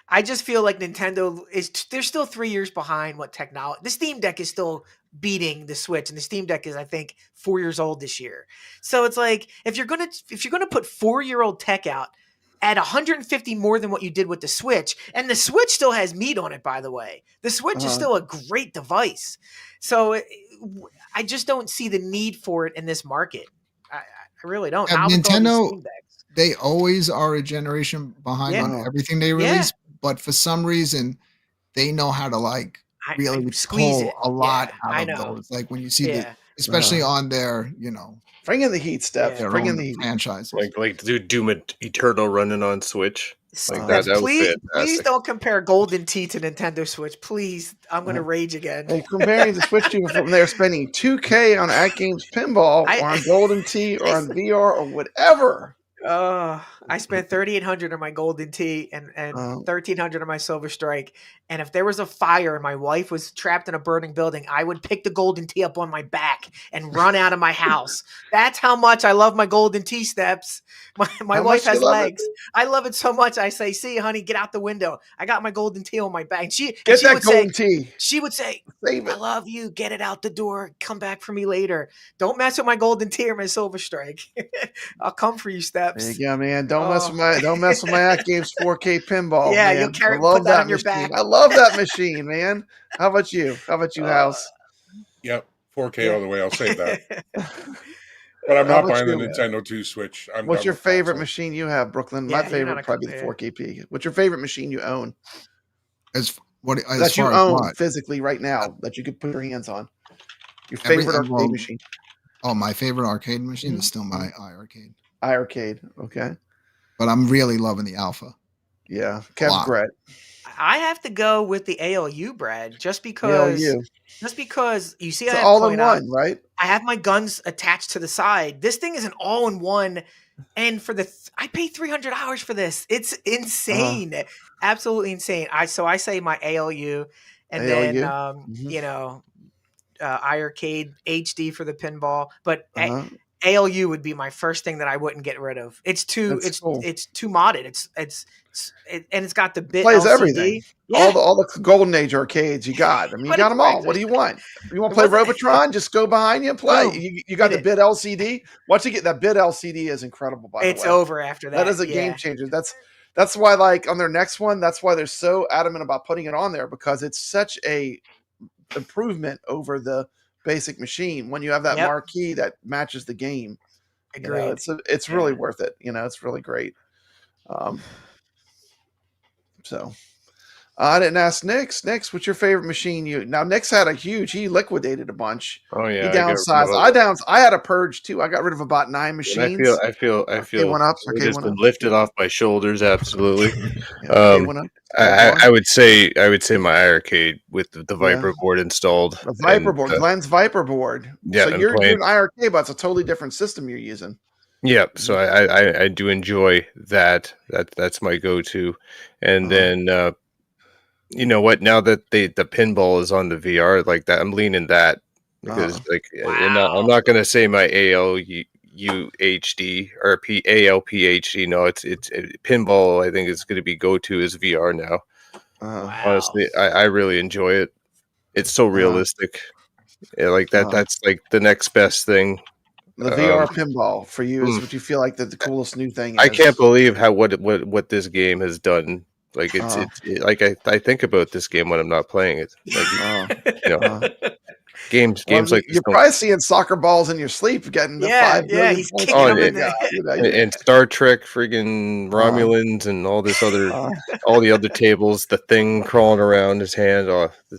I just feel like Nintendo they're still 3 years behind what technology. The Steam Deck is still beating the Switch, and the Steam Deck is, I think, 4 years old this year. So it's like, if you're gonna put 4-year-old tech out at 150 more than what you did with the Switch, and the Switch still has meat on it, by the way. The Switch is still a great device. So I just don't see the need for it in this market. I really don't. Nintendo, they always are a generation behind on everything they release, but for some reason, they know how to really pull a lot out of those. Like when you see especially on their, bring in the heat, Steph. Bring in the franchises. Like Doom Eternal running on Switch. Like that please don't compare Golden Tee to Nintendo Switch. Please, I'm going to rage again. Hey, comparing the Switch to from they're spending $2,000 on AtGames Pinball or on Golden Tee or on VR or whatever. I spent $3,800 on my Golden Tee and $1,300 on my Silver Strike. And if there was a fire and my wife was trapped in a burning building, I would pick the Golden Tee up on my back and run out of my house. That's how much I love my Golden Tee, Steps. My wife has legs. I love it so much. I say, "See, honey, get out the window. I got my Golden Tee on my back." She would say, "I love you. Get it out the door. Come back for me later. Don't mess with my Golden Tee or my Silver Strike. I'll come for you, Steps." There you go, man. Don't mess with my AtGames 4K Pinball. Yeah, man. you'll put that on your back. I love that machine, man. How about you? House? Yep, 4K all the way. I'll say that. But I'm not buying the Nintendo 2 Switch. What's your favorite machine you have, Brooklyn? My favorite would probably be the 4KP. What's your favorite machine you own? That you own physically right now that you could put your hands on. Your favorite arcade machine. Oh, my favorite arcade machine is still my iArcade. iArcade, okay. But I'm really loving the Alpha. Yeah, kevgret. I have to go with the ALU, Brad, just because you see, it's all in one, right? I have my guns attached to the side. This thing is an all-in-one, and I paid $300 for this. It's insane, absolutely insane. I say my ALU, and then iArcade HD for the pinball, but. ALU would be my first thing that I wouldn't get rid of. It's too modded. And it's got the bit plays LCD. Everything. Yeah. All the golden age arcades you got. I mean, you got them all. What do you want? You want to play Robotron? Just go behind you and play. You got the bit LCD. Once you get that bit LCD is incredible. By the way, it's over after that. That is a game changer. That's why, like on their next one, that's why they're so adamant about putting it on there, because it's such a improvement over the basic machine when you have that marquee that matches the game. Agreed. It's really worth it. It's really great. So I didn't ask Nix. Nix, what's your favorite machine? Now Nix had he liquidated a bunch. Oh yeah, he downsized. I had a purge too. I got rid of about 9 machines. I feel it's been lifted off my shoulders. Absolutely. I would say my iArcade with the Viper board installed. The Viper board, Glenn's Viper board. Yeah, so you're doing iArcade, but it's a totally different system you're using. Yeah, so I do enjoy that. That's my go-to. And then you know what? Now that the pinball is on the VR like that, I'm leaning that because I'm not going to say my ALU UHD or ALPHD. No, it's pinball. I think it's going to be go-to as VR now. Wow. Honestly, I really enjoy it. It's so realistic. Yeah, like that. That's like the next best thing. The VR pinball for you is what you feel like the coolest new thing is. I can't believe how what this game has done. Like it's like I think about this game when I'm not playing it. Like, games like you're probably seeing soccer balls in your sleep, getting the 5 billion. He's kicking them in and Star Trek, friggin' Romulans, and all this other, all the other tables. The thing crawling around his hand.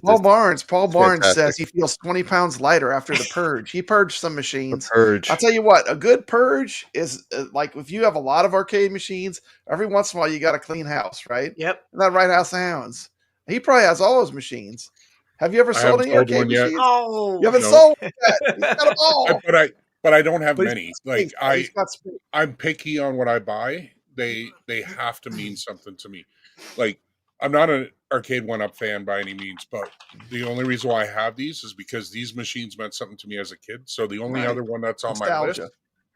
Paul Barnes says he feels 20 pounds lighter after the purge. He purged some machines. I'll tell you what, a good purge is like if you have a lot of arcade machines. Every once in a while, you got a clean house, right? Yep. And that right House of Hounds. He probably has all those machines. Have you ever sold any arcade machines? Oh, you haven't sold yet. He's got them all. But I don't have many. Like I'm picky on what I buy. They have to mean something to me. Like I'm not an Arcade 1-Up fan by any means, but the only reason why I have these is because these machines meant something to me as a kid. So the only other one that's on my list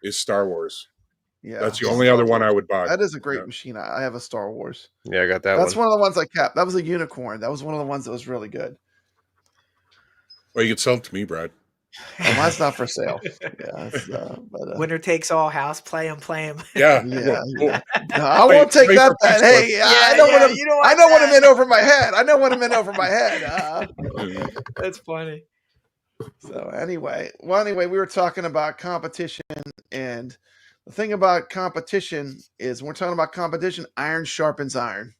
is Star Wars. Yeah, that's the only other one I would buy. That is a great machine. I have a Star Wars. Yeah, I got that. That's one of the ones I kept. That was a unicorn. That was one of the ones that was really good. Well, you could sell it to me, Brad. Oh, mine's not for sale. Yeah, winner takes all. House play them. Yeah. No, I won't take that. Hey, I know what I'm in over my head. That's funny. So anyway, we were talking about competition, and the thing about competition is when we're talking about competition, iron sharpens iron.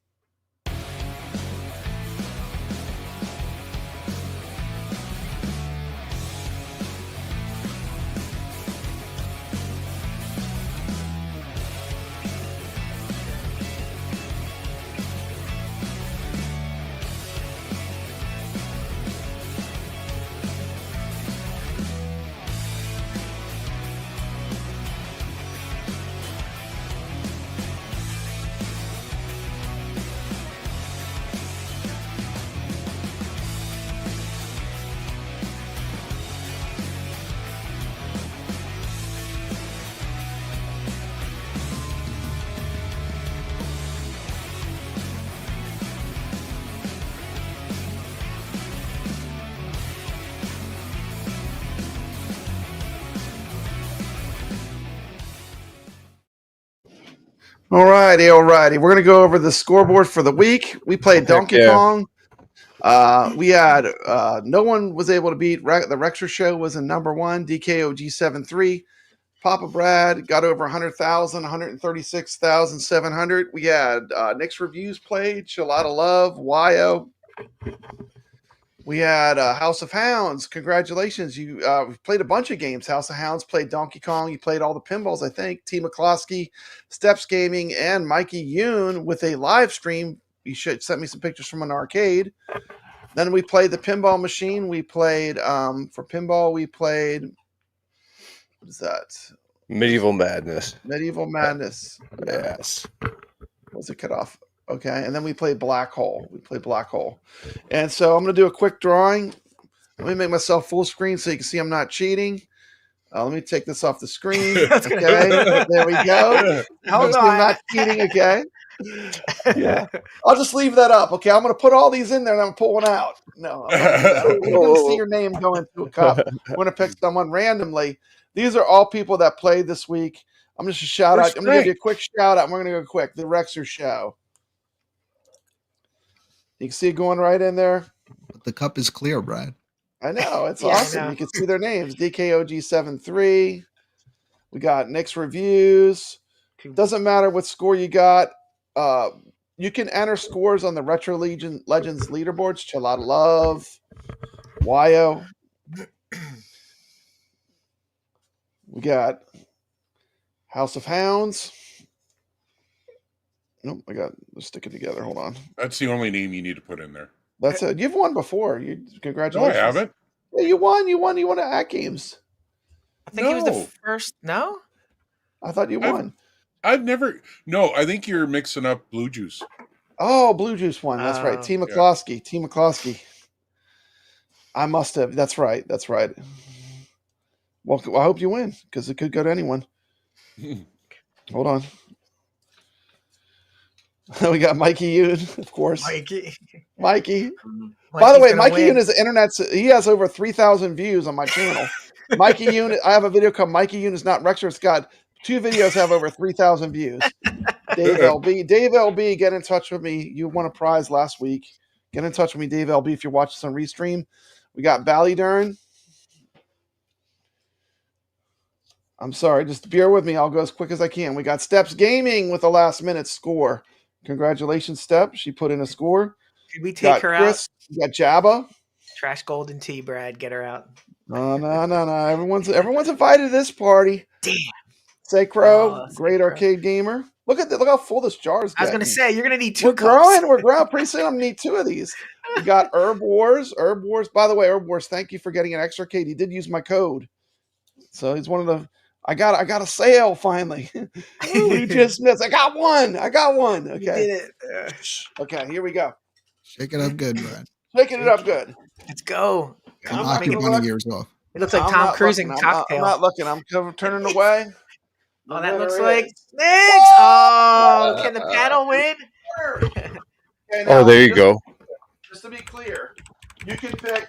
Alrighty. We're gonna go over the scoreboard for the week. We played Donkey Kong. We had no one was able to beat the Rexer Show was in number 1. DKOG 7-3. Papa Brad got over 100,000, 136,700. We had NixReviews played. Shalada Love, Wyo. We had House of Hounds. Congratulations. You played a bunch of games. House of Hounds played Donkey Kong. You played all the pinballs, I think. T. McCloskey, Steps Gaming, and Mikey Yoon with a live stream. You should send me some pictures from an arcade. Then we played the pinball machine. We played, for pinball, what is that? Medieval Madness. Yes. Was it cut off? Okay, and then we played Black Hole. And so I'm going to do a quick drawing. Let me make myself full screen so you can see I'm not cheating. Let me take this off the screen. Okay, there we go. Hold on. I'm not cheating, okay? Yeah. I'll just leave that up, okay? I'm going to put all these in there and I'm going to pull one out. No, I'm going to see your name go into a cup. I'm going to pick someone randomly. These are all people that played this week. I'm just a shout out. I'm going to give you a quick shout out. We're going to go quick. The Rexer Show. You can see it going right in there. But the cup is clear, Brad. I know. It's awesome. You can see their names. DKOG 7-3. We got NixReviews. Doesn't matter what score you got. You can enter scores on the Retro Legends leaderboards. Chalada Love. Wyo. We got House of Hounds. Nope, let's stick it together. Hold on. That's the only name you need to put in there. That's it. You've won before. Congratulations. No, I haven't. Yeah, you won at AtGames. I think he was the first. No? I thought you won. I've never. No, I think you're mixing up Blue Juice. Oh, Blue Juice won. That's right. T. McCloskey. Yeah. T. McCloskey. I must have. That's right. Well, I hope you win because it could go to anyone. Hold on. We got Mikey Yoon, of course. Mikey. By the way, Mikey Yoon is the internet. He has over 3,000 views on my channel. Mikey Yoon. I have a video called Mikey Yoon is not Rexer. It's got 2 videos have over 3,000 views. Dave LB. Dave LB, get in touch with me. You won a prize last week. Get in touch with me, Dave LB, if you're watching some restream. We got Bally Dern. I'm sorry, just bear with me. I'll go as quick as I can. We got Steps Gaming with a last-minute score. Congratulations, Step. She put in a score. Could we take her out? We got Jabba. Trash Golden Tea, Brad. Get her out. No. Everyone's invited to this party. Damn. Sacro, great arcade gamer. Look how full this jar is. I was going to say, you're going to need 2 cups. We're growing. Pretty soon I'm going to need 2 of these. We got Herb Wars. By the way, Herb Wars, thank you for getting an extra arcade. He did use my code. So he's one of the... I got a sale finally. We just missed. I got one. Okay. You did it. Okay, here we go. Shake it up good, Brad. Shaking it up good. Let's go. I'm knocking one of yours off. It looks like Tom Cruise in Cocktail. I'm not looking. I'm turning away. Oh, that looks like Nix. Oh, can the panel win? Okay, now, there you go. Just to be clear, you can pick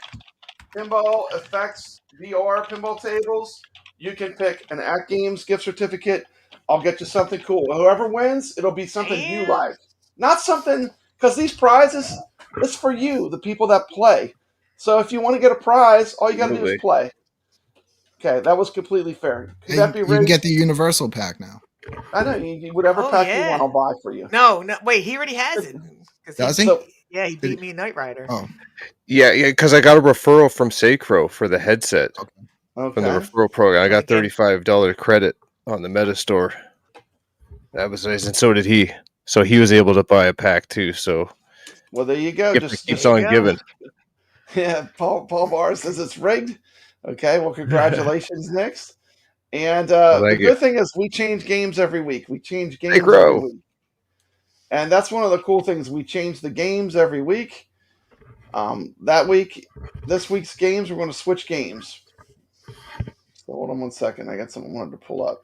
Pinball FX VR pinball tables. You can pick an AtGames gift certificate. I'll get you something cool. Whoever wins, it'll be something you like. Not something, because these prizes, it's for you, the people that play. So if you want to get a prize, all you got to do is play. Okay, that was completely fair. Could that be rigged? You can get the Universal pack now. I know. Whatever pack you want, I'll buy for you. No, wait, he already has it. Does he? Yeah, he beat me in Knight Rider. Oh. Yeah, because I got a referral from Sacro for the headset. Okay. From the referral program. I got $35 credit on the Meta store. That was nice, and so did he. So he was able to buy a pack too. So, well, there you go. Just keeps on giving. Yeah, Paul Barr says it's rigged. Okay, well, congratulations, Nix. And the good thing is we change games every week. We change games every week, and that's one of the cool things. We change the games every week. This week's games, we're going to switch games. So hold on one second. I got something I wanted to pull up.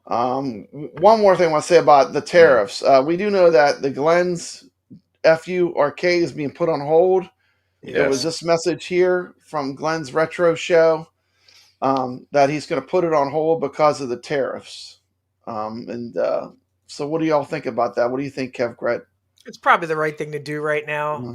One more thing I want to say about the tariffs. We do know that the Glenn's FU arcade is being put on hold. Yes. There was this message here from Glenn's Retro Show that he's going to put it on hold because of the tariffs. So what do y'all think about that? What do you think, kevgret? It's probably the right thing to do right now.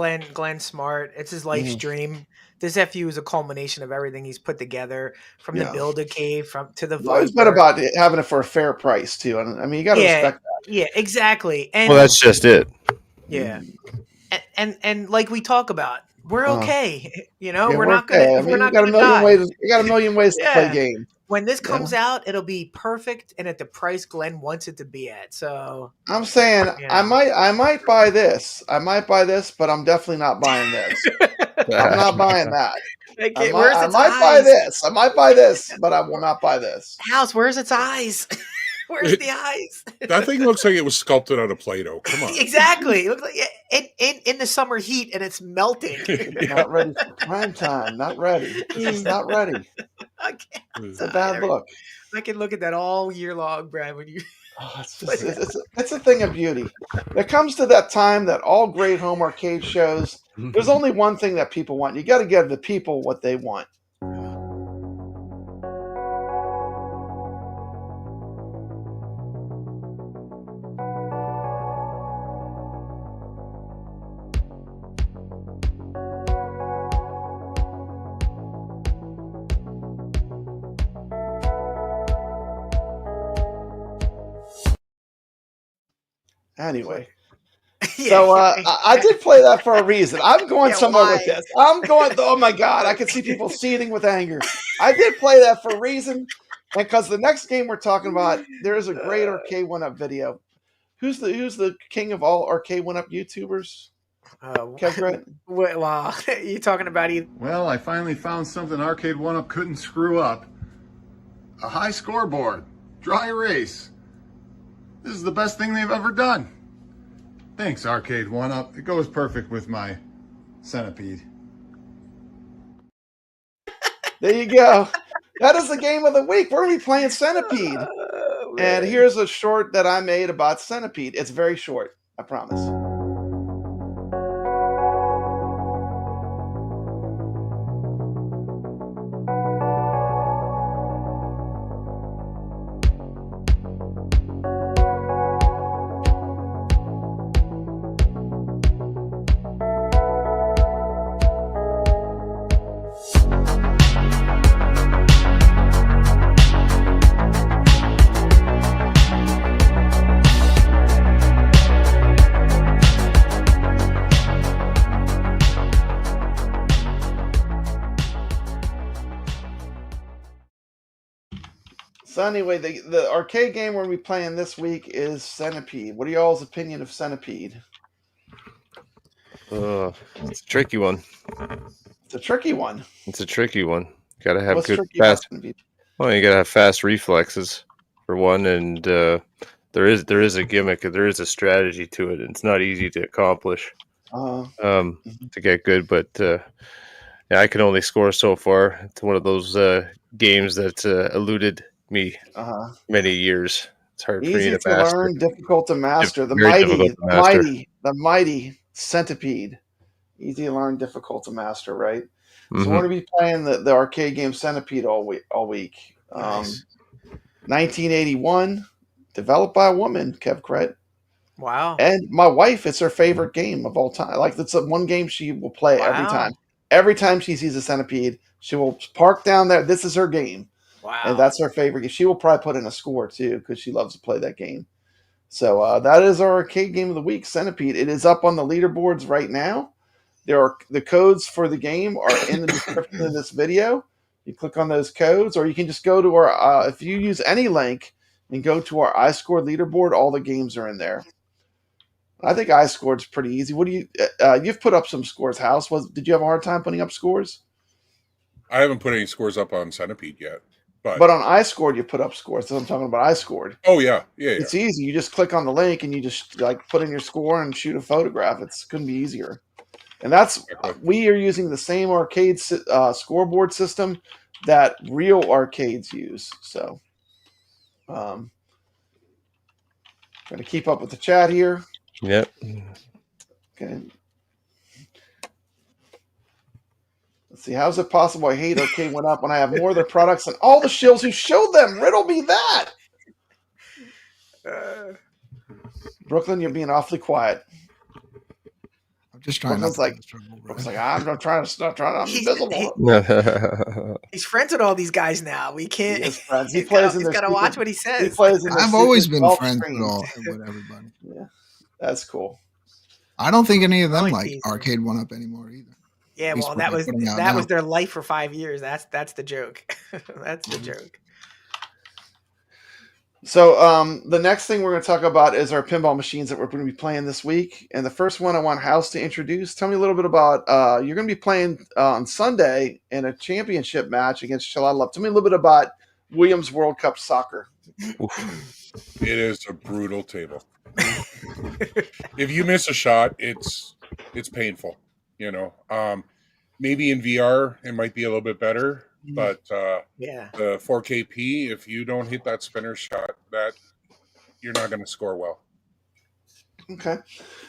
Glenn's smart. It's his life's dream. This FU is a culmination of everything he's put together, from the Builder Cave to the Viper. It's been about having it for a fair price too. I mean, you got to respect that. Yeah, exactly. And that's just it. Yeah, and like we talk about, we're okay. We're not gonna. We're not gonna die. You got a million ways to play game. When this comes out, it'll be perfect and at the price Glenn wants it to be at. So I'm saying I might buy this. But I'm definitely not buying this. I'm not buying that. I might buy this, but I will not buy this. House, where's its eyes? Where's the eyes? That thing looks like it was sculpted out of Play-Doh. Come on. Exactly. It looks like in the summer heat and it's melting. Not ready for prime time. Not ready. It's not ready. It's a bad look. I can look at that all year long, Brad. When you, it's a thing of beauty. When it comes to that time that all great home arcade shows, there's only one thing that people want. You got to give the people what they want. Anyway, so I did play that for a reason. I'm going somewhere with this. I'm going. Oh my God! I can see people seething with anger. I did play that for a reason, and because the next game we're talking about, there is a great arcade one-up video. Who's the king of all arcade one-up YouTubers? kevgret? Wow, you talking about either? Well, I finally found something arcade one-up couldn't screw up. A high scoreboard, dry erase. This is the best thing they've ever done. Thanks, Arcade 1-Up. It goes perfect with my Centipede. There you go. That is the game of the week. We're going to be playing Centipede. And here's a short that I made about Centipede. It's very short, I promise. So anyway, the arcade game we're going to be playing this week is Centipede. What are y'all's opinion of Centipede? It's a tricky one. It's a tricky one. It's a tricky one. Gotta have What's good tricky fast. about Centipede? Well, you gotta have fast reflexes for one, and there is a gimmick. There is a strategy to it. It's not easy to accomplish. To get good, but yeah, I can only score so far. It's one of those games that eluded me many years. It's hard for me to master. Learn, difficult to master. The mighty Centipede. Easy to learn, difficult to master, right? So we're going to be playing the arcade game Centipede all week. Nice. 1981, developed by a woman, kevgret. Wow. And my wife, it's her favorite game of all time. Like, it's one game she will play every time. Every time she sees a Centipede, she will park down there. This is her game. Wow. And that's her favorite game. She will probably put in a score, too, because she loves to play that game. So that is our arcade game of the week, Centipede. It is up on the leaderboards right now. The codes for the game are in the description of this video. You click on those codes, or you can just go to our, if you use any link and go to our iScored leaderboard, all the games are in there. I think iScored's pretty easy. What do you, you've put up some scores, House. Did you have a hard time putting up scores? I haven't put any scores up on Centipede yet. But on iScored, you put up scores. That's what I'm talking about, iScored. Oh, yeah. It's easy. You just click on the link and you just put in your score and shoot a photograph. It couldn't be easier. And we are using the same arcade scoreboard system that real arcades use. So, going to keep up with the chat here. Yep. Okay. Let's see. How's it possible I hate Arcade Went Up when I have more of their products than all the shills who showed them? Riddle me that. Brooklyn, you're being awfully quiet. I'm just trying Brooklyn's not to. I'm not trying to. I'm invisible. He's friends with all these guys now. We can't. He plays in their. He's got to watch what he says. He plays in I've always been friends with everybody. Yeah, that's cool. I don't think any of them like Arcade One Up anymore either. Yeah, well, that was their life for 5 years. That's the joke. That's the joke. So the next thing we're going to talk about is our pinball machines that we're going to be playing this week. And the first one I want House to introduce. Tell me a little bit about you're going to be playing on Sunday in a championship match against Shalala Love. Tell me a little bit about Williams World Cup Soccer. It is a brutal table. If you miss a shot, it's painful. You know, maybe in VR it might be a little bit better, but the 4KP, if you don't hit that spinner shot, that you're not going to score well. Okay.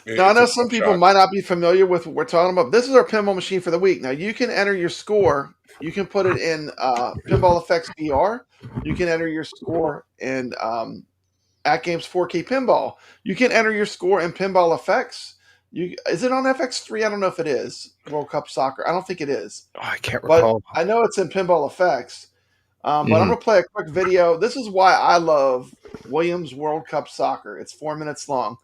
Now I know some people might not be familiar with what we're talking about. This is our pinball machine for the week. Now you can enter your score. You can put it in Pinball FX VR. You can enter your score in AtGames 4K Pinball. You can enter your score in Pinball FX. Is it on FX3? I don't know if it is. World Cup Soccer. I don't think it is. Oh, I can't recall. But I know it's in Pinball FX. But I'm going to play a quick video. This is why I love Williams World Cup Soccer. It's 4 minutes long.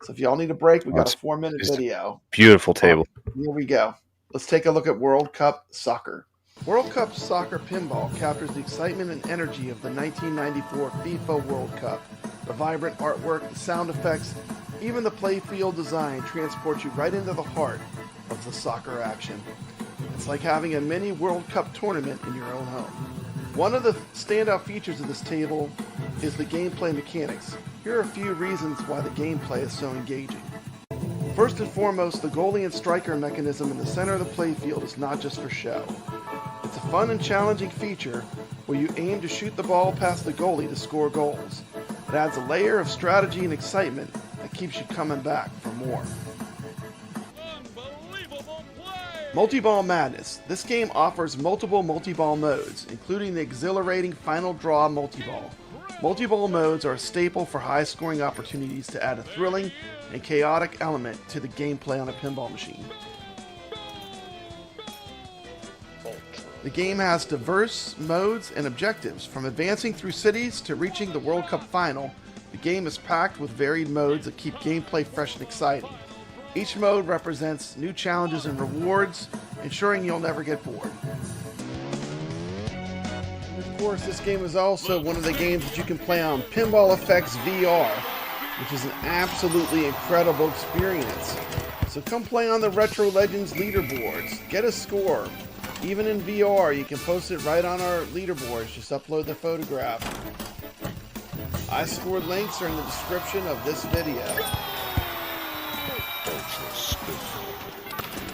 So if y'all need a break, we got a 4-minute video. Beautiful table. Here we go. Let's take a look at World Cup Soccer. World Cup Soccer Pinball captures the excitement and energy of the 1994 FIFA World Cup. The vibrant artwork, the sound effects, even the playfield design transports you right into the heart of the soccer action. It's like having a mini World Cup tournament in your own home. One of the standout features of this table is the gameplay mechanics. Here are a few reasons why the gameplay is so engaging. First and foremost, the goalie and striker mechanism in the center of the playfield is not just for show. It's a fun and challenging feature where you aim to shoot the ball past the goalie to score goals. It adds a layer of strategy and excitement that keeps you coming back for more. Multi-Ball Madness. This game offers multiple multi-ball modes, including the exhilarating Final Draw multi-ball. Multi-ball modes are a staple for high-scoring opportunities to add a thrilling and chaotic element to the gameplay on a pinball machine. The game has diverse modes and objectives, from advancing through cities to reaching the World Cup final. The game is packed with varied modes that keep gameplay fresh and exciting. Each mode represents new challenges and rewards, ensuring you'll never get bored. Of course, this game is also one of the games that you can play on Pinball FX VR, which is an absolutely incredible experience. So come play on the Retro Legends leaderboards. Get a score. Even in VR, you can post it right on our leaderboards. Just upload the photograph. iScored links are in the description of this video.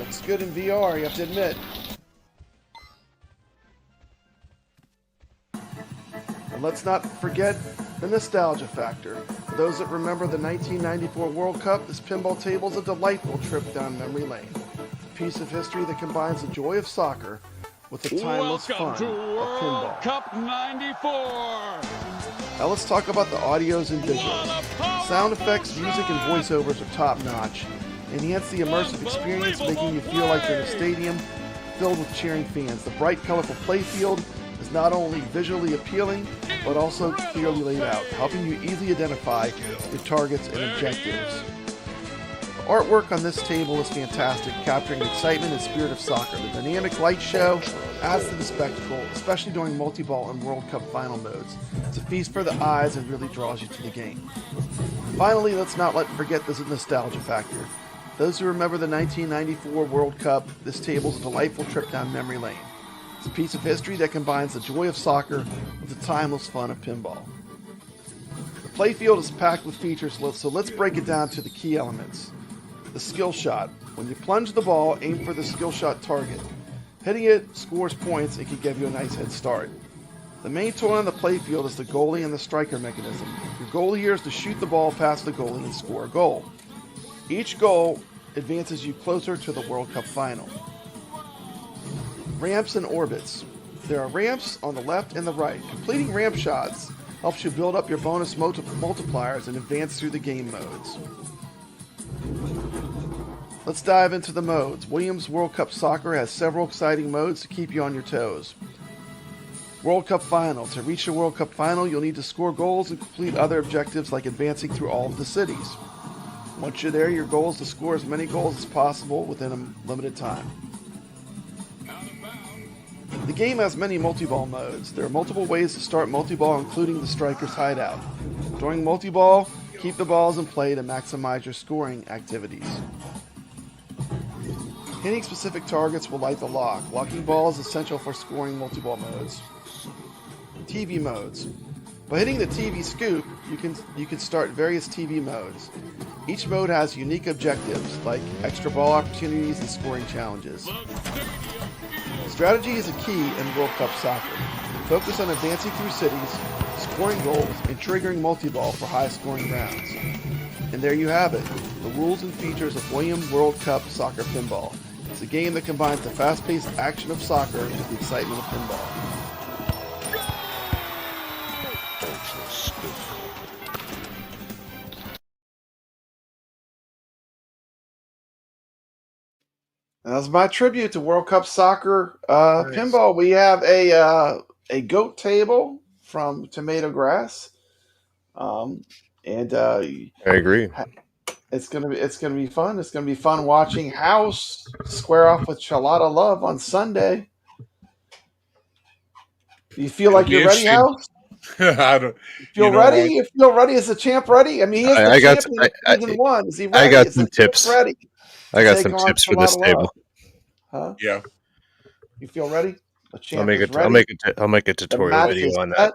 Looks good in VR, you have to admit. And let's not forget the nostalgia factor. For those that remember the 1994 World Cup, this pinball table is a delightful trip down memory lane. A piece of history that combines the joy of soccer with the timeless fun of pinball. Cup 94. Now let's talk about the audios and visuals. Sound effects, music, and voiceovers are top-notch. Enhance the immersive experience, making you feel like you're in a stadium filled with cheering fans. The bright, colorful playfield is not only visually appealing, but also clearly laid out, helping you easily identify your targets and objectives. The artwork on this table is fantastic, capturing the excitement and spirit of soccer. The dynamic light show adds to the spectacle, especially during multi-ball and World Cup final modes. It's a feast for the eyes and really draws you to the game. Finally, let's not forget the nostalgia factor. Those who remember the 1994 World Cup, this table is a delightful trip down memory lane. It's a piece of history that combines the joy of soccer with the timeless fun of pinball. The playfield is packed with features, so let's break it down to the key elements. The skill shot. When you plunge the ball, aim for the skill shot target. Hitting it scores points and can give you a nice head start. The main toy on the playfield is the goalie and the striker mechanism. Your goal here is to shoot the ball past the goalie and score a goal. Each goal advances you closer to the World Cup final. Ramps and orbits. There are ramps on the left and the right. Completing ramp shots helps you build up your bonus multipliers and advance through the game modes. Let's dive into the modes. Williams World Cup Soccer has several exciting modes to keep you on your toes. World Cup Final. To reach the World Cup Final, you'll need to score goals and complete other objectives like advancing through all of the cities. Once you're there, your goal is to score as many goals as possible within a limited time. The game has many multi-ball modes. There are multiple ways to start multi-ball, including the striker's hideout. During multi-ball, keep the balls in play to maximize your scoring activities. Hitting specific targets will light the lock. Locking balls is essential for scoring multi-ball modes. TV modes. By hitting the TV scoop, you can start various TV modes. Each mode has unique objectives, like extra ball opportunities and scoring challenges. Strategy is a key in World Cup Soccer. Focus on advancing through cities, scoring goals, and triggering multi-ball for high-scoring rounds. And there you have it, the rules and features of Williams World Cup Soccer Pinball. It's a game that combines the fast-paced action of soccer with the excitement of pinball. That's my tribute to World Cup Soccer nice. Pinball. We have a goat table from Tomato Grass, and I agree. It's gonna be fun. It's gonna be fun watching House square off with Charlotta Love on Sunday. Do you feel like you're ready, House? I don't. You ready? You feel ready? Is the champ ready? I mean, he is the champion of season one. Is he ready? I got some tips. Ready? I got some tips for this table. Huh? Yeah. You feel ready? I'll make a tutorial video on that.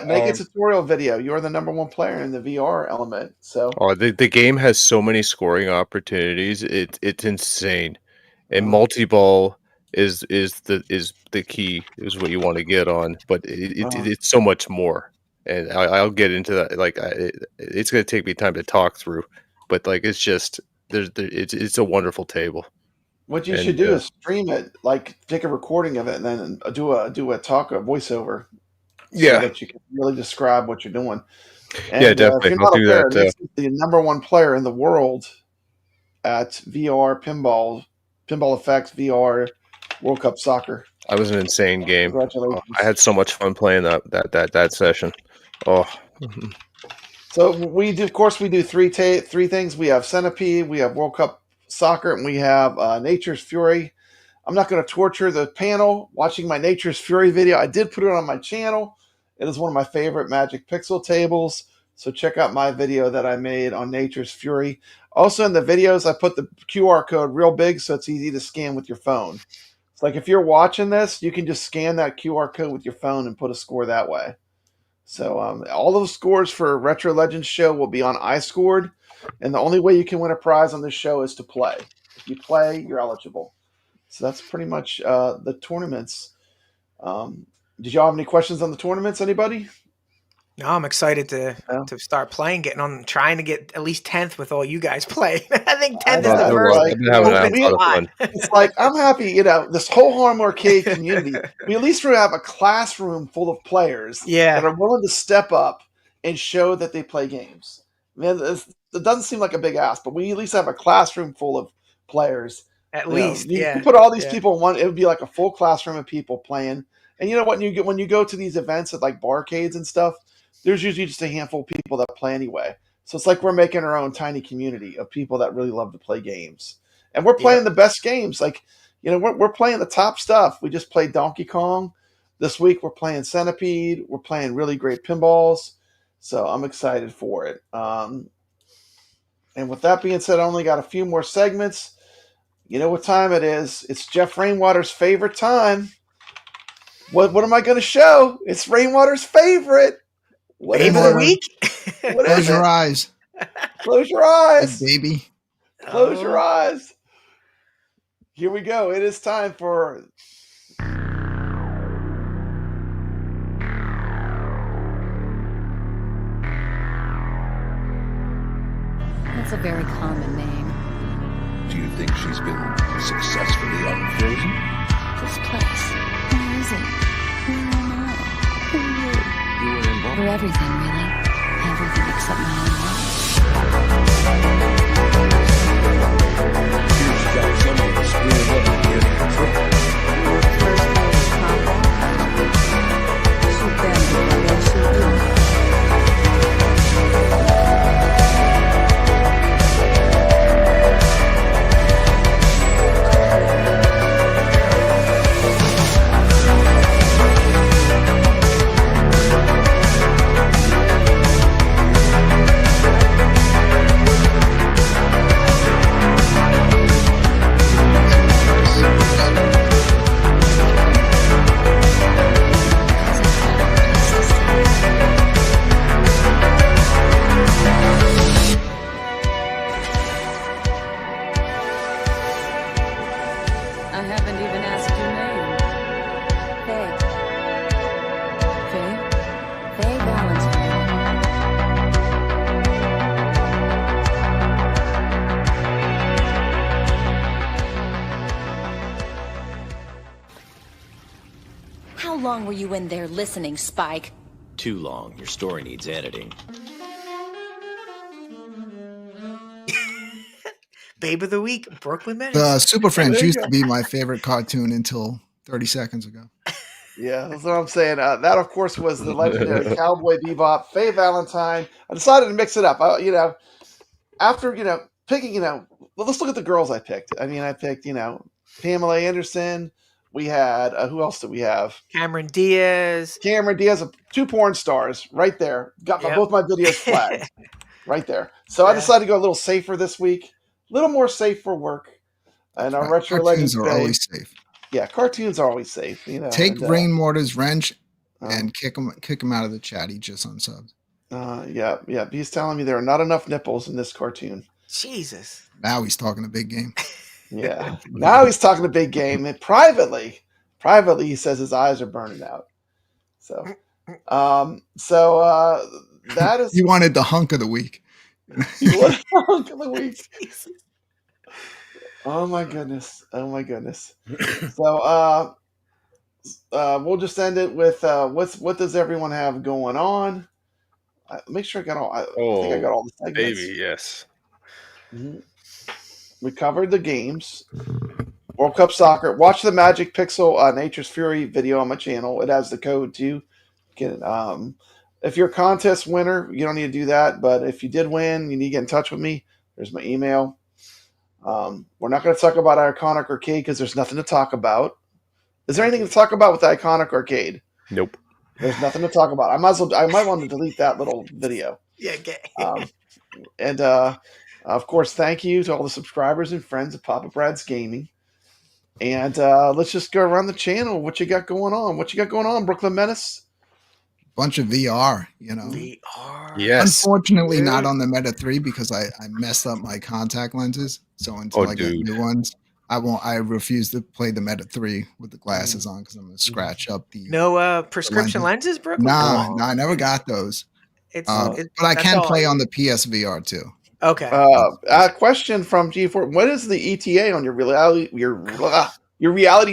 Make a tutorial video. You're the #1 player in the VR element. So the game has so many scoring opportunities. It's insane. And multi-ball is the key, is what you want to get on, but it's so much more, and I'll get into that. Like it's going to take me time to talk through, but like it's just it's a wonderful table. What you should do is stream it, like take a recording of it, and then do a voiceover, so that you can really describe what you're doing. And, yeah, definitely. If you're not aware, Nick's the #1 player in the world at VR Pinball FX VR World Cup Soccer. I was an insane game. Congratulations! I had so much fun playing that session. Oh. So we do three things. We have Centipede, we have World Cup Soccer, and we have Natures Fury. I'm not going to torture the panel watching my Natures Fury video. I did put it on my channel. It is one of my favorite Magic Pixel tables. So check out my video that I made on Natures Fury. Also in the videos, I put the QR code real big so it's easy to scan with your phone. It's like if you're watching this, you can just scan that QR code with your phone and put a score that way. So all those scores for Retro Legends show will be on iScored. And the only way you can win a prize on this show is to play. If you play, you're eligible. So that's pretty much the tournaments. Did y'all have any questions on the tournaments? Anybody? No, I'm excited to start playing, trying to get at least 10th with all you guys play. I think 10th is the first open spot. It's like, I'm happy, this whole Harlem Arcade community, we at least have a classroom full of players that are willing to step up and show that they play games. Man, it doesn't seem like a big ask, but we at least have a classroom full of players. At least, you put all these people in one, it would be like a full classroom of people playing. And you know what? When you go to these events at like barcades and stuff, there's usually just a handful of people that play anyway. So it's like we're making our own tiny community of people that really love to play games. And we're playing the best games. Like, we're playing the top stuff. We just played Donkey Kong. This week we're playing Centipede. We're playing really great pinballs. So I'm excited for it. And with that being said, I only got a few more segments. You know what time it is. It's Jeff Rainwater's favorite time. What am I going to show? It's Rainwater's favorite. Baby of the week? Close your eyes. Close your eyes. Hey, baby. Close your eyes. Here we go. It is time for... That's a very common name. Do you think she's been successfully unfrozen? This place. Where is it? Where am I? Who are you? You were involved. You're everything, really. Everything except my own life. She's got someone screwed up and getting in trouble. First day of combat. Shoot them before they shoot you. How long were you in there listening, Spike? Too long. Your story needs editing. Babe of the week, Brooklyn Menace. Super Friends used to be my favorite cartoon until 30 seconds ago. Yeah, that's what I'm saying. That, of course, was the legendary Cowboy Bebop, Faye Valentine. I decided to mix it up. After picking, let's look at the girls I picked. I mean, I picked, Pamela Anderson. We had who else did we have? Cameron Diaz. Cameron Diaz, 2 porn stars, right there. Got both my videos flagged, right there. So I decided to go a little safer this week, a little more safe for work. And our retro legends are always safe. Yeah, cartoons are always safe. Take Rainwater's wrench and kick him out of the chat. He just unsubbed. Yeah. He's telling me there are not enough nipples in this cartoon. Jesus. Now he's talking a big game. Yeah. Now he's talking a big game, and privately, he says his eyes are burning out. So, that is. He wanted the hunk of the week. He wanted the hunk of the week. Oh my goodness! Oh my goodness! So, we'll just end it with what does everyone have going on? Make sure I got all. I think I got all the segments. Baby, yes. Mm-hmm. We covered the games. World Cup Soccer. Watch the Magic Pixel Nature's Fury video on my channel. It has the code too. If you're a contest winner, you don't need to do that. But if you did win, you need to get in touch with me. There's my email. We're not going to talk about Iconic Arcade because there's nothing to talk about. Is there anything to talk about with the Iconic Arcade? Nope. There's nothing to talk about. I might want to delete that little video. Yeah, okay. Of course, thank you to all the subscribers and friends of Papa Brad's Gaming. And let's just go around the channel. What you got going on? Brooklyn Menace? Bunch of VR, VR. Yes. Unfortunately, not on the Meta 3 because I messed up my contact lenses. So until I get new ones, I refuse to play the Meta 3 with the glasses on because I'm going to scratch up the prescription lenses, Brooklyn? No, I never got those. But I can play on the PSVR too. Okay. A question from G4. What is the ETA on your reality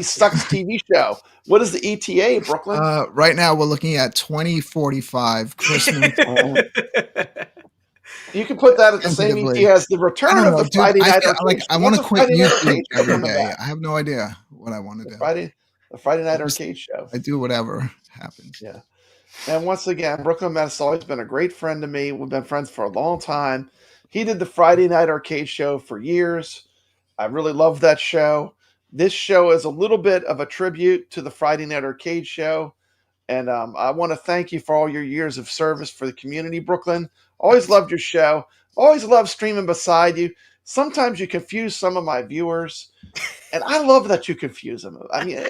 sucks TV show? What is the ETA, Brooklyn? Right now we're looking at 2045 Christmas. You can put that at the same ETA as the return of the Friday Night Arcade. I want to quit YouTube every day. I have no idea what I want to do. The Friday Night Arcade show. I do whatever happens. Yeah. And once again, Brooklyn Menace has always been a great friend to me. We've been friends for a long time. He did the Friday Night Arcade show for years. I really love that show. This show is a little bit of a tribute to the Friday Night Arcade show. And I want to thank you for all your years of service for the community, Brooklyn. Always loved your show. Always loved streaming beside you. Sometimes you confuse some of my viewers. And I love that you confuse them. I mean,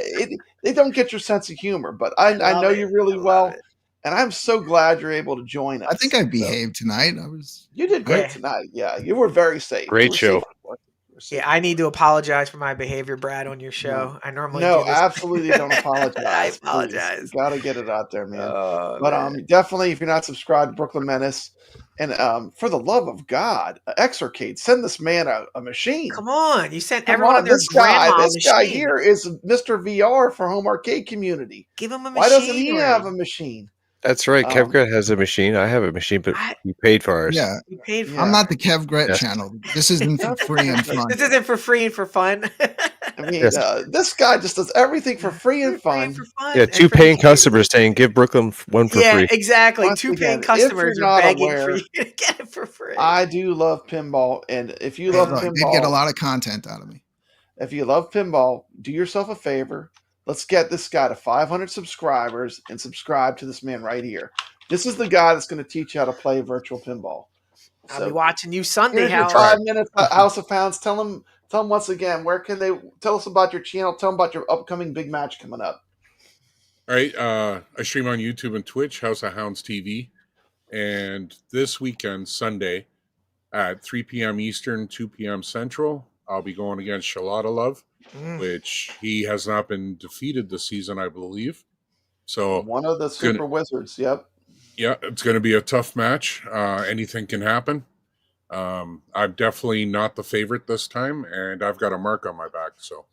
they don't get your sense of humor, but I know you really well. And I'm so glad you're able to join us. I think I behaved tonight. You did great tonight. Yeah, you were very safe. Great show. Yeah, I need to apologize for my behavior, Brad, on your show. I normally do this. Absolutely don't apologize. I apologize. You gotta get it out there, man. But definitely, if you're not subscribed to Brooklyn Menace, and for the love of God, Xarcade, send this man a machine. Come on, you sent everyone their grandma a machine. This guy here is Mr. VR for home arcade community. Give him a machine. Why doesn't he have a machine? That's right. KevGret has a machine. I have a machine, but you paid for ours. Yeah, you paid for. I'm not the KevGret channel. This isn't for free and fun. This isn't for free and for fun. I mean, this guy just does everything for free and fun. Yeah, two paying customers saying give Brooklyn one for free. Yeah, exactly. Two paying customers are begging for you to get it for free. I do love pinball, and if you love pinball, you get a lot of content out of me. If you love pinball, do yourself a favor. Let's get this guy to 500 subscribers and subscribe to this man right here. This is the guy that's going to teach you how to play virtual pinball. I'll be watching you Sunday. Here's your 5 minutes, House of Hounds. Tell them once again, where can they tell us about your channel? Tell them about your upcoming big match coming up. All right. I stream on YouTube and Twitch, House of Hounds TV. And this weekend, Sunday, at 3 p.m. Eastern, 2 p.m. Central, I'll be going against Shalata Love, which he has not been defeated this season, I believe. So one of the super wizards. Yep. Yeah, it's going to be a tough match. Anything can happen. I'm definitely not the favorite this time, and I've got a mark on my back. So,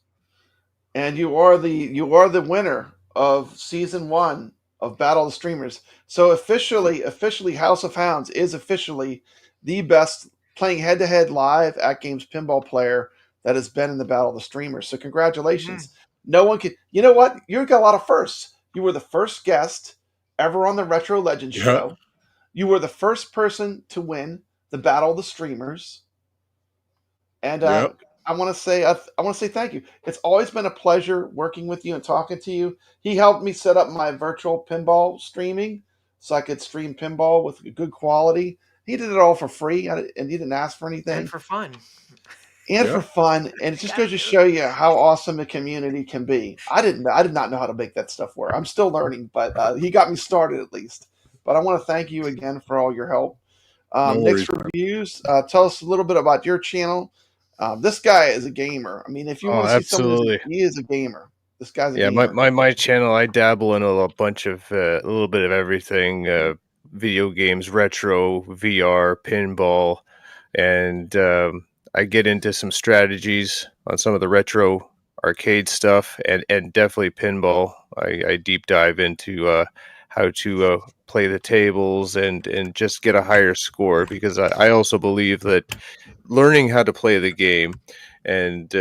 and you are the winner of season 1 of Battle of the Streamers. So officially, House of Hounds is officially the best playing head-to-head live AtGames pinball player that has been in the Battle of the Streamers. So congratulations. No one can. You know what? You got a lot of firsts. You were the first guest ever on the Retro Legends show. You were the first person to win the Battle of the Streamers. And I want to say thank you. It's always been a pleasure working with you and talking to you. He helped me set up my virtual pinball streaming so I could stream pinball with good quality. He did it all for free, and he didn't ask for anything. And for fun. For fun, and it just goes to show you how awesome a community can be. I did not know how to make that stuff work. I'm still learning, but he got me started at least. But I want to thank you again for all your help. NixReviews, tell us a little bit about your channel This guy is a gamer. I mean, if you want to see somebody, he is a gamer. This guy's a gamer. My channel, I dabble in a bunch of a little bit of everything: video games, retro, VR, pinball, and I get into some strategies on some of the retro arcade stuff, and definitely pinball. I deep dive into how to play the tables and just get a higher score, because I also believe that learning how to play the game and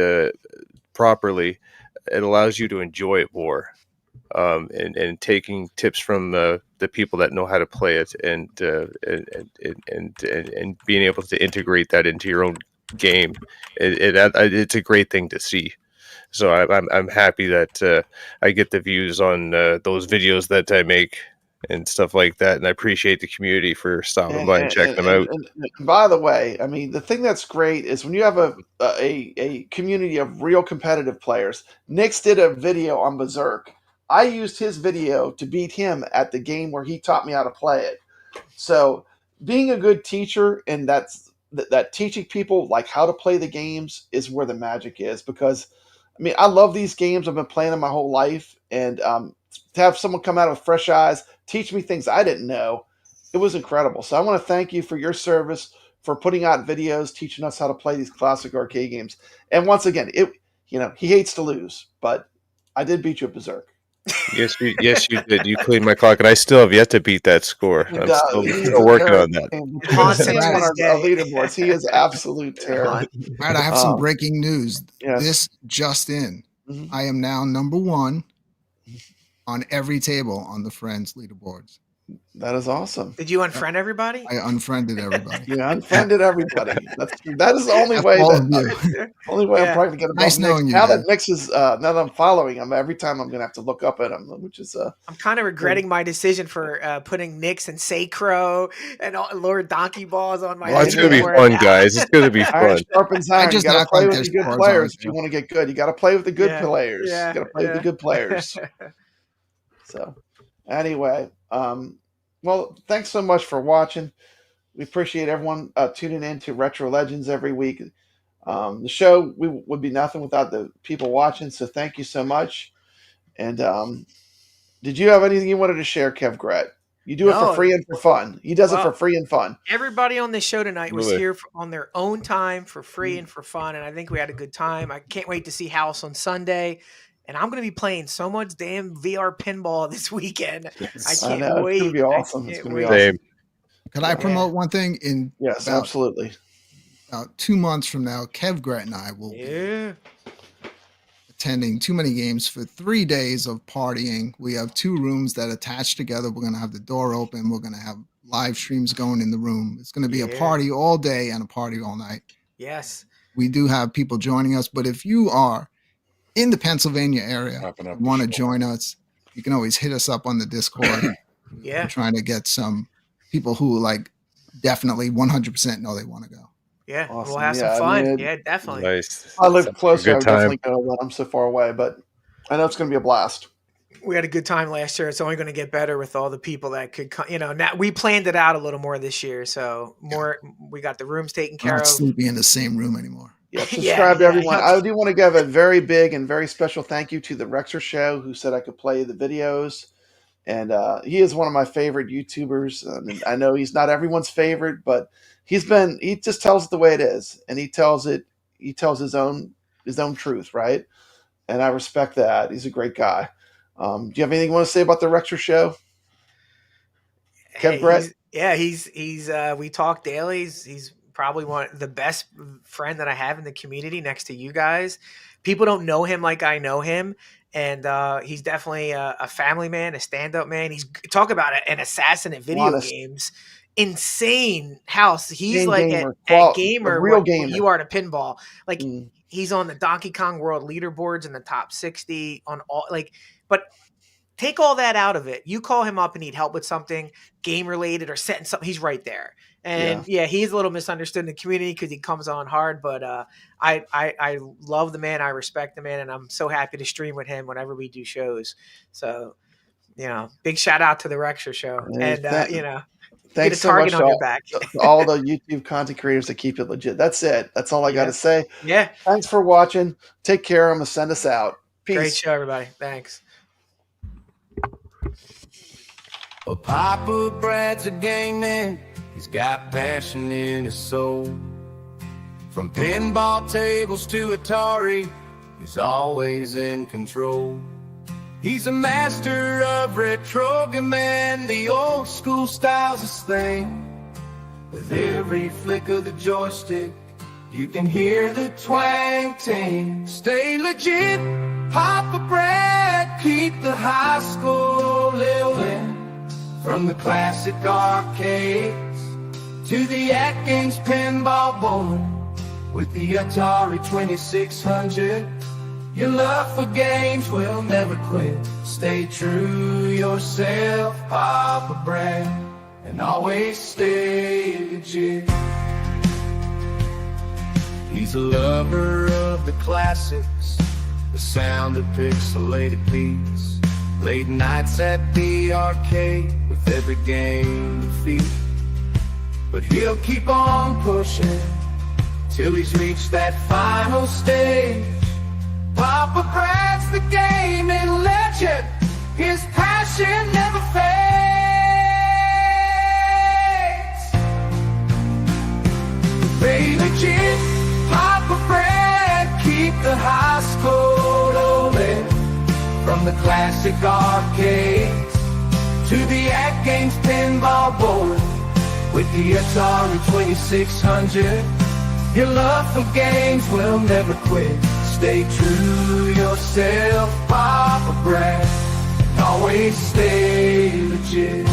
properly, it allows you to enjoy it more, and taking tips from the people that know how to play it, and being able to integrate that into your own game. It's a great thing to see. So I'm happy that I get the views on those videos that I make and stuff like that, and I appreciate the community for stopping by and checking them out. And by the way, I mean, the thing that's great is when you have a community of real competitive players. Nix did a video on Berserk. I used his video to beat him at the game where he taught me how to play it. So being a good teacher, and that teaching people like how to play the games is where the magic is, because I mean, I love these games. I've been playing them my whole life, and to have someone come out with fresh eyes, teach me things I didn't know, it was incredible. So I want to thank you for your service, for putting out videos, teaching us how to play these classic arcade games. And once again, he hates to lose, but I did beat you at Berserk. Yes, you did. You cleaned my clock, and I still have yet to beat that score. I'm still working on that. Our leaderboards. He is absolute terror. All right, I have some breaking news. Yes. This just in. Mm-hmm. I am now number 1 on every table on the Friends leaderboards. That is awesome. Did you unfriend everybody? I unfriended everybody. Yeah, unfriended everybody. That is the only way. Only way I'm probably going to nice knowing you. Now that Nix is, now that I'm following him, every time I'm going to have to look up at him, which is. I'm kind of regretting my decision for putting Nix and Sacro and Lord Donkey Balls on my. Well, it's going to be fun, guys. It's going to be fun. Iron sharpens iron. You got to play with the good players if you want to get good. You got to play with the good players. Yeah, you got to play with the good players. So, anyway. Well, thanks so much for watching. We appreciate everyone tuning in to Retro Legends every week. The show would be nothing without the people watching, so thank you so much. And did you have anything you wanted to share, kevgret? You do it for free and for fun. He does it for free and fun. Everybody on this show tonight was here on their own time for free and for fun, and I think we had a good time. I can't wait to see House on Sunday. And I'm going to be playing so much damn VR pinball this weekend. I can't wait. It's going to be awesome. It's going to be awesome. Could I promote one thing? Yes, absolutely. About 2 months from now, kevgret and I will be attending Too Many Games for 3 days of partying. We have 2 rooms that attach together. We're going to have the door open. We're going to have live streams going in the room. It's going to be a party all day and a party all night. Yes. We do have people joining us, but if you are in the Pennsylvania area, want to join us, you can always hit us up on the Discord. We're trying to get some people who definitely 100% know they want to go. Yeah, awesome. We'll have some fun. Definitely. Nice. I live closer. I would definitely go, but I'm so far away. But I know it's going to be a blast. We had a good time last year. It's only going to get better with all the people that could come. Now we planned it out a little more this year, so we got the rooms taken care of. Not sleeping in the same room anymore. Yeah, subscribe to everyone. I do want to give a very big and very special thank you to the therexershow, who said I could play the videos. And he is one of my favorite YouTubers. I mean, I know he's not everyone's favorite, but he just tells it the way it is. And he tells his own truth, right? And I respect that. He's a great guy. Do you have anything you want to say about the therexershow? kevgret? He's we talk daily. He's probably the best friend that I have in the community next to you guys. People don't know him like I know him. And he's definitely a family man, a stand-up man. He's talk about an assassin at video games. Insane house. He's like at gamer, real gamer. You are to pinball. Like he's on the Donkey Kong World leaderboards in the top 60 on all but take all that out of it. You call him up and need help with something game related or setting something. He's right there. And he's a little misunderstood in the community because he comes on hard, but I love the man. I respect the man, and I'm so happy to stream with him whenever we do shows. So, big shout out to the Rexer show. And, Thanks so much to all the YouTube content creators that keep it legit. That's it. That's all I got to say. Yeah. Thanks for watching. Take care. I'm going to send us out. Peace. Great show, everybody. Thanks. Well, Papa Brad's a game man. He's got passion in his soul. From pinball tables to Atari, he's always in control. He's a master of retro and the old school style's his thing. With every flick of the joystick, you can hear the twang ting. Stay legit, Papa Brad, keep the high school living. From the classic arcades to the AtGames pinball board. With the Atari 2600, your love for games will never quit. Stay true yourself, Papa Brad, and always stay legit. He's a lover of the classics, the sound of pixelated beats. Late nights at the arcade with every game defeat. But he'll keep on pushing till he's reached that final stage. Papa Brad's the gaming legend. His passion never fades. Stay legit, Papa Brad, keep the high school rolling. From the classic arcades to the AtGames pinball board. With the Atari 2600, your love for games will never quit. Stay true yourself, Papa Brad, and always stay legit.